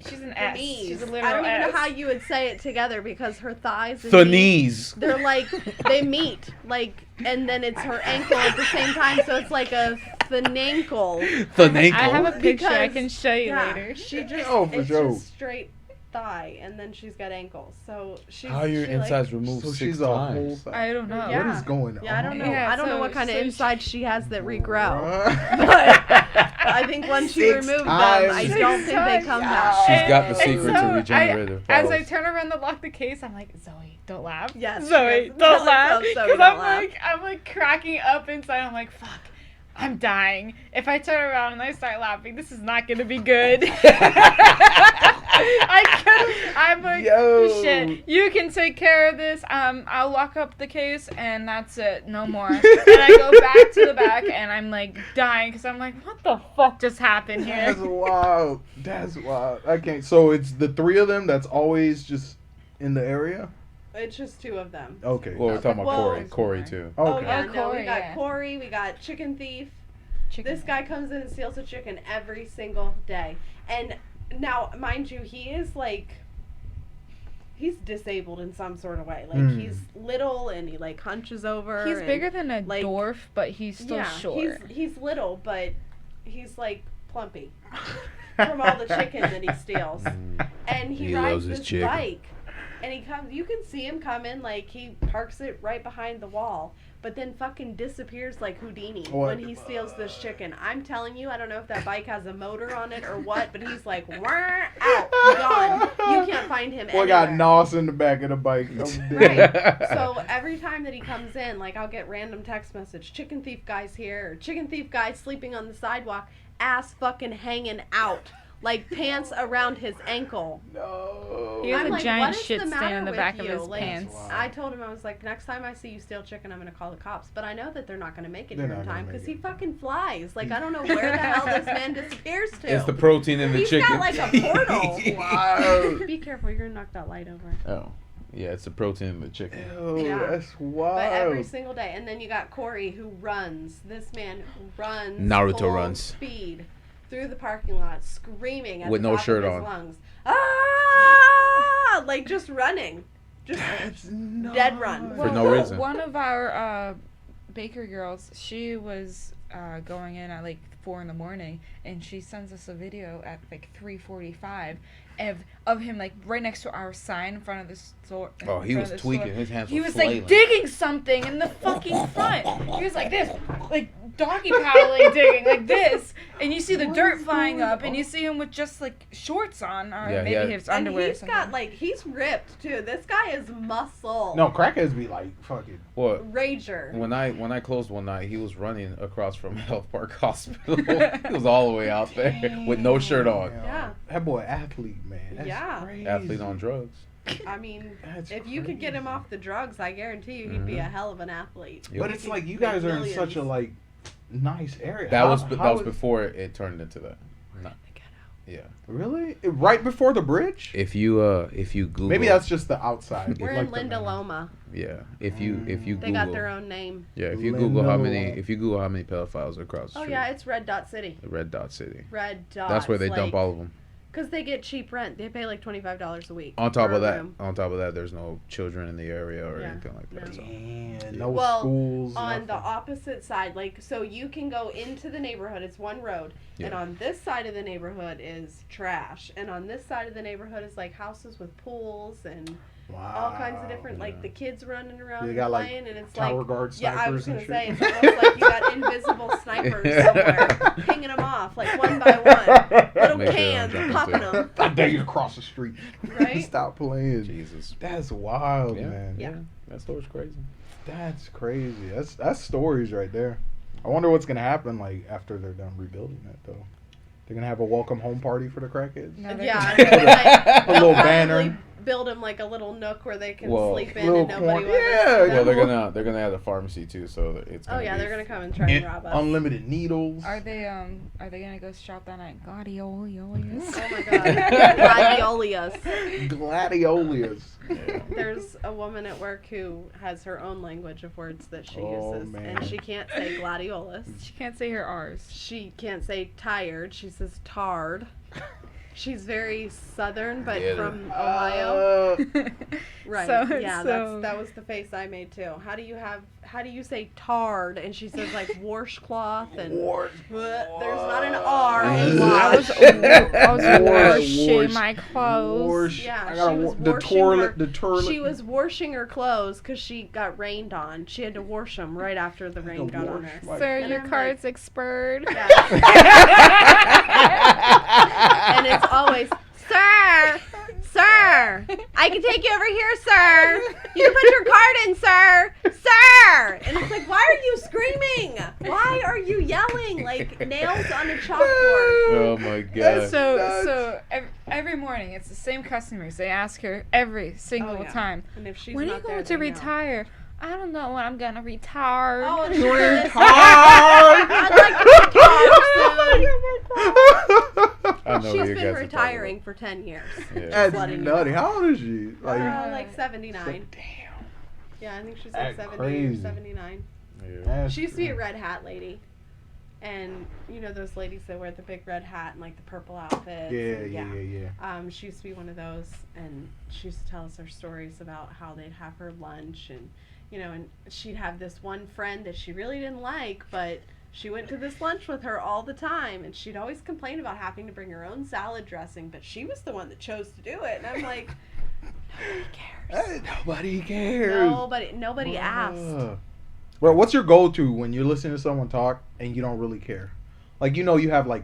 D: She's an
C: the
D: S.
C: knees.
D: She's a
C: I
D: literal
C: don't even know
D: S.
C: how you would say it together because her thighs and
B: The
C: knees,
B: knees.
C: they're like, they meet, like, and then it's her ankle at the same time, so it's like a finankle.
B: The
D: I have a
B: ankle.
D: picture I
C: Because-
D: can show you
C: Yeah,
D: later.
C: she just,
A: Oh, for
C: it's
A: sure.
C: just straight thigh, and then she's got ankles. So she's.
B: How are your
C: she,
B: insides
C: like,
B: removed
A: So
B: 6
A: she's a whole.
B: times?
D: I don't know.
C: Yeah.
A: What is going on?
C: Yeah, I don't know.
D: Yeah,
C: I don't know
D: so-
C: what kind of
D: so
C: insides she has that regrow.
A: Bruh.
C: I think once she
A: 6
C: removed them, I
A: times.
C: don't think they
D: 6
C: come
A: times.
C: back.
B: She's got the
D: And
B: secret
D: so
B: to regenerative
D: As I
B: powers.
D: turn around to lock the case, I'm like, Zoe, don't laugh.
C: Yes,
D: Zoe,
C: she goes,
D: don't
C: "Zoe,
D: laugh.
C: Zoe,
D: Because
C: don't
D: I'm
C: laugh."
D: I'm like cracking up inside. I'm like, fuck, I'm dying. If I turn around and I start laughing, this is not gonna be good. I'm like,
A: Yo.
D: shit, you can take care of this. I'll lock up the case and that's it, no more. And I go back to the back and I'm like dying because I'm like, what the fuck just happened here?
A: That's wild. That's wild. I can't. So it's the 3 of them that's always just in the area?
C: It's just 2 of them.
A: Okay.
B: Well, we're talking about
C: Well-
B: Corey too.
C: Oh
A: Okay.
C: yeah,
D: Oh,
C: no, we
D: Corey,
C: got
D: yeah.
C: Corey, we got Chicken Thief.
D: Chicken.
C: This guy comes in and steals a chicken every single day. And now, mind you, he is like, he's disabled in some sort of way. Like, he's little and he like hunches over.
D: He's
C: and,
D: bigger than a
C: like-
D: dwarf, but he's still
C: yeah,
D: short.
C: He's little, but he's like plumpy from all the chicken that he steals. And he
B: He
C: rides
B: loves his
C: this
B: chicken.
C: bike. And he comes, you can see him come in, like, he parks it right behind the wall, but then fucking disappears like Houdini
A: What?
C: when he steals this chicken. I'm telling you, I don't know if that bike has a motor on it or what, but he's like, "Wah, out, gone. You can't find him
A: Boy
C: anywhere."
A: got nos in the back of the bike. I'm
C: Right.
A: dead.
C: So every time that he comes in, like, I'll get random text message, "Chicken thief guy's here," or "Chicken thief guy sleeping on the sidewalk, ass fucking hanging out." like pants around his ankle.
A: No.
D: He has
C: I'm
D: a
C: like,
D: giant
C: what is
D: shit
C: the
D: stain
C: matter
D: in the
C: with
D: back of
C: you?
D: his
C: Like,
D: pants.
A: Wow.
C: I told him, I was like, next time I see you steal chicken, I'm gonna call the cops. But I know that they're not gonna make it
A: They're
C: here in
A: not gonna
C: time
A: make
C: because
A: it
C: he
A: in time.
C: fucking flies. Like I don't know where the hell this man disappears to.
B: It's the protein in the
C: He's
B: chicken.
C: got like a portal.
A: Wow.
C: Be careful, you're gonna knock that light over.
B: Oh, yeah, it's the protein in the chicken.
A: Ew,
C: Yeah.
A: that's wild.
C: But every single day, and then you got Corey who runs. This man runs
B: Naruto
C: full
B: runs.
C: speed through the parking lot, screaming at
B: With
C: the
B: no
C: top
B: shirt
C: of his
B: on.
C: lungs. Ah! Like just running, just
A: That's
C: dead run.
B: For no reason.
D: One of our baker girls, she was going in at like 4 a.m, and she sends us a video at like 3:45 of him like right next to our sign in front of the store.
B: Oh, he
D: in
B: was
D: front of the
B: tweaking.
D: store.
B: His hands
D: He
B: were
D: was
B: flailing.
D: like digging something in the fucking front. He was like this, like doggy paddling, digging like this, and you see the
A: What
D: dirt
A: is
D: flying
A: going
D: up, and you
A: on?
D: see him with just like shorts on, or
B: Yeah, he
D: maybe
B: had-
D: his
C: And
D: underwear. or
C: he's
D: something.
C: got like he's ripped too. This guy is muscle.
A: No, crackheads be like fucking.
B: What?
C: Rager.
B: When I closed one night, he was running across from Health Park Hospital. He was all the way out there with no shirt on.
C: Yeah.
A: That boy athlete, man. That's
C: Yeah.
A: crazy.
B: Athlete on drugs.
C: I mean,
A: That's
C: if you could get him
A: crazy.
C: off the drugs, I guarantee you he'd be a hell of an athlete.
B: Yep.
A: But
C: He
A: it's
C: could
A: like you
C: make
A: guys are in such a
C: millions.
A: like nice area.
B: That
A: How-
B: was
A: how is-
B: before it turned into that. No. Yeah.
A: Really right before the bridge.
B: If you Google,
A: Maybe that's just the outside.
C: We're
A: like
C: in
A: the
C: Linda
A: main-
C: Loma.
B: yeah. If you Google,
C: They got their own name.
B: yeah. If you Google how many
A: Linda.
B: pedophiles are across the
C: Oh
B: street,
C: yeah, it's Red Dot City.
B: the Red Dot City.
C: Red Dot.
B: That's where they dump all of them.
C: Because they get cheap rent. They pay like $25 a week.
B: On top
C: for
B: of
C: a
B: that,
C: room.
B: there's no children in the area or
C: Yeah,
B: anything like that.
C: no.
B: So.
A: Damn, no
C: Well,
A: schools.
C: On the
A: nothing.
C: opposite side, like, so you can go into the neighborhood, it's one road, and
B: Yeah.
C: on this side of the neighborhood is trash, and on this side of the neighborhood is like houses with pools and all kinds of different, like the kids running around
A: They
C: and
A: got, like,
C: playing, and it's
A: Tower
C: like,
A: guard
C: yeah, I was
A: snipers
C: gonna
A: and
C: say,
A: shit.
C: it's almost like you got invisible snipers somewhere, pinging them off, like one by one, little
B: Make sure they
C: cans,
B: don't jump
C: popping
B: into
C: them,
A: I dare you to cross the street.
C: Right?
A: Stop playing.
B: Jesus.
A: That's wild,
B: Yeah.
A: man.
C: Yeah.
B: That story's crazy.
A: That's crazy. That's stories right there. I wonder what's gonna happen like after they're done rebuilding it though. They're gonna have a welcome home party for the crackheads.
D: No, they're-
C: yeah, I was gonna say,
A: A little
C: they'll probably
A: banner.
C: build them like a little nook where they can
B: Well,
C: sleep in
A: little
C: and nobody
A: corner-
C: will ever
A: yeah,
C: see
B: Well,
C: them.
B: they're gonna have a pharmacy too, so it's.
C: Oh
B: Gonna
C: yeah,
B: be,
C: they're gonna come and try and rob us.
A: Unlimited needles.
D: Are they gonna go shop down at Gladiolios?
C: Oh my god, Gladiolius.
A: Gladiolius.
B: Yeah.
C: There's a woman at work who has her own language of words that she
A: Oh,
C: uses,
A: man.
C: and she can't say gladiolus.
D: She can't say her R's.
C: She can't say tired. She says tard. She's very southern, but
B: Get her.
C: from Ohio.
A: Uh,
C: Right.
D: So-
C: yeah,
D: so-
C: that was the face I made too. How do you say tard? And she says like washcloth and
A: Wars.
C: there's not an R in
D: I
C: wash.
D: was washing
A: Wash.
D: my clothes.
A: Wash.
C: Yeah,
A: I gotta
C: she was
A: wa- the
C: washing
A: toilet.
C: her-
A: The toilet.
C: She was washing her clothes because she got rained on. She had to wash them right after the rain got on her.
A: wash
D: Sir,
C: And
D: your
C: I'm
D: card's expired.
C: Yeah. And it's always, sir, I can take you over here, sir. You can put your card in, sir. And it's like, why are you screaming? Why are you yelling like nails on a chalkboard?
B: Oh my god.
D: So every morning it's the same customers. They ask her every single
C: Oh, yeah.
D: time,
C: And if she's
D: when are you
C: not there,
D: going to
C: they know.
D: retire? I don't know when I'm gonna retire.
C: Oh, and
A: You're
C: she's
A: retired.
C: I'd like to retire soon.
B: I know
C: She's
B: you
C: been
B: guys are talking
C: retiring for 10 years.
B: about. Yeah.
A: That's
C: letting you
A: nutty.
C: know.
A: How old is she?
C: Like 79.
A: Damn.
C: Yeah, I think she's like
A: That's
C: 70
A: crazy.
C: or 79.
B: Yeah.
A: That's
C: She used to be a red hat lady. And you know those ladies that wear the big red hat and like the purple outfits?
A: Yeah.
C: And, she used to be one of those, and she used to tell us her stories about how they'd have her lunch, and you know, and she'd have this one friend that she really didn't like, but she went to this lunch with her all the time, and she'd always complain about having to bring her own salad dressing, but she was the one that chose to do it, and I'm like, nobody cares.
A: Nobody cares.
C: Nobody asked.
A: Well, what's your go-to when you're listening to someone talk and you don't really care? Like, you know, you have like,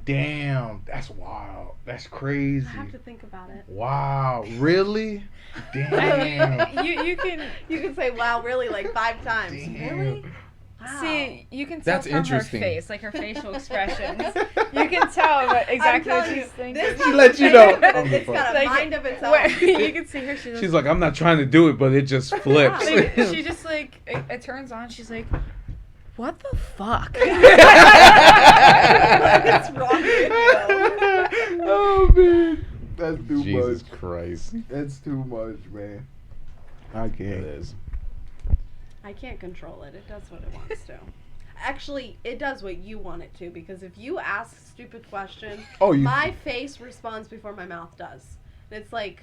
A: damn, that's wild. That's crazy.
C: I have to think about it.
A: Wow, really? Damn.
D: you can
C: You can say "wow" really like 5 times.
A: Damn.
C: Really? Wow.
D: See, you can tell
B: That's
D: from
B: interesting.
D: her face, like her facial expressions. You can tell what, exactly what
C: telling
D: she's
C: you,
D: thinking.
C: this
A: She lets you know.
C: It's got a
D: Like,
C: mind of its own.
D: What, you can see her.
B: She's like, I'm not trying to do it, but it just flips.
D: Like, she just like it turns on. She's like, "What the fuck?"
C: What's wrong with you?
A: Oh man, that's too
B: Jesus
A: much.
B: Christ.
A: That's too much, man. I
B: It
A: can't.
B: is.
C: I can't control it. It does what it wants to. Actually, it does what you want it to, because if you ask a stupid question,
A: Oh, you.
C: my face responds before my mouth does. And it's like,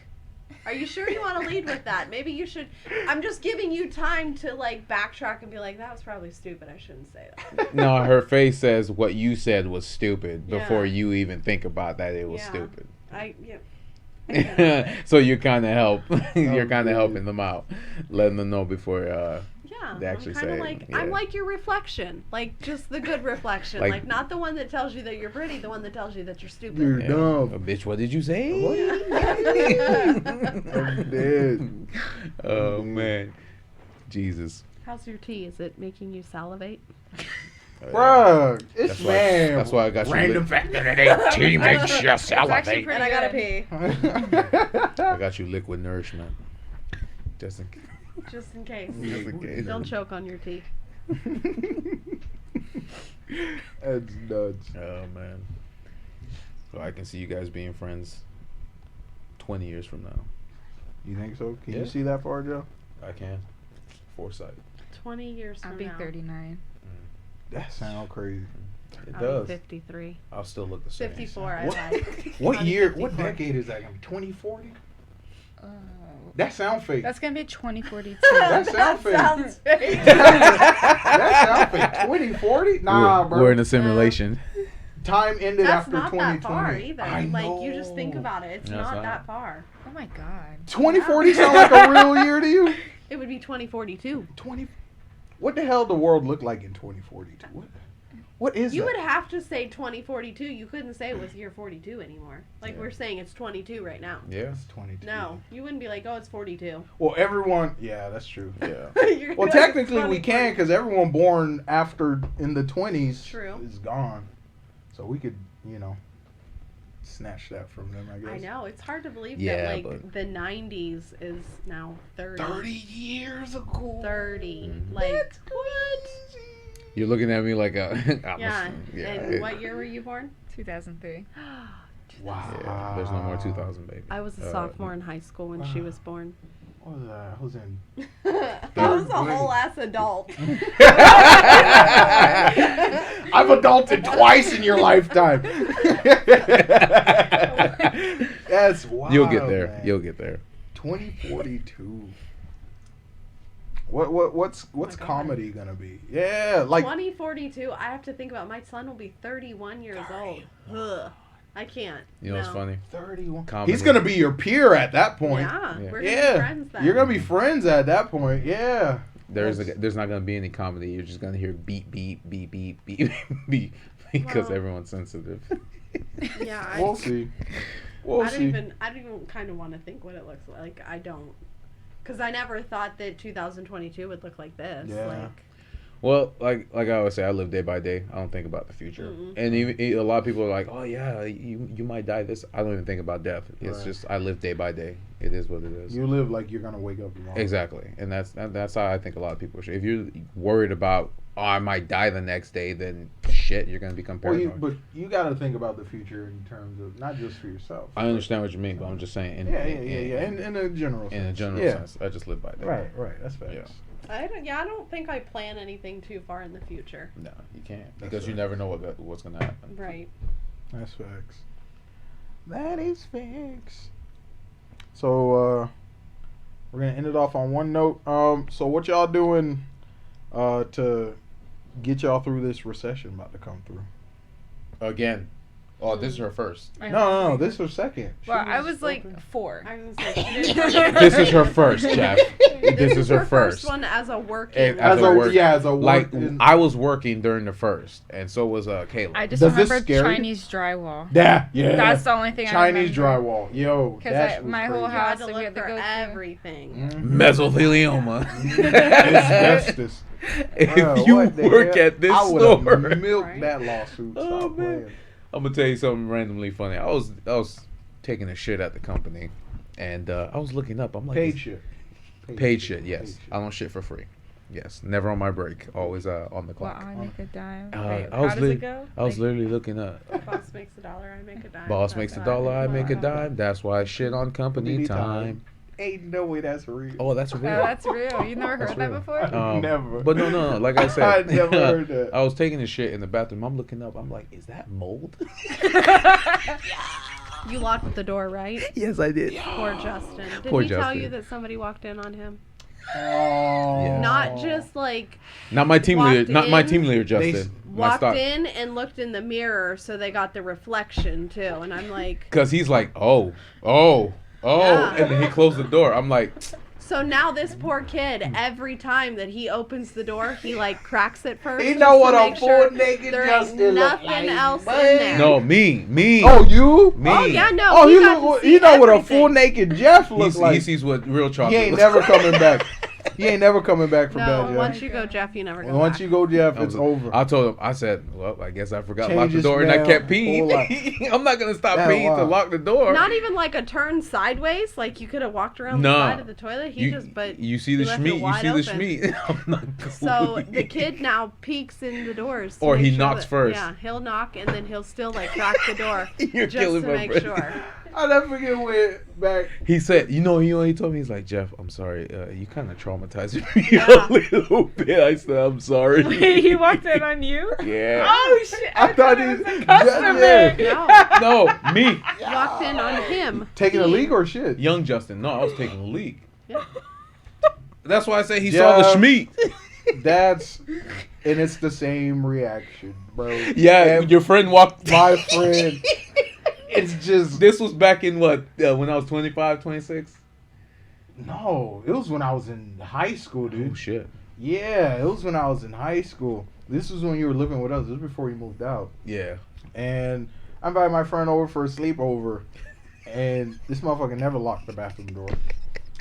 C: are you sure you want to lead with that? Maybe you should. I'm just giving you time to like backtrack and be like, that was probably stupid. I shouldn't say that.
B: No, her face says what you said was stupid before
C: Yeah.
B: you even think about that it was
C: Yeah.
B: stupid.
C: Yeah.
B: So you kind of help. You're kind
A: good.
B: of helping them out, letting them know before.
C: Yeah,
B: They actually
C: I'm kind of
B: say,
C: like
B: yeah.
C: I'm like your reflection, like just the good reflection,
B: Like-
C: like not the one that tells you that you're pretty, the one that tells you that you're stupid.
A: You're
B: Yeah.
A: dumb.
B: Oh, bitch, what did you say?
A: I'm dead.
B: Oh man, Jesus.
C: How's your tea? Is it making you salivate?
A: Bruh, it's
B: That's why-
A: man.
B: that's why I got you
A: Random
B: lit-
A: fact that it ain't tea makes you
D: It's actually
A: salivate.
D: pretty
C: And I gotta
D: good.
C: pee,
B: I got you liquid nourishment. Just in case.
C: just in case.
B: Just in case.
C: Don't choke on your tea.
A: That's nuts.
B: Oh man. So I can see you guys being friends 20 years from now.
A: You think so? Can
B: Yeah.
A: you see that far, Joe?
B: I can. Foresight.
C: 20 years from
D: I'll be
C: now.
D: 39.
A: That sounds crazy.
B: It
C: I'll
B: does.
C: be 53.
B: I'll still look the same.
C: 54, I
A: What-
C: lied.
A: What
C: I'll be
A: year? What
C: 54.
A: decade is that gonna be? 2040?
D: Oh.
A: That sound fake.
D: That's gonna be 2042.
A: That sound fake.
C: sounds fake.
A: That sound fake. 2040? Nah, bro.
B: We're in a simulation.
A: Time ended
C: That's
A: after
C: not
A: 2020.
C: that far either.
A: I
C: Like, you just think
A: know.
C: about it. It's
B: No, it's
C: not
B: not.
C: that far.
D: Oh my god.
A: 2040 sound like a real year to you?
C: It would be 2042.
A: 20. What the hell the world look like in 2042? What is
C: You
A: that?
C: would have to say 2042. You couldn't say it was year 42 anymore. Like,
B: Yeah.
C: we're saying it's 22 right now.
B: Yeah.
A: It's 22.
C: No, you wouldn't be like, oh, it's 42.
A: Well, everyone. Yeah, that's true.
B: Yeah.
C: You're
A: Well,
C: like,
A: technically we
C: 2040.
A: can because everyone born after in the 20s
C: True.
A: is gone. So we could, snatch that from them, I guess.
C: I know. It's hard to believe
B: Yeah,
C: that, like,
B: but-
C: the 90s is now 30.
A: 30 years ago.
C: 30.
B: Mhm.
C: Like,
A: That's
C: what?
A: crazy.
B: You're looking at me like a.
C: Yeah.
B: yeah.
C: And
B: it-
C: what year were you born?
D: 2003.
A: Wow.
B: Yeah, there's no more 2000, baby.
C: I was a sophomore in high school when she was born.
A: What was that? I was in.
C: I was a
A: grade.
C: whole ass adult.
A: I've adulted twice in your lifetime. That's wild.
B: You'll get there.
A: man.
B: You'll get there.
A: 2042. What's
C: God.
A: comedy gonna be? Yeah, like
C: 2042, I have to think about my son will be 31 years old. Ugh. I can't.
B: You know what's
C: No.
B: funny?
A: 31.
B: Comedy.
A: He's gonna be your peer at that point.
C: Yeah,
B: Yeah.
C: we're gonna
A: Yeah.
C: be friends then.
A: You're gonna be friends at that point. Yeah.
B: There's
A: That's-
B: there's not gonna be any comedy. You're just gonna hear beep beep beep beep beep beep because
C: Well-
B: everyone's sensitive.
C: Yeah,
A: We'll see. We'll
C: I don't
A: see.
C: even kind of want to think what it looks like. I don't, because I never thought that 2022 would look like this.
A: Yeah.
C: Like,
B: Well, like I always say, I live day by day. I don't think about the future.
C: Mm-mm.
B: And even a lot of people are like, "Oh yeah, you might die this." I don't even think about death. It's
A: Right.
B: just I live day by day. It is what it is.
A: You live like you're gonna wake up tomorrow.
B: Exactly, and that's how I think a lot of people should. If you're worried about, oh, I might die the next day, then shit, you're gonna become
A: Well,
B: paranoid.
A: but you got to think about the future in terms of not just for yourself.
B: I understand what you mean, but I'm just saying.
A: Yeah. In a general sense.
B: In a general
A: Yeah.
B: sense, I just live by that.
A: Right. That's facts.
B: Yeah.
C: I don't think I plan anything too far in the future.
B: No, you can't
A: That's
B: because you
A: right.
B: never know what's gonna happen.
C: Right.
A: That's facts. That is facts. So we're gonna end it off on one note. So what y'all doing to get y'all through this recession about to come through?
B: Again, oh, this is her first.
A: No, this is her second. She
D: Well, I was like
A: open.
D: 4.
C: I was gonna say, she didn't-
B: This is her first, Jeff. This is her first.
C: one as a working.
B: And
A: as
B: as a
A: a
B: work-
A: yeah, as a
B: Like
A: work in-
B: I was working during the first, and so was Kayla.
D: I just
A: Does this
D: remember
A: scare you?
D: Chinese drywall.
A: yeah.
D: That's the only thing
A: Chinese
D: I remember.
A: drywall. Yo,
D: Because
A: that was
D: my whole
A: crazy.
C: You had
D: house,
C: to
D: we
C: look
D: had to
C: for
D: go through.
C: everything.
A: Mhm.
B: Mesothelioma.
A: Asbestos.
B: if
A: Bruh,
B: you
A: what the
B: work
A: hell?
B: at this
A: I would've
B: store,
A: milked
C: Right.
A: that lawsuit.
B: Oh,
A: Stop
B: man.
A: playing.
B: I'm gonna tell you something randomly funny. I was taking a shit at the company, and I was looking up. I'm like,
A: Paid shit.
B: paid shit. Yes,
A: Paid shit.
B: I don't shit for free. Yes, never on my break. Always on the
D: Well,
B: clock.
D: I make a dime.
B: Uh,
D: Wait,
B: I
D: how
B: was
D: does
B: lit-
D: it go?
B: I was
D: Like,
B: literally looking up.
C: Boss makes a dollar, I make a dime.
B: Boss
C: That's
B: makes a
C: how
B: dollar, I make a
C: money.
B: dime. That's why I shit on company
A: Company
B: time.
A: time. Ain't no way that's real.
B: Oh, that's
D: Oh,
B: real.
D: that's real. You never
B: That's
D: heard that
B: real.
D: before?
A: Never.
B: But no. Like I said,
A: I never heard that.
B: I was taking a shit in the bathroom. I'm looking up. I'm like, is that mold?
C: You locked the door, right?
B: Yes, I did.
C: Poor Justin. Did
B: Poor
C: he tell
B: Justin.
C: you that somebody walked in on him?
A: Oh.
B: Yeah.
C: Not just like
B: Not my team
C: Walked
B: leader. Not my
C: in,
B: team leader,
A: they
B: Justin.
C: walked in and looked in the mirror so they got the reflection too. And I'm like,
B: Because he's like, oh,
C: Yeah.
B: and then he closed the door. I'm like,
C: so now this poor kid, every time that he opens the door, he like cracks it first.
A: He
C: just
A: know
C: to
A: what a
C: make sure
A: full naked
C: there
A: Justin
C: ain't
A: look
C: nothing
A: like,
C: else
A: man.
C: in there.
B: no, me.
A: Oh, you?
B: Me.
C: Oh yeah, no.
A: Oh,
C: he
A: you
C: got
A: look.
C: to see
A: You know what a
C: everything.
A: full naked Jeff looks
B: He
A: like.
B: sees what real chocolate
A: He ain't
B: looks
A: never
B: like.
A: coming back. He ain't never coming back from
C: No,
A: that,
C: once
A: Jeff.
C: you go, Jeff, you never go
A: Once
C: back.
A: you go, Jeff,
B: I
A: it's
B: was-
A: over.
B: I told him, I said, well, I guess I forgot to lock
A: Change
B: the
A: his
B: door and I
A: smell,
B: kept
A: whole
B: peeing. I'm not going to stop
A: That
B: peeing to
A: wild.
B: lock the door.
C: Not even like a turn sideways, like you could have walked around
B: No.
C: the side of the toilet. He just, but
B: you see the
C: he left it
B: schmeat. You
C: wide
B: see the
C: open.
B: schmeat. I'm not
C: So the
B: going.
C: kid now peeks in the doors. to
B: Or
C: make
B: he
C: sure
B: knocks
C: that-
B: first.
C: Yeah, he'll knock and then he'll still like crack the door
B: You're
C: just
B: killing
C: to
B: my
C: make
B: friend.
C: sure.
A: I'll never forget when back.
B: He said, you know, he told me, he's like, Jeff, I'm sorry. You kind of traumatized me
C: Yeah.
B: a little bit. I said, I'm sorry.
D: Wait, he walked in on you?
B: Yeah.
D: Oh shit!
A: I thought he
D: it was
A: was
D: a customer.
A: yeah.
C: No,
B: No, me.
C: walked in on him.
A: Taking a
C: He-
A: leak or shit?
B: Young Justin. No, I was taking a leak.
C: Yeah.
B: That's why I say he saw the
A: Jeff.
B: schmeat.
A: That's and it's the same reaction, bro.
B: Yeah,
A: And
B: your friend walked.
A: my friend. It's just
B: This was back in what? When I was 25, 26?
A: no. It was when I was in high school, dude.
B: Oh, shit.
A: Yeah, it was when I was in high school. This was when you were living with us. This was before you moved out.
B: Yeah.
A: And I invited my friend over for a sleepover, and this motherfucker never locked the bathroom door.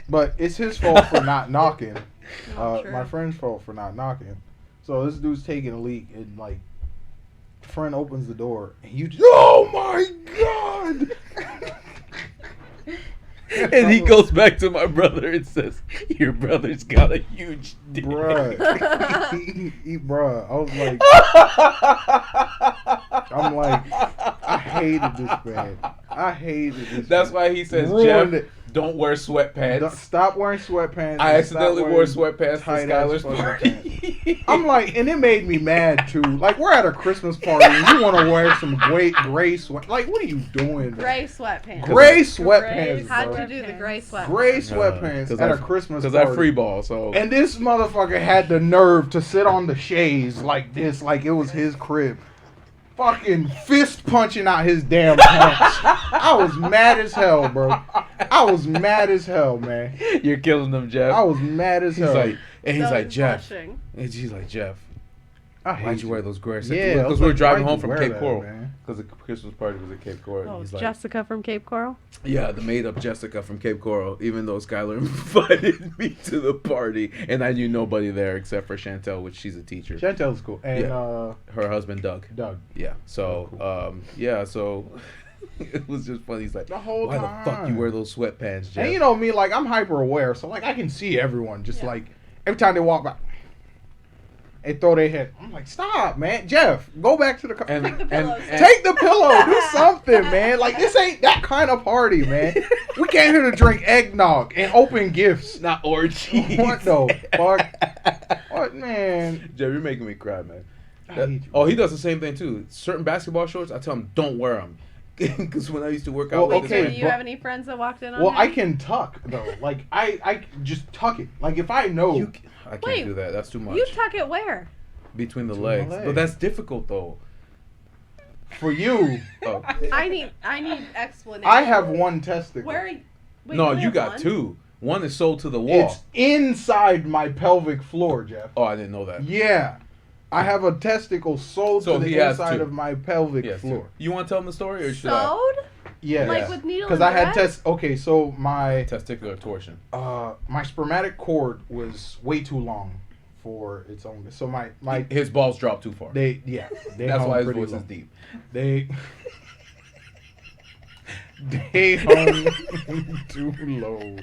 A: But it's his fault for not knocking.
C: Not true.
A: My friend's fault for not knocking. So this dude's taking a leak, and like, friend opens the door, and you just, oh my god!
B: And he goes back to my brother and says, your brother's got a huge dick.
A: Bruh. Bruh. I was like, I'm like, I hated this man. I hated this
B: That's
A: man.
B: why he says,
A: Ruined
B: Jeff,
A: it.
B: don't wear sweatpants.
A: Don't- Stop wearing sweatpants.
B: I
A: and
B: accidentally
A: stop
B: wore
A: wearing
B: sweatpants to
A: tight-ass
B: Skylar's
A: fucking
B: party.
A: pants. I'm like, and it made me mad too. Like, we're at a Christmas party and you want to wear some gray sweat. Like, what are you doing?
C: Gray sweatpants.
A: Gray sweatpants,
C: How'd
A: bro.
C: you do the gray sweatpants?
A: Gray sweatpants at a Christmas
B: Because
A: party.
B: I free ball, so.
A: And this motherfucker had the nerve to sit on the chaise like this, like it was his crib. Fucking fist punching out his damn pants. I was mad as hell, bro. I was mad as hell, man.
B: You're killing them, Jeff.
A: I was mad as
B: He's
A: hell.
B: like, and he's
C: So
B: like,
C: he's
B: Jeff.
C: blushing.
B: And she's like, Jeff,
A: I hate
B: why'd you wear those gray?
A: Yeah, I
B: Because
A: was
B: we were
A: like,
B: driving
A: why'd
B: home
A: you
B: from
A: wear
B: Cape
A: that,
B: Coral.
A: man?
B: Because the Christmas party was at Cape Coral.
C: Oh,
B: He's like,
C: Jessica from Cape Coral.
B: yeah, the made up Jessica from Cape Coral, even though Skylar invited me to the party. And I knew nobody there except for Chantel, which she's a teacher.
A: Chantel's cool. And
B: Her husband, Doug.
A: Doug.
B: Yeah. So, yeah, so it was just funny. He's like,
A: The whole
B: why the fuck you
A: time.
B: wear those sweatpants, Jeff?
A: And you know me, like, I'm hyper aware, so like I can see everyone just
C: Yeah.
A: like every time they walk by. They throw their head. I'm like, stop, man. Jeff, go back to the car.
B: and,
C: Take the pillows.
A: Take the pillow. Do something, man. Like, this ain't that kind of party, man. We came here to drink eggnog and open gifts.
B: not orgies.
A: What the fuck? What, man?
B: Jeff, you're making me cry, man.
A: I hate you.
B: Oh, he does the same thing too. Certain basketball shorts, I tell him don't wear them, because when I used to work out,
A: Well,
B: with
A: okay,
C: So
B: this
C: do
B: man-
C: you have any friends that walked in on
A: Well,
C: him?
A: I can tuck, though. Like, I just tuck it. Like, if I know.
B: I can't
C: Wait,
B: do that. That's too much.
C: You tuck it where?
B: Between the
A: Between
B: legs.
A: the legs.
B: But that's difficult though.
A: For you,
B: Oh.
C: I need explanation.
A: I have one testicle.
C: Where? Wait,
B: No,
C: you
B: you
C: have
B: got
C: one?
B: two. One is sold to the wall.
A: It's inside my pelvic floor, Jeff.
B: Oh, I didn't know that.
A: Yeah. I have a testicle sewed
B: So
A: to
B: he
A: the
B: has
A: inside
B: two.
A: of my pelvic
B: Yes.
A: floor.
B: You want to tell them the story or should I?
C: Sewed?
A: Yeah.
C: Like with needle
A: Because
C: and
A: I had
C: thread?
A: Okay, so my
B: Testicular torsion.
A: my spermatic cord was way too long for its own. So my
B: His balls dropped too far.
A: they
B: That's
A: hung
B: why his
A: pretty
B: voice
A: low.
B: is deep.
A: They they hung too low.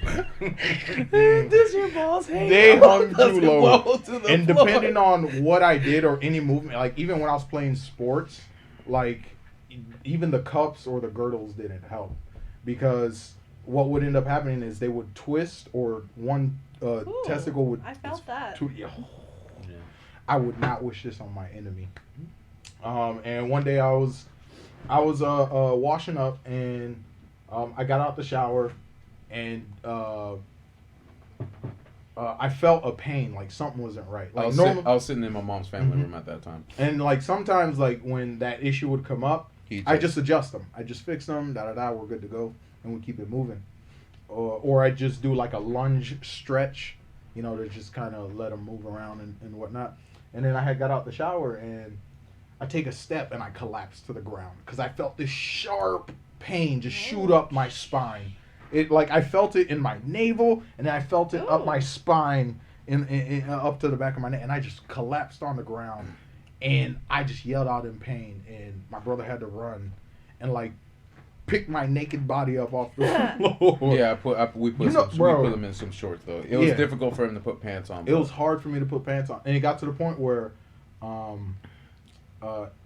B: Your balls hang
A: They hung too
B: Doesn't
A: low.
B: wobble to the
A: And
B: floor.
A: depending on what I did or any movement, like even when I was playing sports, like even the cups or the girdles didn't help, because what would end up happening is they would twist, or one
C: Ooh,
A: testicle would.
C: I felt that.
A: Yeah. I would not wish this on my enemy. And one day I was washing up, and I got out the shower, and I felt a pain, like something wasn't right.
B: I
A: Like
B: was sitting in my mom's family room at that time.
A: and like sometimes, like when that issue would come up, I just adjust them. I just fix them. We're good to go, and we keep it moving. Or I just do like a lunge stretch, to just kind of let them move around and whatnot. And then I had got out the shower, and I take a step and I collapse to the ground because I felt this sharp pain just shoot up my spine. It like I felt it in my navel, and then I felt it up
C: Ooh.
A: my spine, in up to the back of my neck, and I just collapsed on the ground, and I just yelled out in pain, and my brother had to run, and like pick my naked body up off the floor.
B: Yeah, we put him in some shorts though. It was difficult for him to put pants on.
A: It was hard for me to put pants on, and it got to the point where,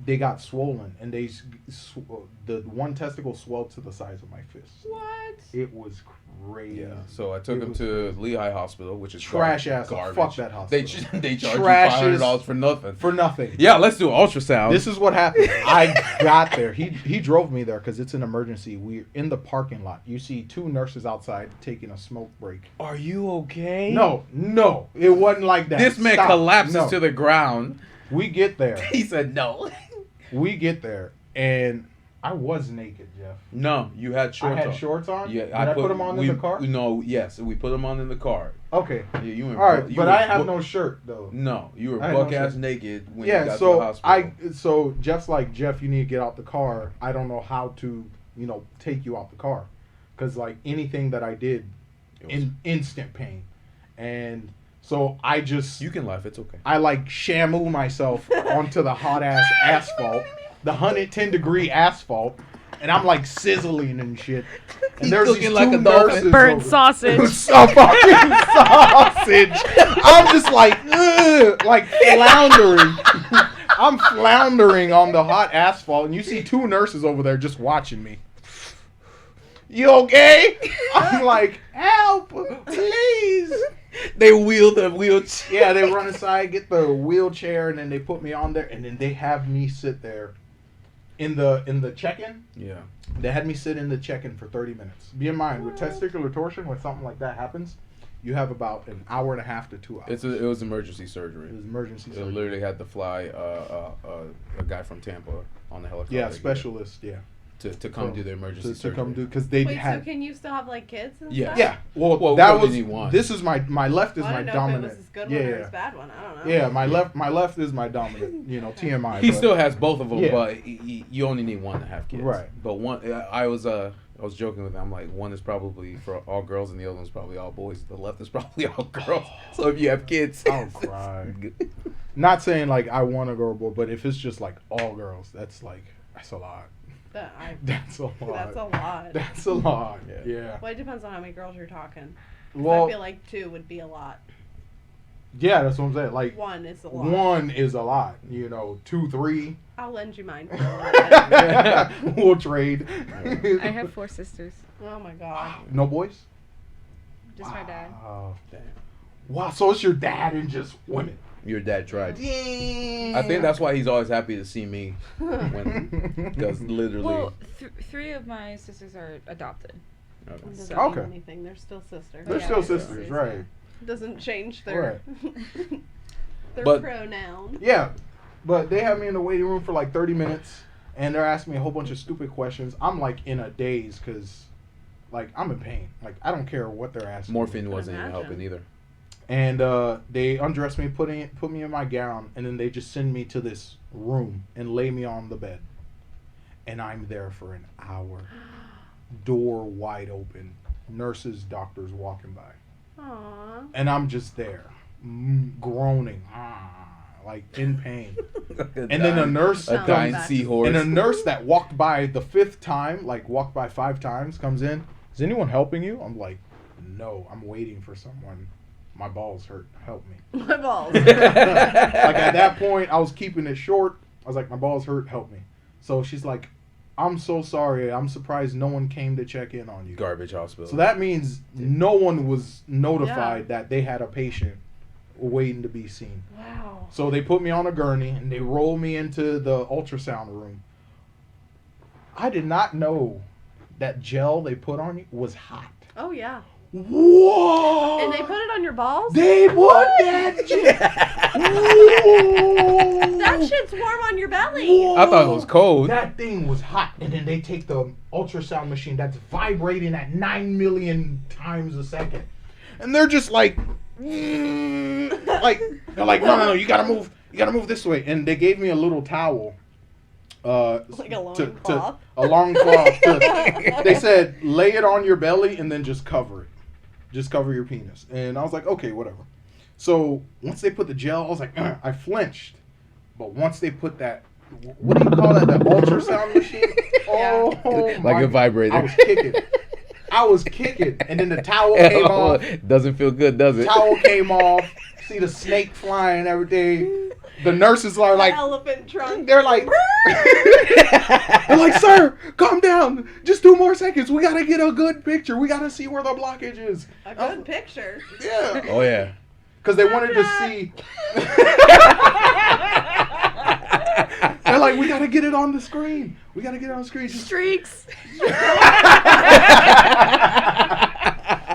A: they got swollen, and the one testicle swelled to the size of my fist.
C: What?
A: It was crazy.
B: Yeah, so I took him to Lehigh Hospital, which is
A: Trash ass.
B: garbage.
A: Fuck that hospital.
B: They charge
A: Trash
B: you
A: is-
B: $500 for nothing.
A: For nothing.
B: Yeah, let's do ultrasound.
A: This is what happened. I got there. He drove me there because it's an emergency. We're in the parking lot. You see two nurses outside taking a smoke break.
B: Are you okay?
A: No, it wasn't like that.
B: This man
A: Stop.
B: collapses
A: No.
B: to the ground.
A: We get there.
B: He said no.
A: We get there, and I was naked, Jeff.
B: No, you had shorts
A: I had
B: on.
A: shorts on.
B: Yeah,
A: Did I put them on in the car?
B: No, yes, we put them on in the car.
A: Okay.
B: Yeah, you were.
A: All right,
B: you
A: but
B: were
A: I have
B: bu-
A: no shirt though.
B: No, you were
A: I had no
B: buck ass
A: shirt.
B: naked when you
A: Yeah,
B: got to the
A: so
B: hospital.
A: so Jeff's like, Jeff, you need to get out the car. I don't know how to, take you out the car, because like anything that I did, instant pain, and so I just
B: You can laugh. It's okay.
A: I like shamu myself onto the hot ass asphalt, the 110-degree asphalt, and I'm like sizzling and shit. And
B: He's
A: there's
B: cooking
A: these
B: like
A: two
B: a dolphin.
A: nurses
D: Burnt
A: over-
D: sausage.
A: a fucking sausage. I'm just like, ugh, like floundering. I'm floundering on the hot asphalt, and you see two nurses over there just watching me. You okay? I'm like, help, please.
B: They wheeled the wheelchair.
A: Yeah, they run inside, get the wheelchair, and then they put me on there, and then they have me sit there in the check-in.
B: Yeah.
A: They had me sit in the check-in for 30 minutes. Be in mind, with testicular torsion, when something like that happens, you have about an hour and a half to 2 hours.
B: It was emergency surgery.
A: It was emergency
B: They
A: surgery.
B: literally had to fly a guy from Tampa on the helicopter.
A: Yeah, specialist, yeah.
B: To come do the emergency
A: To
B: surgery.
A: come do, because they
C: Wait, so
A: had...
C: can you still have like kids and
B: Yeah.
C: stuff?
A: Yeah, well,
B: Well,
A: that
B: what did
A: was...
B: he want?
A: This is my left is
C: Well, I
A: my
C: didn't know
A: dominant.
C: if it was his good
A: yeah,
C: one or
A: yeah.
C: his bad one. I don't know.
A: Yeah, my left is my dominant, TMI.
B: He
A: but-
B: still has both of them,
A: Yeah.
B: but you only need one to have kids.
A: Right.
B: But one, I was joking with him. I'm like, one is probably for all girls, and the other one's probably all boys. The left is probably all girls. So if you have kids,
A: I'll cry. Not saying like I want a girl, but if it's just like all girls, that's a lot. That's a lot.
C: That's a lot.
A: That's a lot.
B: Yeah.
A: Yeah.
C: Well, it depends on how many girls you're talking. 'Cause
A: Well,
C: I feel like 2 would be a lot.
A: yeah, that's what I'm saying. Like
C: 1 is a lot.
A: one is a lot. 2, 3.
C: I'll lend you mine for a little bit.
A: We'll trade.
D: I have 4 sisters.
C: Oh my god.
A: No boys.
D: Just my dad.
A: Wow.
B: Damn.
A: Wow. So it's your dad and just women.
B: Your dad tried.
A: Damn.
B: I think that's why he's always happy to see me, because literally.
D: Well, 3 of my sisters are adopted.
B: Okay.
C: It doesn't
A: Okay.
C: mean anything. They're still sisters.
A: They're
D: Yeah,
A: still
D: they're
A: sisters,
D: sisters,
A: right?
C: Doesn't change their their
B: But-
C: pronoun.
A: Yeah, but they have me in the waiting room for like 30 minutes, and they're asking me a whole bunch of stupid questions. I'm like in a daze because, like, I'm in pain. Like, I don't care what they're asking.
B: Morphine wasn't even
C: imagine.
B: helping either.
A: And they undress me, put me in my gown, and then they just send me to this room and lay me on the bed. And I'm there for an hour, door wide open, nurses, doctors walking by,
C: Aww.
A: and I'm just there. groaning, like in pain. And then a nurse
B: a
C: Sounds
B: dying
C: bad.
B: seahorse.
A: And a nurse that walked by the 5th time, like walked by 5 times, comes in. Is anyone helping you? I'm like, no, I'm waiting for someone. My balls hurt. Help me.
C: My balls.
A: Like at that point, I was keeping it short. I was like, my balls hurt. Help me. So she's like, I'm so sorry. I'm surprised no one came to check in on you.
B: Garbage hospital.
A: So that means no one was notified that they had a patient waiting to be seen.
C: Wow.
A: So they put me on a gurney and they rolled me into the ultrasound room. I did not know that gel they put on you was hot.
C: Oh yeah.
A: Whoa!
C: And they put it on your balls?
A: They put that Whoa!
C: That shit's warm on your belly.
B: I thought it was cold.
A: That thing was hot. And then they take the ultrasound machine that's vibrating at 9 million times a second. And they're just like, they're like, no, you gotta move this way. And they gave me a little towel.
C: Like a loincloth.
A: A long cloth. They said, lay it on your belly and then just cover it. Just cover your penis. And I was like, okay, whatever. So once they put the gel, I was like, I flinched. But once they put that, what do you call that? The ultrasound machine? Oh,
B: Like a vibrator.
A: I was kicking. And then the towel came off.
B: Doesn't feel good, does it?
A: Towel came off. See the snake flying and everything. The nurses are like,
C: elephant trunk.
A: they're like, sir, calm down. Just 2 more seconds. We gotta get a good picture. We gotta see where the blockage is.
C: A good picture.
A: Yeah.
B: Oh yeah.
A: Because they wanted to see. They're like, we gotta get it on the screen. We gotta get it on the screen. Just...
C: Streaks.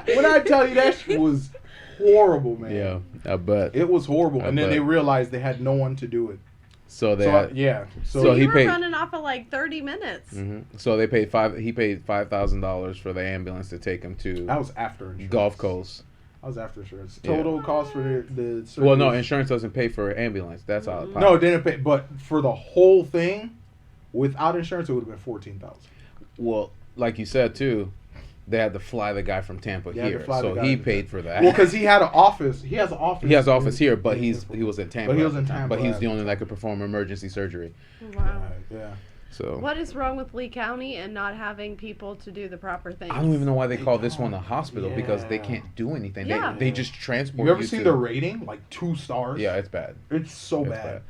A: When I tell you that shit was horrible, man.
B: Yeah, I bet.
A: It was horrible.
B: I
A: And then
B: bet.
A: they realized they had no one to do it.
B: So they
A: So,
B: had,
A: yeah.
B: So
C: So
B: he
C: you were
B: paid-
C: running off of like 30 minutes.
B: So they paid He paid $5,000 for the ambulance to take him to
A: That was after insurance.
B: Gulf Coast.
A: I was after insurance.
B: Yeah.
A: Total cost for the surgery.
B: Well, no, insurance doesn't pay for ambulance. That's all.
A: No, it didn't pay. But for the whole thing, without insurance, it would have been $14,000.
B: Well, like you said too, they had to fly the guy from Tampa
A: They had to
B: here,
A: fly the
B: so
A: guy
B: he
A: to
B: paid for that.
A: Well, because he had an office. He has an office.
B: he has office
A: in-
B: here, but
A: in-
B: he was in Tampa.
A: But he
B: at
A: was
B: the
A: in
B: time.
A: Tampa
B: But he's
A: at
B: the
A: the
B: only that could perform emergency surgery.
C: Wow.
A: Yeah.
B: So
C: What is wrong with Lee County and not having people to do the proper things?
B: I don't even know why they
A: They
B: call this one a
A: don't.
B: hospital because they
A: Yeah.
B: can't do anything.
C: Yeah.
B: They just transport
A: You ever
B: you
A: seen
B: to-
A: the rating? Like 2 stars.
B: Yeah, it's bad.
A: It's so
B: It's
A: bad.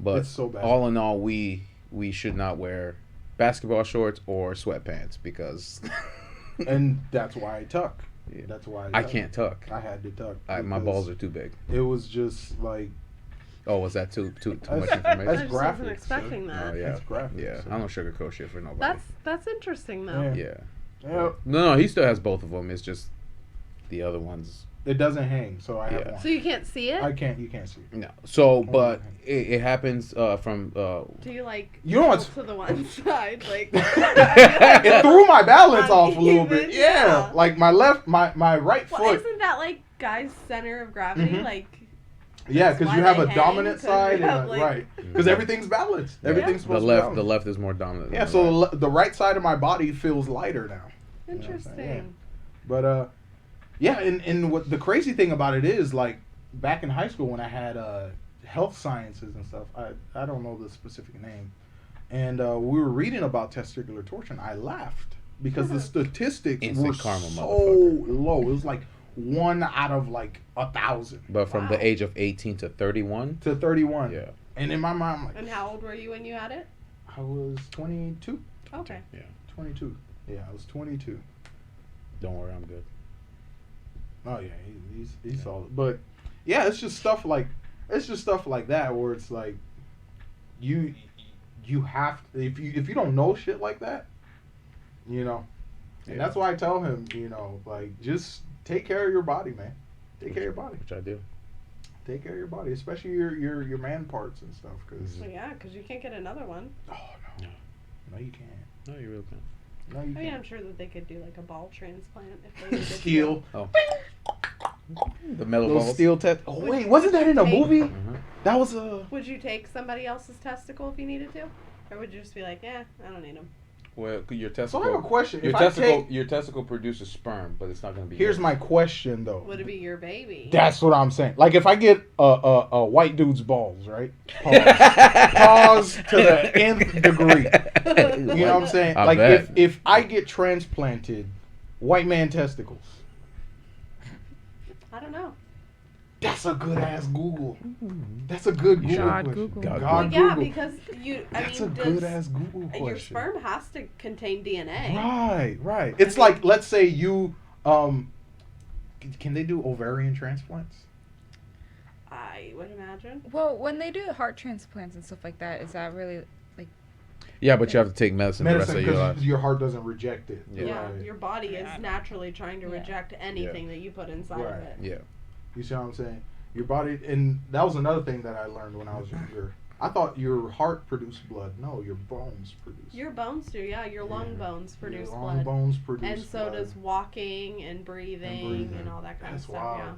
B: But
A: It's so bad.
B: all in all, we should not wear basketball shorts or sweatpants because
A: And that's why I tuck.
B: Yeah.
A: That's why
B: I
A: tuck.
B: can't tuck.
A: I had to tuck.
B: My
A: because
B: balls are too big.
A: It was just like.
B: Oh, was that too much
A: That's
B: information?
C: I just
A: graphic.
C: wasn't expecting that.
B: Oh yeah,
A: That's graphic,
B: yeah.
A: so.
B: I don't sugarcoat shit for nobody.
C: That's interesting though.
A: Yeah.
B: yeah.
A: Yeah.
B: No, he still has both of them. It's just the other ones.
A: It doesn't hang, so I have
B: Yeah.
A: one.
C: So you can't see it?
A: You can't see.
B: No. So, but it happens from.
C: Do you like
A: You know what's-
C: tilt to the one side like
A: It threw my balance off a little bit.
C: Uneven,
A: Yeah.
C: yeah.
A: Like my right
C: Well,
A: foot.
C: isn't that like guys' center of gravity?
A: Mhm.
C: Like
A: Yeah,
C: That's
A: because
C: why
A: you have
C: they
A: a
C: hang,
A: dominant
C: 'cause you
A: side
C: have,
A: and
C: like-
A: right. Because everything's balanced. Everything's
B: the
A: supposed to be
B: left.
A: balanced.
B: The left is more dominant.
A: Yeah,
B: than
A: so
B: the right.
A: the right side of my body feels lighter now.
C: interesting.
A: But yeah, and what the crazy thing about it is, like back in high school when I had health sciences and stuff, I don't know the specific name, and we were reading about testicular torsion. I laughed because the statistics
B: Instant
A: were
B: karma,
A: so
B: motherfucker.
A: low. It was like 1 out of like 1,000.
B: But from
C: Wow.
B: the age of 18 to 31.
A: to 31.
B: Yeah.
A: And in my mind, I'm like,
C: And how old were you when you had it?
A: I was 22.
C: Okay.
A: 22. Yeah, I was 22.
B: Don't worry, I'm good.
A: Oh yeah, he's solid. But yeah, it's just stuff like that where it's like you have to, if you don't know shit like that, you know. And
B: Yeah.
A: that's why I tell him, you know, like just take care of your body, man. Take care of your body.
B: Which I do.
A: Take care of your body, especially your man parts and stuff. Cause
C: Well, yeah, because you can't get another one.
A: oh no, no you can't.
B: No, you really can.
A: No you
C: I mean, I'm
A: can't.
C: sure that they could do like a ball transplant if they needed to.
A: Steel.
B: Oh. The metal
A: Those
B: balls.
A: steel test. Oh wait, wasn't that in a movie?
B: Mhm.
A: That was a.
C: Would you take somebody else's testicle if you needed to, or would you just be like, yeah, I don't need them?
B: Well, your
A: So I have a
B: testicle.
A: question.
B: Your
A: If I
B: testicle.
A: take,
B: Your testicle produces sperm, but it's not going to be.
A: here's
B: yours.
A: my question though.
C: Would it be your baby?
A: That's what I'm saying. Like if I get a white dude's balls, right? Pause to the nth degree. You know what I'm saying?
B: I
A: Like
B: bet.
A: if I get transplanted, white man testicles.
C: I don't know.
A: That's a good ass Google. That's a good Google
D: God
A: question.
D: Google.
A: God
C: Well, yeah,
A: Google.
C: because you. I
A: That's
C: mean,
A: a
C: does,
A: good ass Google question.
C: your sperm has to contain DNA.
A: Right. It's like, let's say you can they do ovarian transplants?
C: I would imagine.
D: Well, when they do heart transplants and stuff like that, is that really like?
B: Yeah, but you have to take medicine, the rest
A: Medicine
B: of your life.
A: because your heart doesn't reject it.
B: Yeah.
C: Yeah,
A: Right.
C: your body is naturally trying to
D: Yeah.
C: reject anything that you put inside of
A: Right.
C: it.
B: Yeah.
A: You see what I'm saying? Your body, and that was another thing that I learned when I was younger. I thought your heart produced blood. No, your bones produce.
C: Your bones do, yeah. Your long
A: Yeah.
C: bones produce
A: Your long
C: blood.
A: bones produce
C: And so
A: blood.
C: does walking and breathing and all that kind
A: That's
C: of stuff,
A: wild.
C: yeah.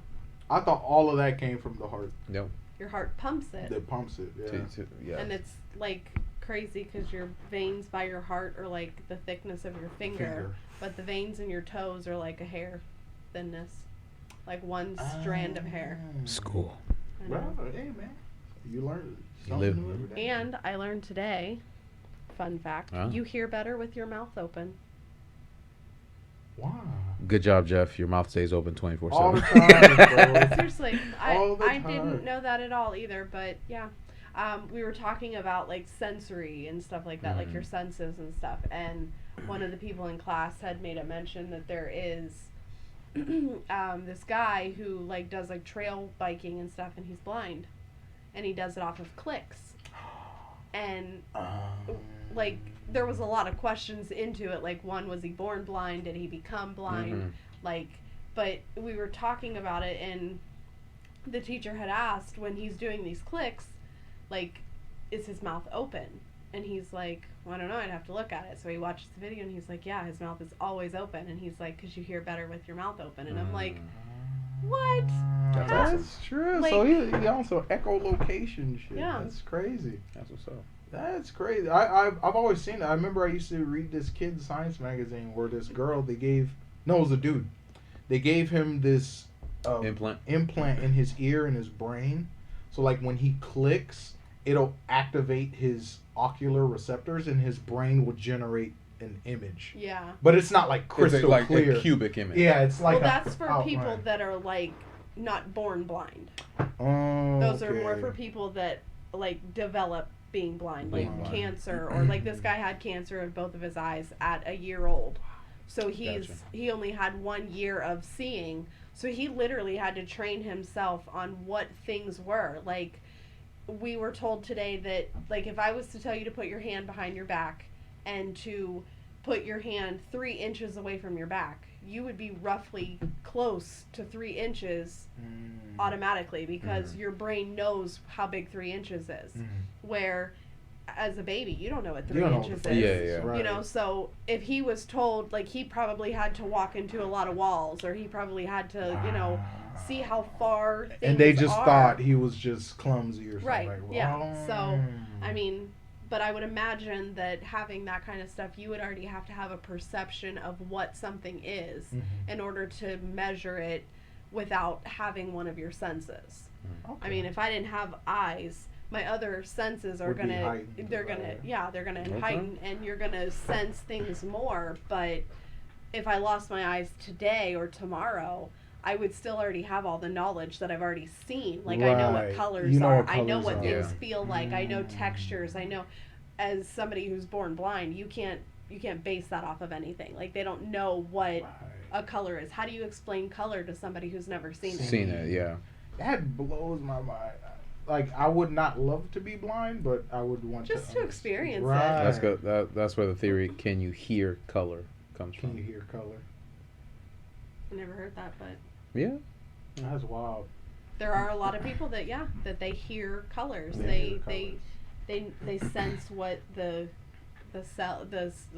A: I thought all of that came from the heart
B: No.
C: Your heart pumps it.
A: that pumps it. Yeah.
B: Yeah.
C: And it's like crazy because your veins by your heart are like the thickness of your finger, but the veins in your toes are like a hair thinness, like one strand of hair.
B: School.
C: I know.
A: Well, hey man, you learn
B: You
A: something
B: live-
A: new every day.
C: And I learned today, fun fact,
B: Huh?
C: you hear better with your mouth open.
A: Wow.
B: Good job, Jeff. Your mouth stays open
A: All the
B: 24/7.
A: time, bro.
C: Seriously,
A: All the
C: I
A: time.
C: didn't know that at all either, but yeah. We were talking about like sensory and stuff like that, like your senses and stuff. And one of the people in class had made a mention that there is this guy who like does like trail biking and stuff, and he's blind, and he does it off of clicks. And like there was a lot of questions into it. Like one, was he born blind? Did he become blind?
B: Mhm.
C: Like, but we were talking about it, and the teacher had asked when he's doing these clicks, like, is his mouth open? And he's like, well, I don't know, I'd have to look at it. So he watches the video and he's like, yeah, his mouth is always open. And he's like, because you hear better with your mouth open. And I'm like, what?
B: That's
C: How-
B: awesome.
A: That's true.
C: Like-
A: So he also echolocation shit.
C: Yeah.
A: That's crazy.
B: That's what's up.
A: That's crazy. I've always seen it. I remember I used to read this kid's science magazine where this girl, it was a dude. They gave him this
B: Implant.
A: implant in his ear and his brain. So like when he clicks, it'll activate his ocular receptors and his brain will generate an image.
C: Yeah.
A: But it's not like crystal
B: It's like
A: clear.
B: a cubic image.
A: Yeah, it's like
C: Well, that's for
A: outline.
C: people that are like not born blind.
A: Oh,
C: Those are more
A: okay.
C: for people that like develop being blind, like
B: Being blind.
C: cancer, or like this guy had cancer in both of his eyes at a year old. So
B: Gotcha.
C: he only had 1 year of seeing. So he literally had to train himself on what things were. Like we were told today that like if I was to tell you to put your hand behind your back and to put your hand 3 inches away from your back, you would be roughly close to 3 inches automatically because your brain knows how big 3 inches is. Where as a baby, you don't know what 3
A: You don't know
C: inches
A: what
C: is.
A: the
B: Yeah, yeah.
A: Right.
C: You know, so if he was told, like, he probably had to walk into a lot of walls, or he probably had to, you know, see how far things
A: And they just
C: are.
A: thought he was just clumsy or something.
C: Right,
A: Like,
C: yeah. So, I
A: oh.
C: mean, but I would imagine that having that kind of stuff, you would already have to have a perception of what something is in order to measure it without having one of your senses. I mean, if I didn't have eyes, my other senses are
A: Would be
C: gonna,
A: heightened,
C: they're gonna,
A: right.
C: yeah, they're gonna
B: Okay.
C: heighten, and you're gonna sense things more. But if I lost my eyes today or tomorrow, I would still already have all the knowledge that I've already seen. Like I know what
A: Right.
C: colors
A: You know
C: are,
A: what
C: I know
A: colors
C: what
A: are.
C: things
B: Yeah.
C: feel like, I know textures, I know. As somebody who's born blind, you can't base that off of anything. Like they don't know what a color is. How do you explain color to somebody who's never seen it?
B: Seen it, yeah.
A: That blows my mind. Like I would not love to be blind, but I would want
C: Just
A: to
C: to experience it.
A: right.
B: That's good. That's where the theory "can you hear color" comes
A: Can
B: from.
A: you hear color?
C: I never heard that, but
B: Yeah.
A: That's wild.
C: there are a lot of people that that they hear colors.
A: They
C: They
A: hear
C: they sense what the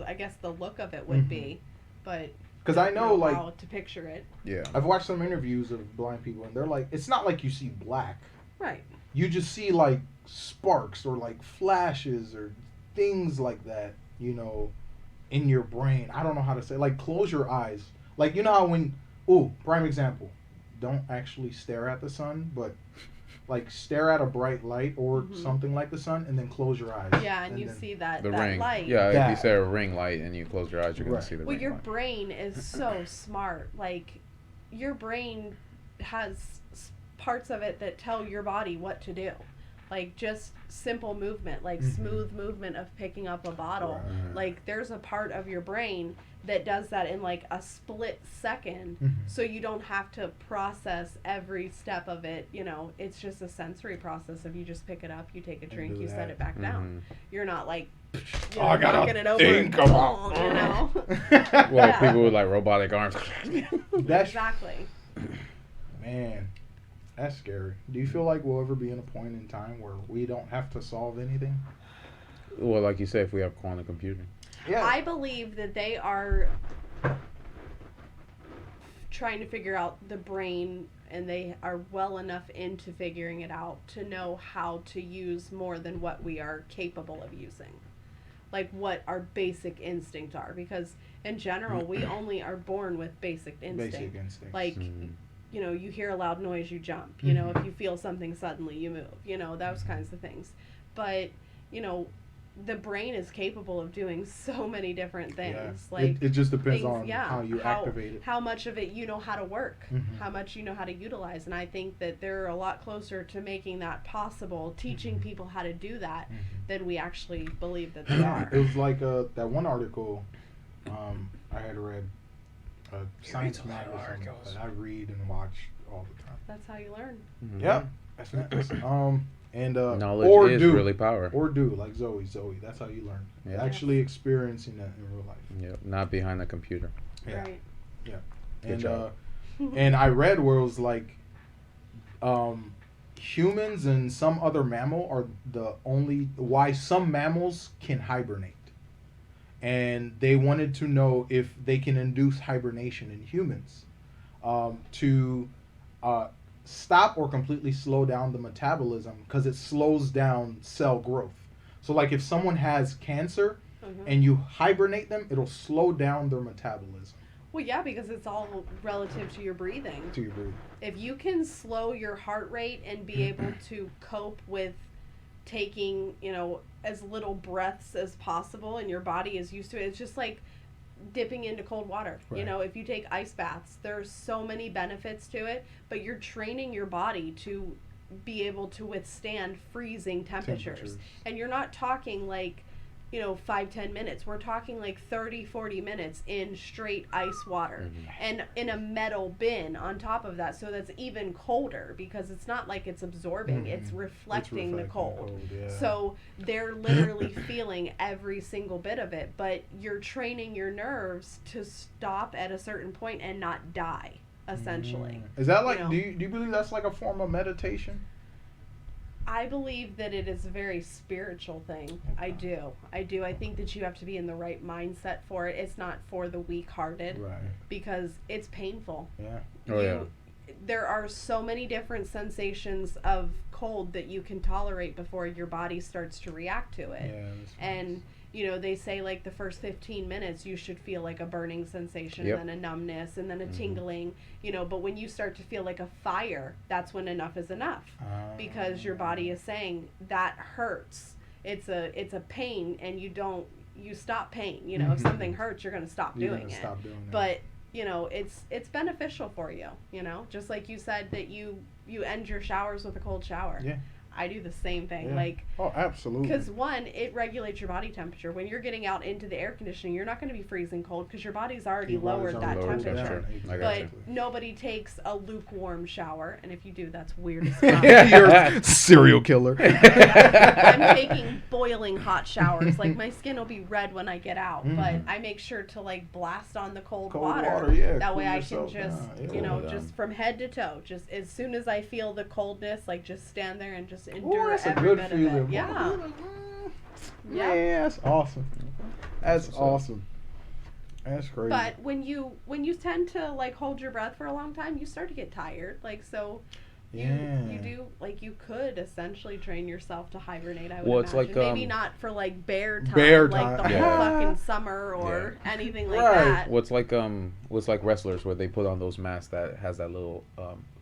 C: I guess the look of it would be, but
A: Because I
C: don't
A: know, like,
C: how to picture it.
B: Yeah.
A: I've watched some interviews of blind people, and they're like, it's not like you see black.
C: Right.
A: You just see like sparks or like flashes or things like that, you know. in your brain. I don't know how to say. Like, close your eyes. Like, you know how when, prime example, don't actually stare at the sun, but like stare at a bright light or something like the sun, and then close your eyes.
C: Yeah, and you
A: then,
C: see that
B: The
C: that
B: ring.
C: light.
B: Yeah, if
A: That.
B: you say a ring light and you close your eyes, you're gonna
A: Right.
B: see the
C: Well,
B: ring
C: your
B: light.
C: brain is so smart. Like, your brain has parts of it that tell your body what to do. Like, just simple movement, like smooth movement of picking up a bottle.
A: Right.
C: Like, there's a part of your brain that does that in like a split second, so you don't have to process every step of it. You know, it's just a sensory process. If you just pick it up, you take a drink,
A: do
C: you set
A: that.
C: it back down. You're not like, you know,
A: I gotta
C: knocking it over
A: think
C: and
A: about-
C: you know.
B: Well,
C: Yeah.
B: people with like robotic arms.
A: That's
C: Exactly.
A: man, that's scary. Do you feel like we'll ever be in a point in time where we don't have to solve anything?
B: Well, like you said, if we have quantum computing.
A: Yeah.
C: I believe that they are trying to figure out the brain, and they are well enough into figuring it out to know how to use more than what we are capable of using. Like what our basic instinct are. Because in general, we only are born with basic instinct.
A: Basic instincts.
C: Like, you know, you hear a loud noise, you jump. You know, if you feel something suddenly, you move. You know, those kinds of things. But, you know, the brain is capable of doing so many different things.
A: Yeah.
C: Like,
A: it just depends
C: things,
A: on
C: yeah,
A: how you activate it.
C: how much of it you know how to work,
A: Mhm.
C: how much you know how to utilize. And I think that they're a lot closer to making that possible, teaching people how to do that, than we actually believe that they are.
A: It was like that one article I had read, Science
B: a lot of
A: magazine
B: articles.
A: that I read and watch all the time.
C: That's how you learn.
A: Yeah, that's nice. And
B: Knowledge
A: or
B: is
A: do
B: really power.
A: or do like Zoe. That's how you learn.
B: Yeah.
A: Actually experiencing that in real life.
B: Yep, not behind the computer.
A: Yeah.
C: Right.
B: Good
A: And
B: job.
A: and I read where it was like humans and some other mammal are the only why some mammals can hibernate. And they wanted to know if they can induce hibernation in humans to stop or completely slow down the metabolism, because it slows down cell growth. So like if someone has cancer and you hibernate them, it'll slow down their metabolism
C: Well, yeah, because it's all relative to your breathing.
A: to your breathing.
C: If you can slow your heart rate and be able to cope with taking, you know, as little breaths as possible, and your body is used to it, it's just like dipping into cold water. You
A: Right.
C: know, if you take ice baths, there's so many benefits to it, but you're training your body to be able to withstand freezing temperatures. And you're not talking like, you know, 5-10 minutes. We're talking like 30-40 minutes in straight ice water and in a metal bin on top of that, so that's even colder, because it's not like it's absorbing, it's reflecting the cold.
A: Yeah.
C: So they're literally feeling every single bit of it, but you're training your nerves to stop at a certain point and not die, essentially.
A: Is that like,
C: You know.
A: do you believe that's like a form of meditation?
C: I believe that it is a very spiritual thing. I do. I think that you have to be in the right mindset for it. It's not for the weak-hearted,
A: Right.
C: because it's painful.
A: Yeah.
B: Oh, yeah.
C: There are so many different sensations of cold that you can tolerate before your body starts to react to it.
A: Yeah. that's
C: And, you know, they say like the first 15 minutes you should feel like a burning sensation,
B: Yep.
C: and then a numbness, and then a tingling, you know, but when you start to feel like a fire, that's when enough is enough. Because your body is saying that hurts. It's a pain, and you stop pain. You know, if something hurts, you're going to stop
A: You're
C: doing
A: gonna
C: it.
A: stop doing that.
C: But, you know, it's beneficial for you, you know, just like you said that you end your showers with a cold shower.
A: Yeah.
C: I do the same thing.
A: Yeah.
C: Like,
A: Oh, absolutely.
C: because one, it regulates your body temperature. When you're getting out into the air conditioning, you're not going to be freezing cold because your body's already
A: Your body's
C: lowered that
A: already
B: lowered
C: temperature.
B: temperature. I got
C: But
B: you.
C: nobody takes a lukewarm shower, and if you do, that's weird as fuck.
A: You're a serial killer.
C: I'm taking boiling hot showers. Like, my skin will be red when I get out, but I make sure to like blast on the cold water.
A: Yeah.
C: That
A: cool
C: way I can
A: yourself
C: just,
A: down. Yeah.
C: you know,
B: Cool it
C: just
B: down.
C: from head to toe, just as soon as I feel the coldness, like just stand there and just
A: Ooh,
C: endure
A: that's a
C: every
A: good
C: bit
A: feeling.
C: of it. Yeah.
A: Yeah, that's awesome. That's awesome. That's crazy.
C: But when you tend to like hold your breath for a long time, you start to get tired. Like, so
A: Yeah.
C: You do, like, you could essentially train yourself to hibernate, I would
B: Well, it's
C: imagine.
B: like,
C: Maybe not for, like, bear time,
A: Bear
C: like the
A: time.
C: whole
B: Yeah.
C: fucking summer or anything like
A: Right.
C: that.
B: What's like wrestlers where they put on those masks that has that little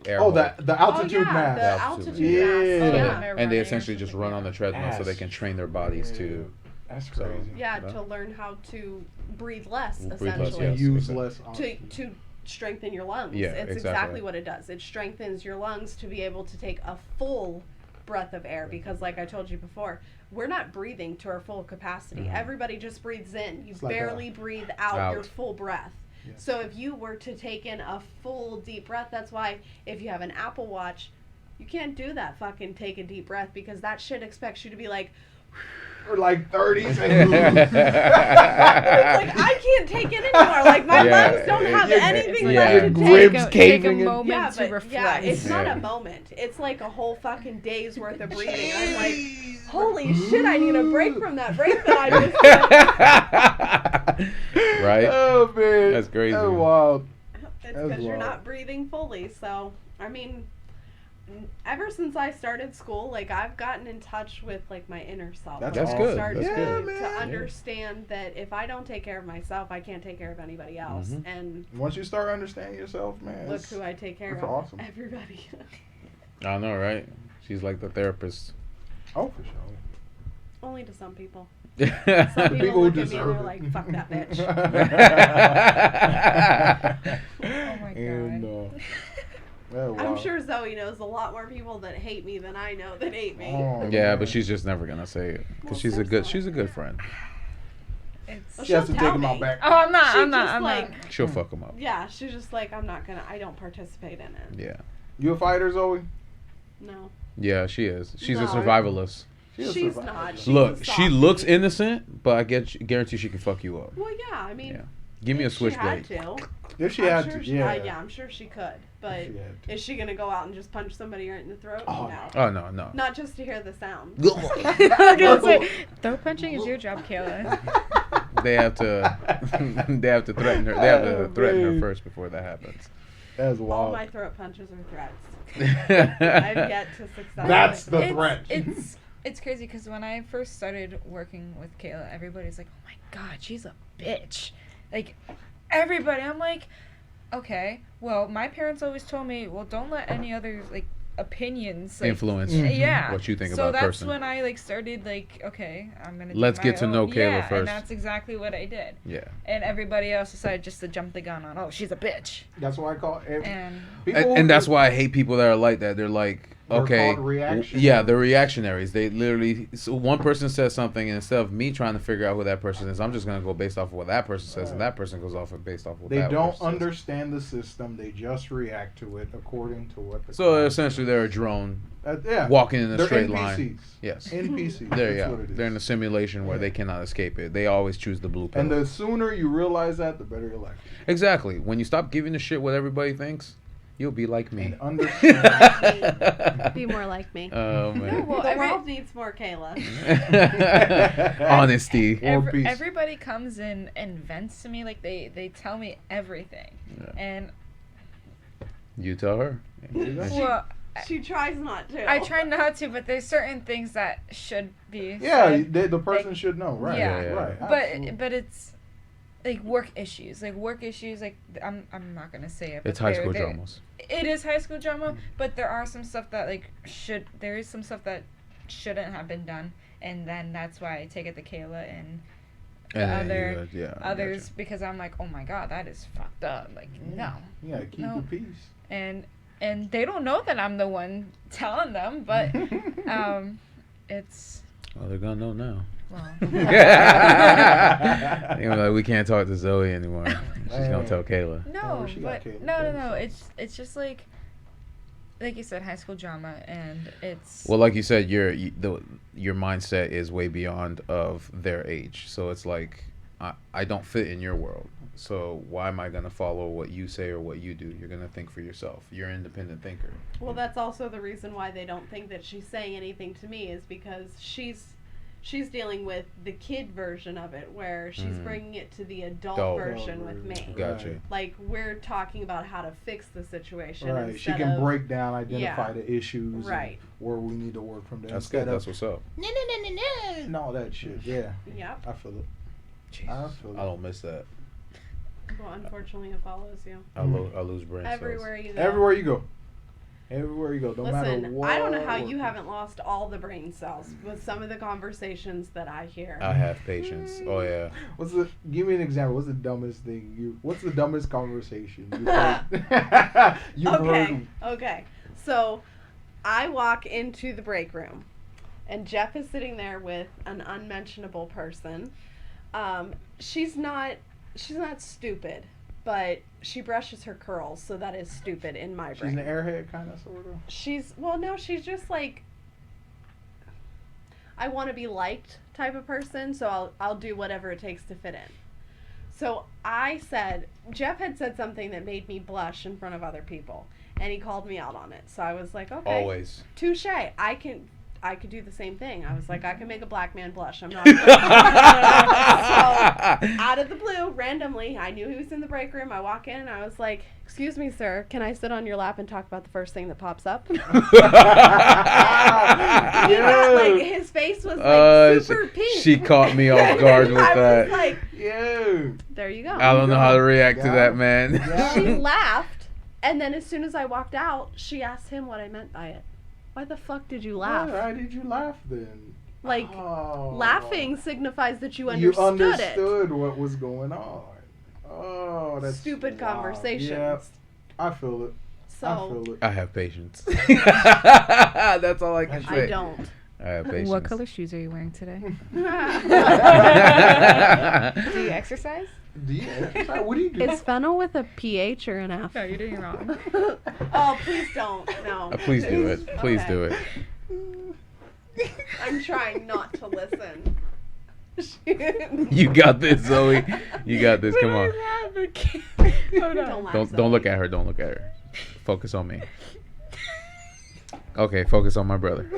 B: air
A: Oh,
B: hole.
A: the altitude
C: oh, yeah,
A: mask.
C: the
B: Altitude
C: altitude
A: mask.
C: mask.
A: Yeah.
C: Yeah.
D: They're
B: and they
D: running or
B: essentially just
D: something,
B: run on the treadmill so they can train their bodies to
A: That's
B: So-
A: crazy.
C: Yeah,
B: Yeah.
C: to learn how to breathe less,
B: Breathe less,
C: essentially.
B: yes.
A: Use
B: exactly.
A: less.
C: To strengthen your lungs.
B: Yeah,
C: it's
B: exactly.
C: exactly what it does. It strengthens your lungs to be able to take a full breath of air because, like I told you before, we're not breathing to our full capacity.
B: Mhm.
C: Everybody just breathes in. You
A: It's like
C: barely breathe out your
B: Out.
C: full breath.
A: Yeah.
C: So if you were to take in a full deep breath, that's why if you have an Apple Watch, you can't do that fucking take a deep breath because that shit expects you to be like,
A: Or like 30 seconds.
C: it's like I can't take it anymore. Like my
B: Yeah,
C: lungs don't have
A: yeah,
C: anything
B: yeah.
C: left to
A: Ribs
C: take.
D: Take a
A: caving in.
D: moment
C: Yeah,
D: to
C: but
D: reflect.
C: yeah, it's not
B: Yeah.
C: a moment. It's like a whole fucking day's worth of breathing. I'm like, holy shit! I need a break from that break that I just.
B: Right?
A: Oh man,
B: That's crazy.
A: That's wild.
C: It's
A: That's
C: because you're
A: wild.
C: not breathing fully. So I mean, ever since I started school, like I've gotten in touch with like my inner self.
A: That's
C: Like, I've
B: good.
C: started
B: That's
C: to,
B: good.
C: to
A: man.
C: understand that if I don't take care of myself, I can't take care of anybody else.
B: Mhm.
C: And
A: Once you start understanding yourself, man,
C: look
A: it's-
C: who I take care
A: that's
C: of.
A: awesome.
C: Everybody.
B: I know, right? She's like the therapist.
A: oh for sure.
C: Only to some people.
B: Some
C: Some people
A: People
C: look
A: who
C: at me and
A: deserve
C: they're
A: it.
C: like, "Fuck that bitch."
D: Oh my
A: And,
D: god.
A: oh,
C: I'm
A: wow.
C: sure Zoe knows a lot more people that hate me than I know that hate me.
A: Oh,
B: Yeah,
A: man.
B: but she's just never gonna say it because
C: Well,
B: she's a
C: there's
B: good
C: that.
B: she's a good friend.
D: It's,
A: She has to
C: She'll
A: take
C: tell
A: him out
C: me.
A: back.
D: oh, I'm not.
C: She
D: I'm not.
C: just
D: I'm
C: like,
D: not.
B: She'll fuck him up.
C: yeah, she's just like, I don't participate in it.
B: Yeah,
A: You a fighter, Zoe?
C: No.
B: yeah, she is. She's a
C: No.
B: survivalist.
A: She a
C: She's
A: survivor.
C: not. She's
B: Look,
C: a
B: she
C: soft
B: looks
C: lady.
B: innocent, but I guarantee she can fuck you up.
C: Well, yeah, I mean,
B: Yeah. Give me a
C: if she had
B: switchblade.
C: to.
A: If she
C: I'm
A: had
C: sure
A: to,
C: she,
A: yeah.
C: yeah, I'm sure she could. But
A: If she had to.
C: is she gonna go out and just punch somebody right in the throat?
A: Oh,
C: no.
B: Oh no, no.
C: Not just to hear the sound.
D: I was gonna say, throat punching is your job, Kayla.
B: They have to. They have to threaten her. They have to
A: Oh,
B: threaten her
A: man.
B: first before that happens.
A: That's
C: All
A: wild.
C: my throat punches are threats. I've yet to successfully.
A: That's the
D: it's,
A: threat.
D: It's crazy because when I first started working with Kayla, everybody's like, "Oh my god, she's a bitch." Like everybody, I'm like, okay. Well, my parents always told me, well, don't let any other like opinions like,
B: Influence.
D: Yeah.
B: What you think
D: so
B: about a
D: that's
B: person.
D: when I like started like, okay, I'm gonna. do
B: Let's
D: my
B: get to know
D: own-
B: Kayla
D: yeah,
B: first.
D: and that's exactly what I did.
B: Yeah.
D: And everybody else decided just to jump the gun on. Oh, she's a bitch.
A: That's why I call it.
D: And
B: And that's why I hate people that are like that. They're like,
A: They're
B: okay,
A: called reactionaries.
B: yeah, they're reactionaries. They literally, so one person says something, and instead of me trying to figure out who that person is, I'm just gonna go based off of what that person says, and that person goes off of based off of what
A: They
B: that
A: don't
B: person says.
A: understand the system. They just react to it according to what. The
B: So essentially, they're a drone
A: yeah,
B: walking in a
A: they're
B: straight
A: NPCs.
B: line. Yes.
A: NPCs.
B: There,
A: That's
B: yeah.
A: what it is.
B: They're in a simulation where
A: Yeah.
B: they cannot escape it. They always choose the blue pill.
A: And the sooner you realize that, the better your life.
B: Exactly. When you stop giving a shit what everybody thinks, you'll be like me.
A: And understand.
C: Be more like me.
B: Oh
D: No,
B: man.
D: well,
C: the
D: every-
C: world needs more Kayla.
B: Honesty.
A: World peace.
D: everybody comes in and vents to me like they tell me everything.
B: Yeah.
D: And
B: You tell her.
D: well,
C: She tries not to.
D: I try not to, but there's certain things that should be
A: Yeah,
D: said.
A: the person should know. Right.
D: Yeah.
B: Yeah.
A: Right. absolutely.
D: But it's like work issues. Like I'm not gonna say it. But
B: It's high school
D: they're-
B: dramas.
D: It is high school drama, but there are some stuff that there is some stuff that shouldn't have been done, and then that's why I take it to Kayla and the
B: And then
D: other
B: you, yeah, I
D: others
B: gotcha.
D: because I'm like, oh my god, that is fucked up. Like no,
A: You gotta keep
D: No.
A: the peace.
D: and they don't know that I'm the one telling them, but it's
B: Well, they're gonna know now.
D: well.
B: You know, like, we can't talk to Zoe anymore. She's gonna tell Kayla.
D: No,
A: she got
D: but
A: Kayla
D: no.
A: first.
D: It's just like you said, high school drama, and it's
B: Well, like you said, your mindset is way beyond of their age. So it's like I don't fit in your world. So why am I gonna follow what you say or what you do? You're gonna think for yourself. You're an independent thinker.
C: Well, that's also the reason why they don't think that she's saying anything to me is because she's she's dealing with the kid version of it, where she's bringing it to the adult
B: Adult
C: version with me.
B: Gotcha.
C: Like, we're talking about how to fix the situation.
A: Right. She
C: instead
A: can
C: of,
A: break down, identify
C: Yeah.
A: the issues,
C: Right.
A: and where we need to work from there.
B: That's
A: instead
B: good. That's
A: of
B: what's up.
A: and all that shit. Yeah,
C: Yep.
A: I feel it.
B: Jesus.
A: I feel it.
B: I don't miss that.
C: Well, unfortunately, it follows you.
B: I lose brain cells.
C: Everywhere you go.
A: Everywhere you go. Everywhere you go. No matter
C: Listen,
A: what.
C: I don't know how you haven't lost all the brain cells with some of the conversations that I hear.
B: I have patience. Oh yeah.
A: Give me an example. What's the dumbest thing what's the dumbest conversation you've heard?
C: Okay. Okay. So, I walk into the break room, and Jeff is sitting there with an unmentionable person. She's not stupid, but she brushes her curls, so that is stupid in my
A: She's
C: brain.
A: an airhead kind of sort of.
C: She's just like, I want to be liked type of person, so I'll do whatever it takes to fit in. So Jeff had said something that made me blush in front of other people, and he called me out on it. So I was like, okay,
B: Always.
C: touche. I could do the same thing. I was like, I can make a black man blush. I'm not. So, out of the blue, randomly, I knew he was in the break room. I walk in and I was like, "Excuse me, sir, can I sit on your lap and talk about the first thing that pops up?" He got, like, his face was like super pink.
B: She caught me off guard with
C: I
B: that.
C: was like,
A: Yeah.
C: "There you go."
B: I don't know how to react to
A: Yeah.
B: that, man.
A: Yeah.
C: She laughed, and then as soon as I walked out, she asked him what I meant by it. Why the fuck did you laugh?
A: Why did you laugh then?
C: Like,
A: Oh.
C: laughing signifies that you
A: You
C: understood,
A: understood what was going on. Oh, that's
C: Stupid
A: wow.
C: conversations.
A: Yeah, I feel it. I
C: So
A: feel it.
B: I have patience. That's all I can
C: I
B: say.
C: don't.
B: I have patience.
D: What color shoes are you wearing today? Do you exercise?
A: Do you exercise? What do you do?
C: Is fennel with a PH or an F?
D: No, you're doing it wrong.
C: Oh, please don't. No.
B: Please do it. Please
C: Okay.
B: do it.
C: I'm trying not to listen.
B: You got this, Zoe. You got this. Come on.
D: Hold on.
C: Don't laugh,
B: Don't
C: Zoe.
B: look at her. Don't look at her. Focus on me. Okay, focus on my brother.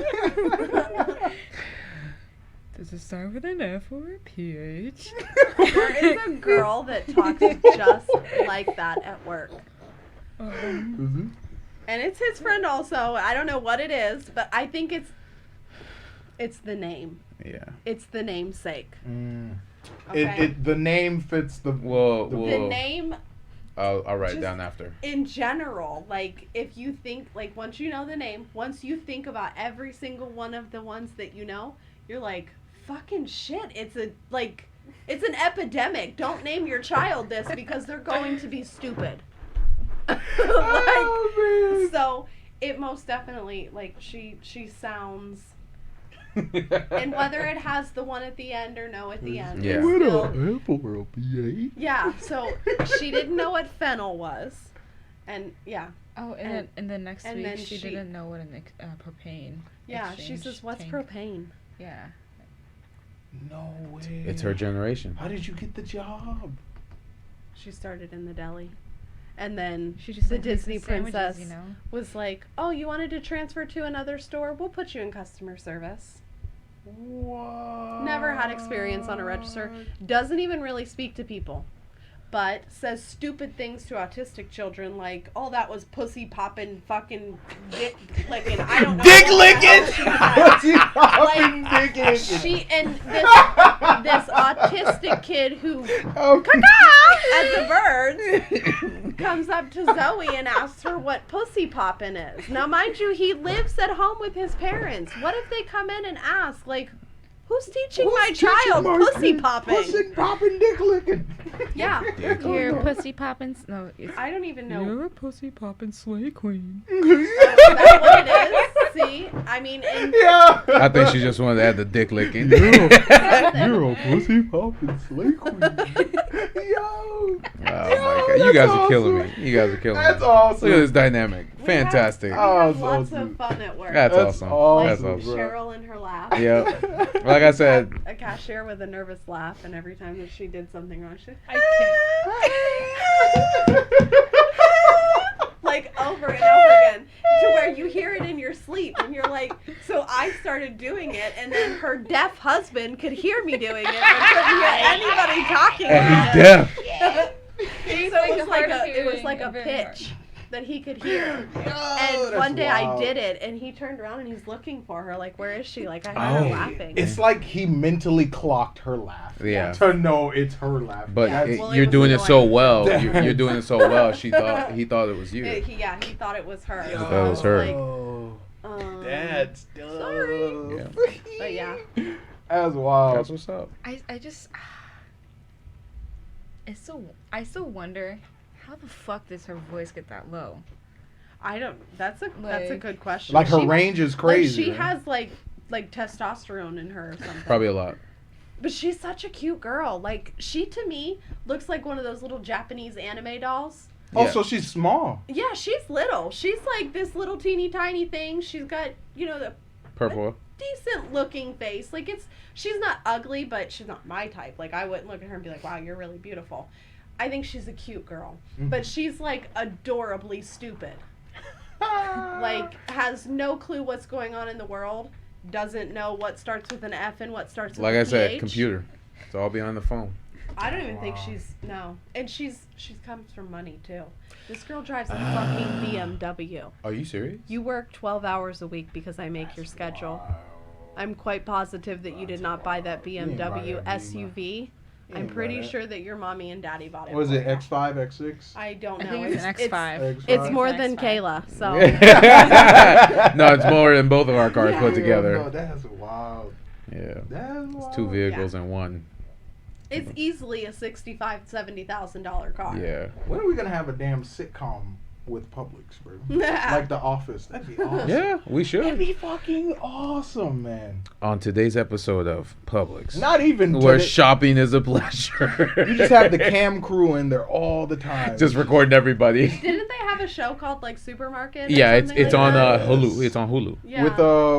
D: Does it start with an F or a PH?
C: There is a girl that talks just like that at work.
A: Mm-hmm.
C: And it's his friend also. I don't know what it is, but I think it's the name.
B: Yeah.
C: It's the namesake.
A: Mm.
C: Okay.
A: The name fits the.
B: Whoa,
A: the-
B: whoa.
C: The name
B: I'll write it
C: Just-
B: down after.
C: in general, like, if you think, like, once you know the name, once you think about every single one of the ones that you know, you're like, fucking shit, it's an epidemic. Don't name your child this because they're going to be stupid.
A: Oh, man.
C: So it most definitely, like, she sounds, and whether it has the one at the end or no at the end,
B: Yeah.
C: it's
A: What
C: still-
A: a F or a PH?
C: yeah, so she didn't know what fennel was, and yeah.
D: Oh,
C: And-
D: and then next
C: and
D: week
C: then
D: she
C: she-
D: didn't know what an propane.
C: Yeah, she
D: exchange
C: says, "What's
D: tank."
C: propane?"
D: Yeah.
A: No way.
B: It's her generation.
A: How did you get the job?
C: She started in the deli, and then
D: She just
C: the
D: like, makes
C: Disney
D: sandwiches,
C: princess
D: you know.
C: was like, "Oh, you wanted to transfer to another store? We'll put you in customer service."
A: What?
C: Never had experience on a register. Doesn't even really speak to people, but says stupid things to autistic children like, "Oh, that was pussy popping, fucking dick licking." I don't know.
B: Dick
C: what the hell
B: licking?
C: she said.
A: Pussy popping dick licking.
C: She and this autistic kid who
A: Okay.
C: at the birds comes up to Zoe and asks her what pussy poppin' is. Now, mind you, he lives at home with his parents. What if they come in and ask, like, who's teaching
A: Who's
C: my
A: teaching
C: child
A: my
C: pussy
A: kid
C: popping?
A: Pussy popping dick licking.
C: Yeah.
B: Dick
D: You're
A: no.
D: pussy poppin'. No, it's.
C: I don't even know.
D: You're a pussy poppin' slay queen.
C: Is that what it is? See? I mean, in
A: Yeah.
B: I think she just wanted to add the dick licking.
A: You're a pussy popping slay queen. Yo.
B: Oh my god,
A: that's
B: you guys are
A: awesome.
B: killing me. You guys are killing me.
A: That's awesome.
B: Look at this dynamic.
C: we
B: Fantastic.
C: have
A: Oh,
C: lots
A: so
C: of fun at work.
B: That's
A: That's
B: awesome.
A: awesome,
B: That's
C: Like
B: awesome.
A: bro.
C: Cheryl and her laugh.
B: Yep. Like I said,
C: A cashier with a nervous laugh, and every time that she did something wrong, she
D: I can't.
C: like over and over again, to where you hear it in your sleep, and you're like, So I started doing it, and then her deaf husband could hear me doing it, but couldn't hear anybody talking
B: And
C: about
B: he's
C: it.
B: deaf.
D: He's
C: So it was like
D: hard
C: a, it was
D: hearing,
C: like a
D: very
C: pitch that he could hear.
A: Oh,
C: And
A: that's
C: one day I
A: wild.
C: did it, and he turned around and he's looking for her, like, where is she? Like, I heard her
B: Oh.
C: laughing.
A: It's like he mentally clocked her laugh.
B: Yeah.
A: To know it's her laugh.
B: But
C: Yeah,
B: it-
C: well, it
B: you're
C: was
B: doing it so
C: annoying.
B: well. You're doing it so well. He thought it was you.
C: He thought it was her.
A: Yo,
C: So
B: That
C: I
B: was her.
C: Like,
A: That's dumb.
C: sorry.
B: Yeah.
C: But yeah.
A: That's wild.
B: That's what's up.
D: I just I still wonder how the fuck does her voice get that low?
C: I don't. That's a
D: Like-
C: good question.
A: Like her
C: She-
A: range is
C: Like
A: crazy.
C: she
A: right?
C: has like testosterone in her or something.
B: Probably a lot.
C: But she's such a cute girl. Like she to me looks like one of those little Japanese anime dolls.
A: Oh,
B: Yeah.
A: so she's small.
C: Yeah, she's little. She's like this little teeny tiny thing. She's got the
B: Purple.
C: decent looking face. Like she's not ugly, but she's not my type. Like I wouldn't look at her and be like, wow, you're really beautiful. I think she's a cute girl. But she's like adorably stupid. Like has no clue what's going on in the world. Doesn't know what starts with an F and what starts with
B: Like
C: a
B: I said,
C: PH.
B: computer. It's all behind the phone.
C: I don't even think
A: Wow.
C: she's no. And she's comes from money too. This girl drives a fucking BMW.
B: Are you serious?
C: You work 12 hours a week because I make your schedule. I'm quite positive that you did not buy that
A: didn't buy
C: BMW
A: that
C: SUV.
A: You
C: I'm
A: didn't buy
C: pretty
A: that.
C: sure that your mommy and daddy bought it.
A: Was
C: for
A: it
C: you.
A: X5, X6?
C: I don't
D: I
C: know.
D: think it's an X5.
C: It's
A: X5?
C: more
D: It's an
C: than
D: X5.
C: Kayla, so
B: No, it's more than both of our cars put
A: No,
B: together.
A: that's wild.
B: Yeah.
A: That's wild.
B: It's two vehicles in one.
C: it's easily a $65,000-$70,000 car.
B: Yeah.
A: When are we gonna have a damn sitcom with Publix, bro? Like The Office. That'd be awesome.
B: Yeah, we
A: That'd
B: should.
A: be fucking awesome, man.
B: On today's episode of Publix,
A: Not even
B: where
A: today-
B: shopping is a pleasure.
A: You just have the cam crew in there all the time.
B: Just recording everybody.
C: Didn't they have a show called like Supermarket? or
B: Yeah, it's
C: something
B: it's
C: like
B: on
C: that?
B: Hulu. It's on Hulu.
C: Yeah.
A: With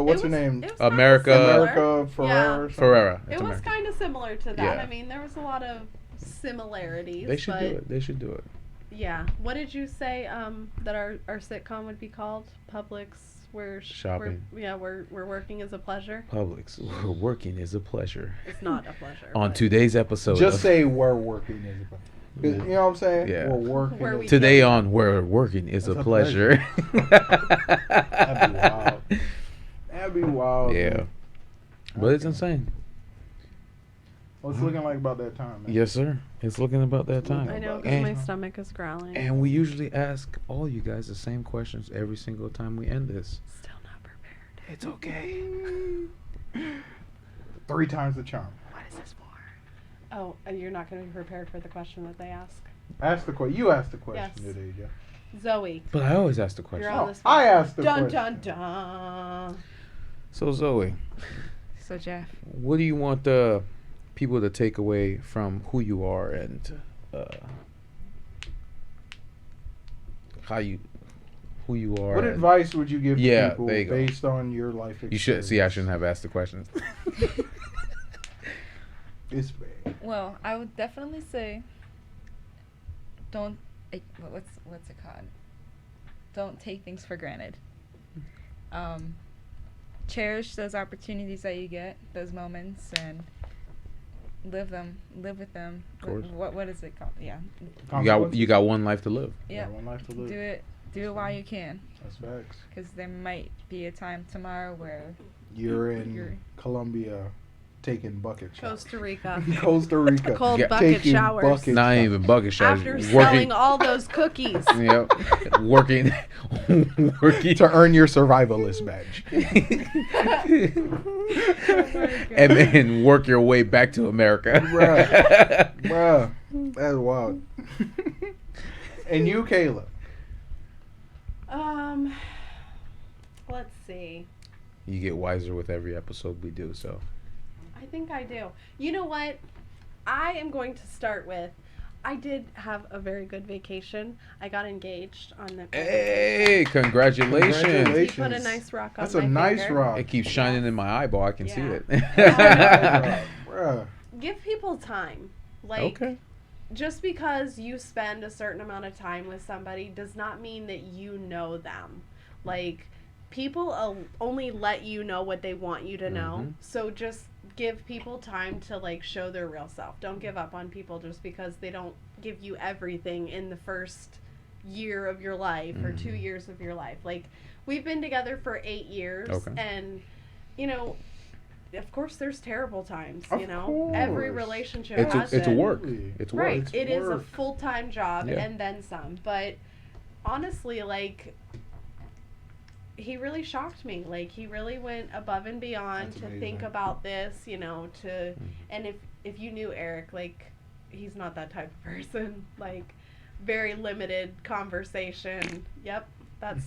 A: what's
C: It
A: her
C: was-
A: name?
C: it was kinda
B: America-
C: similar.
A: America Ferrera.
C: Yeah.
A: or something?
B: Ferrera.
C: It
B: It's
C: was
B: America.
C: kind of similar to that.
B: Yeah.
C: I mean, there was a lot of similarities.
B: They should
C: but
B: do it. They should do it.
C: Yeah. What did you say that our sitcom would be called? Publix.
B: Shopping.
C: We're working as a pleasure.
B: Publix. Working is a pleasure.
C: It's not a pleasure.
B: On
C: but
B: today's episode.
A: Just
B: of-
A: say we're working. You know what I'm saying?
B: Yeah.
A: We're working.
C: Where we-
B: Today on Where Working is
A: That's
B: a
A: a
B: pleasure.
A: That'd be wild. That'd be wild.
B: Yeah.
A: man.
B: But it's insane.
A: What's it looking like about that time, man?
B: Yes, sir. It's looking about that time.
C: I know because
B: And,
C: my stomach is growling.
B: and we usually ask all you guys the same questions every single time we end this.
C: Still not prepared.
B: It's okay.
A: 3 times the charm.
C: What is this for? Oh, you're not going to be prepared for the question that they ask.
A: Ask the question. You asked the question
C: Yes.
A: today, Jeff.
C: Zoe,
B: But I always ask the question.
C: you're on
A: Oh,
C: the spot.
A: I asked the
C: Dun
A: question.
C: dun dun.
B: So Zoe,
D: So Jeff,
B: what do you want the people to take away from who you are and who you are?
A: What
B: and-
A: advice would you give
B: Yeah,
A: people
B: there you go.
A: based on your life experience?
B: You should see. I shouldn't have asked the question.
A: It's bad.
D: well, I would definitely say don't what's it called? Don't take things for granted. Cherish those opportunities that you get, those moments, and live with them.
B: Of course.
D: What is it called? Yeah.
B: You got one life to live.
D: Yeah.
A: One life to live.
D: Do it while you can,
A: That's facts.
D: because there might be a time tomorrow where
A: You're in
D: You're-
A: Colombia taking bucket showers.
C: Costa Rica.
A: Costa Rica.
C: Cold
B: Yeah.
C: bucket
A: Taking
C: showers.
A: bucket
B: Not
A: showers.
B: even bucket showers.
C: After
B: Working.
C: selling all those cookies.
B: Yep. Working. Working.
A: To earn your survivalist badge.
B: And then work your way back to America.
A: Bruh. Bruh. That's wild. And you, Kayla.
C: Let's see.
B: You get wiser with every episode we do. So
C: I think I do. You know what? I am going to start with. I did have a very good vacation. I got engaged on the.
B: hey, congratulations!
A: Congratulations.
C: He put a nice rock on
A: That's
C: my
A: a nice
C: finger.
A: rock.
B: It keeps shining in my eyeball. I can see
C: Yeah.
B: it.
A: Bruh.
C: Give people time. Like,
B: Okay.
C: just because you spend a certain amount of time with somebody does not mean that you know them. Like, people only let you know what they want you to know.
B: Mhm.
C: So just give people time to like show their real self. Don't give up on people just because they don't give you everything in the first year of your life or 2 years of your life. Like, we've been together for 8 years,
B: Okay.
C: and you know, of course there's terrible times,
A: Of
C: you know. Every
A: course.
C: relationship
B: It's
C: has
B: a
C: it.
B: work.
A: Absolutely.
B: It's work.
C: Right.
A: It's
C: It is a
A: work.
C: full-time job
B: Yeah.
C: and then some. But honestly, like, he really shocked me. Like, he really went above and beyond
A: That's
C: to
A: amazing.
C: think about this, you know, to
B: Mm-hmm.
C: and if you knew Eric, like, he's not that type of person. Like, very limited conversation. Yep.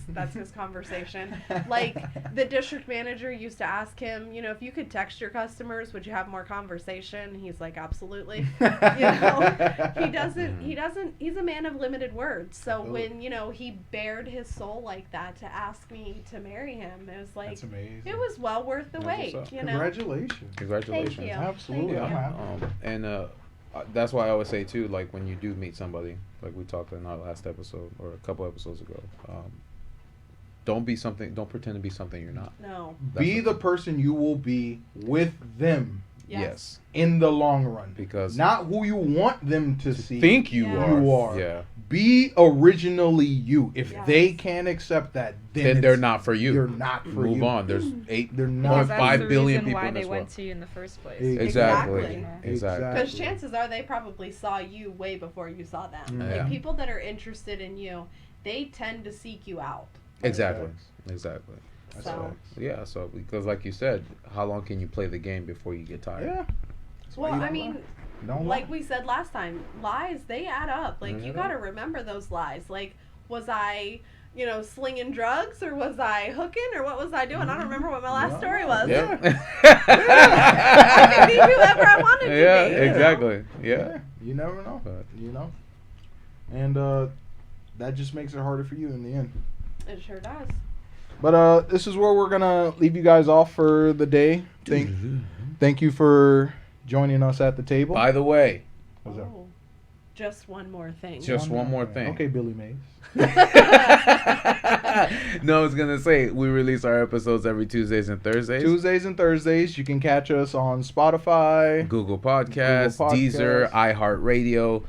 C: That's his conversation. Like, the district manager used to ask him, you know, if you could text your customers, would you have more conversation? He's like, absolutely. You know, he's a man of limited words. So when, you know, he bared his soul like that to ask me to marry him, it was like,
A: That's amazing.
C: it was well worth the
B: That's
C: wait,
B: what's up.
C: you know.
A: Congratulations.
B: Congratulations.
C: Thank you.
A: Absolutely.
C: Thank
A: I'm
C: you.
A: happy.
B: And that's why I always say too, like when you do meet somebody, like we talked in our last episode or a couple episodes ago, don't pretend to be something you're not.
C: No.
A: Be the person you will be with them
C: Yes.
A: in the long run.
B: Because
A: Not who you want them to see.
B: think you
C: Yeah.
B: are.
A: You are.
B: Yeah.
A: Be originally you. If
C: Yes.
A: they can't accept that,
B: Then
A: it's-
B: they're not for you.
A: They're not for
B: Move
A: you.
B: on. There's
A: They're not.
B: Point
D: That's
B: 5
D: the
B: billion
D: reason
B: people
D: why
B: in
D: they
B: this
D: went
B: world.
D: to you in the first place.
B: Exactly.
C: Exactly.
B: Exactly.
C: Because chances are they probably saw you way before you saw them.
B: Yeah.
C: Like, people that are interested in you, they tend to seek you out.
B: Exactly. Exactly.
A: That's
C: So,
A: facts.
B: Yeah. So because like you said, how long can you play the game before you get tired?
A: Yeah. That's why
C: well,
A: you
C: I
A: don't
C: mean,
A: lie. Don't
C: like
A: lie.
C: we said last time, lies, they add up. Like,
B: They
C: you
B: add
C: got to remember those lies. Like, was I, you know, slinging drugs, or was I hooking, or what was I doing? I don't remember what my last
A: Yeah.
C: story was.
B: Yeah.
C: I could be whoever I wanted to
B: Yeah.
C: be. you know?
B: Exactly. Yeah.
A: You never know.
B: But-
A: You know. And that just makes it harder for you in the end.
C: It sure does.
A: But this is where we're gonna leave you guys off for the day. Thank you for joining us at the table.
B: By the way,
A: What's up?
C: Oh, just one more thing.
B: Just one more thing.
A: Okay, Billy Mays.
B: no, I was gonna say we release our episodes every Tuesdays and Thursdays.
A: Tuesdays and Thursdays, you can catch us on Spotify.
B: Google Podcasts,
A: Google
B: Deezer,
A: Podcasts.
B: iHeartRadio,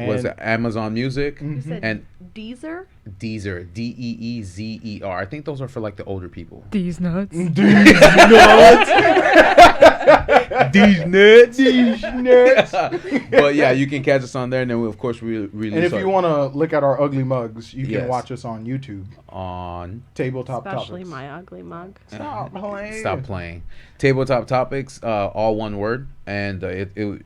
B: was it Amazon Music,
C: You
A: Mhm.
C: said
B: and
C: Deezer?
B: Deezer, Deezer. I think those are for like the older people.
D: These nuts.
A: These nuts.
B: These nuts.
A: These nuts.
B: But yeah, you can catch us on there, and then we of course release.
A: And if
B: our-
A: you want to look at our ugly mugs, you can
B: Yes.
A: watch us on YouTube.
B: on
A: Tabletop
C: Especially
A: Topics.
C: my ugly mug.
A: Stop playing.
B: Stop playing. Tabletop Topics, all one word, and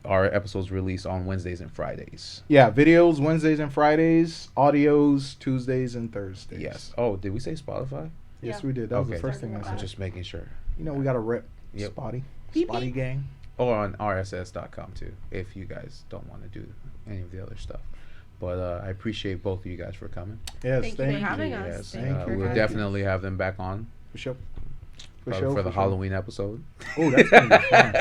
B: our episodes release on Wednesdays and Fridays.
A: Yeah, videos Wednesdays and Fridays, audios Tuesdays and Thursdays.
B: Yes. Oh, did we say Spotify?
A: Yes,
C: Yeah.
A: we did. That was
B: Okay.
A: the first thing I
C: Talking
A: said.
C: about
B: Just making sure.
A: You know, we got to rep
B: Yep.
A: Spotty.
C: Beep,
A: Spotty
C: beep.
A: gang.
B: Or on RSS.com too, if you guys don't want to do any of the other stuff. But I appreciate both of you guys for coming.
A: Yes,
C: Thank you for having
B: Yes,
C: us.
A: Thank you.
B: we'll
A: Thank
B: definitely have them back on
A: For sure.
B: probably for the Halloween episode.
A: Oh, that's going to be fun.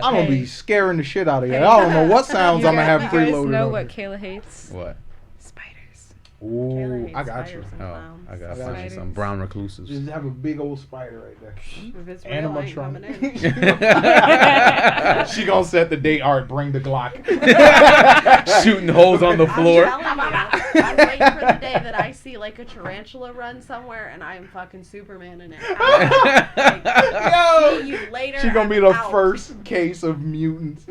A: I'm going to be scaring the shit out of you. I don't know what sounds I'm going to have
D: You guys
A: preloaded.
D: know
A: on
D: what
A: it.
D: Kayla hates?
B: What?
D: Spiders.
C: Kayla
A: Ooh,
C: hates
A: I got you.
C: spiders and
B: Oh,
C: clowns.
B: I gotta
A: I got
B: find
D: you.
B: some brown recluses.
A: Just have a big old spider right there.
C: If it's real, I ain't coming in.
A: She gonna set the date. All right, bring the Glock.
B: Shooting holes on the floor.
C: I'm telling you, I'm waiting for the day that I see like a tarantula run somewhere and I am fucking Superman in it.
A: Yo,
C: See you later.
A: she gonna be
C: I'm
A: the
C: out.
A: first case of mutants.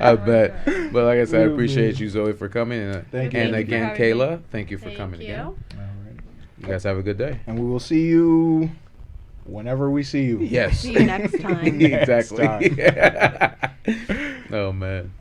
B: I bet. But like I said, I
A: Oh,
B: appreciate
A: man.
B: you, Zoe, for coming. And,
A: Thank you.
B: and
A: Thank
D: you for
B: again,
D: having me.
B: Kayla, thank you for
C: Thank
B: coming
C: you.
B: again.
A: All right.
B: You guys have a good day.
A: And we will see you whenever we see you.
B: Yes.
C: See you next time.
B: exactly. Oh, man.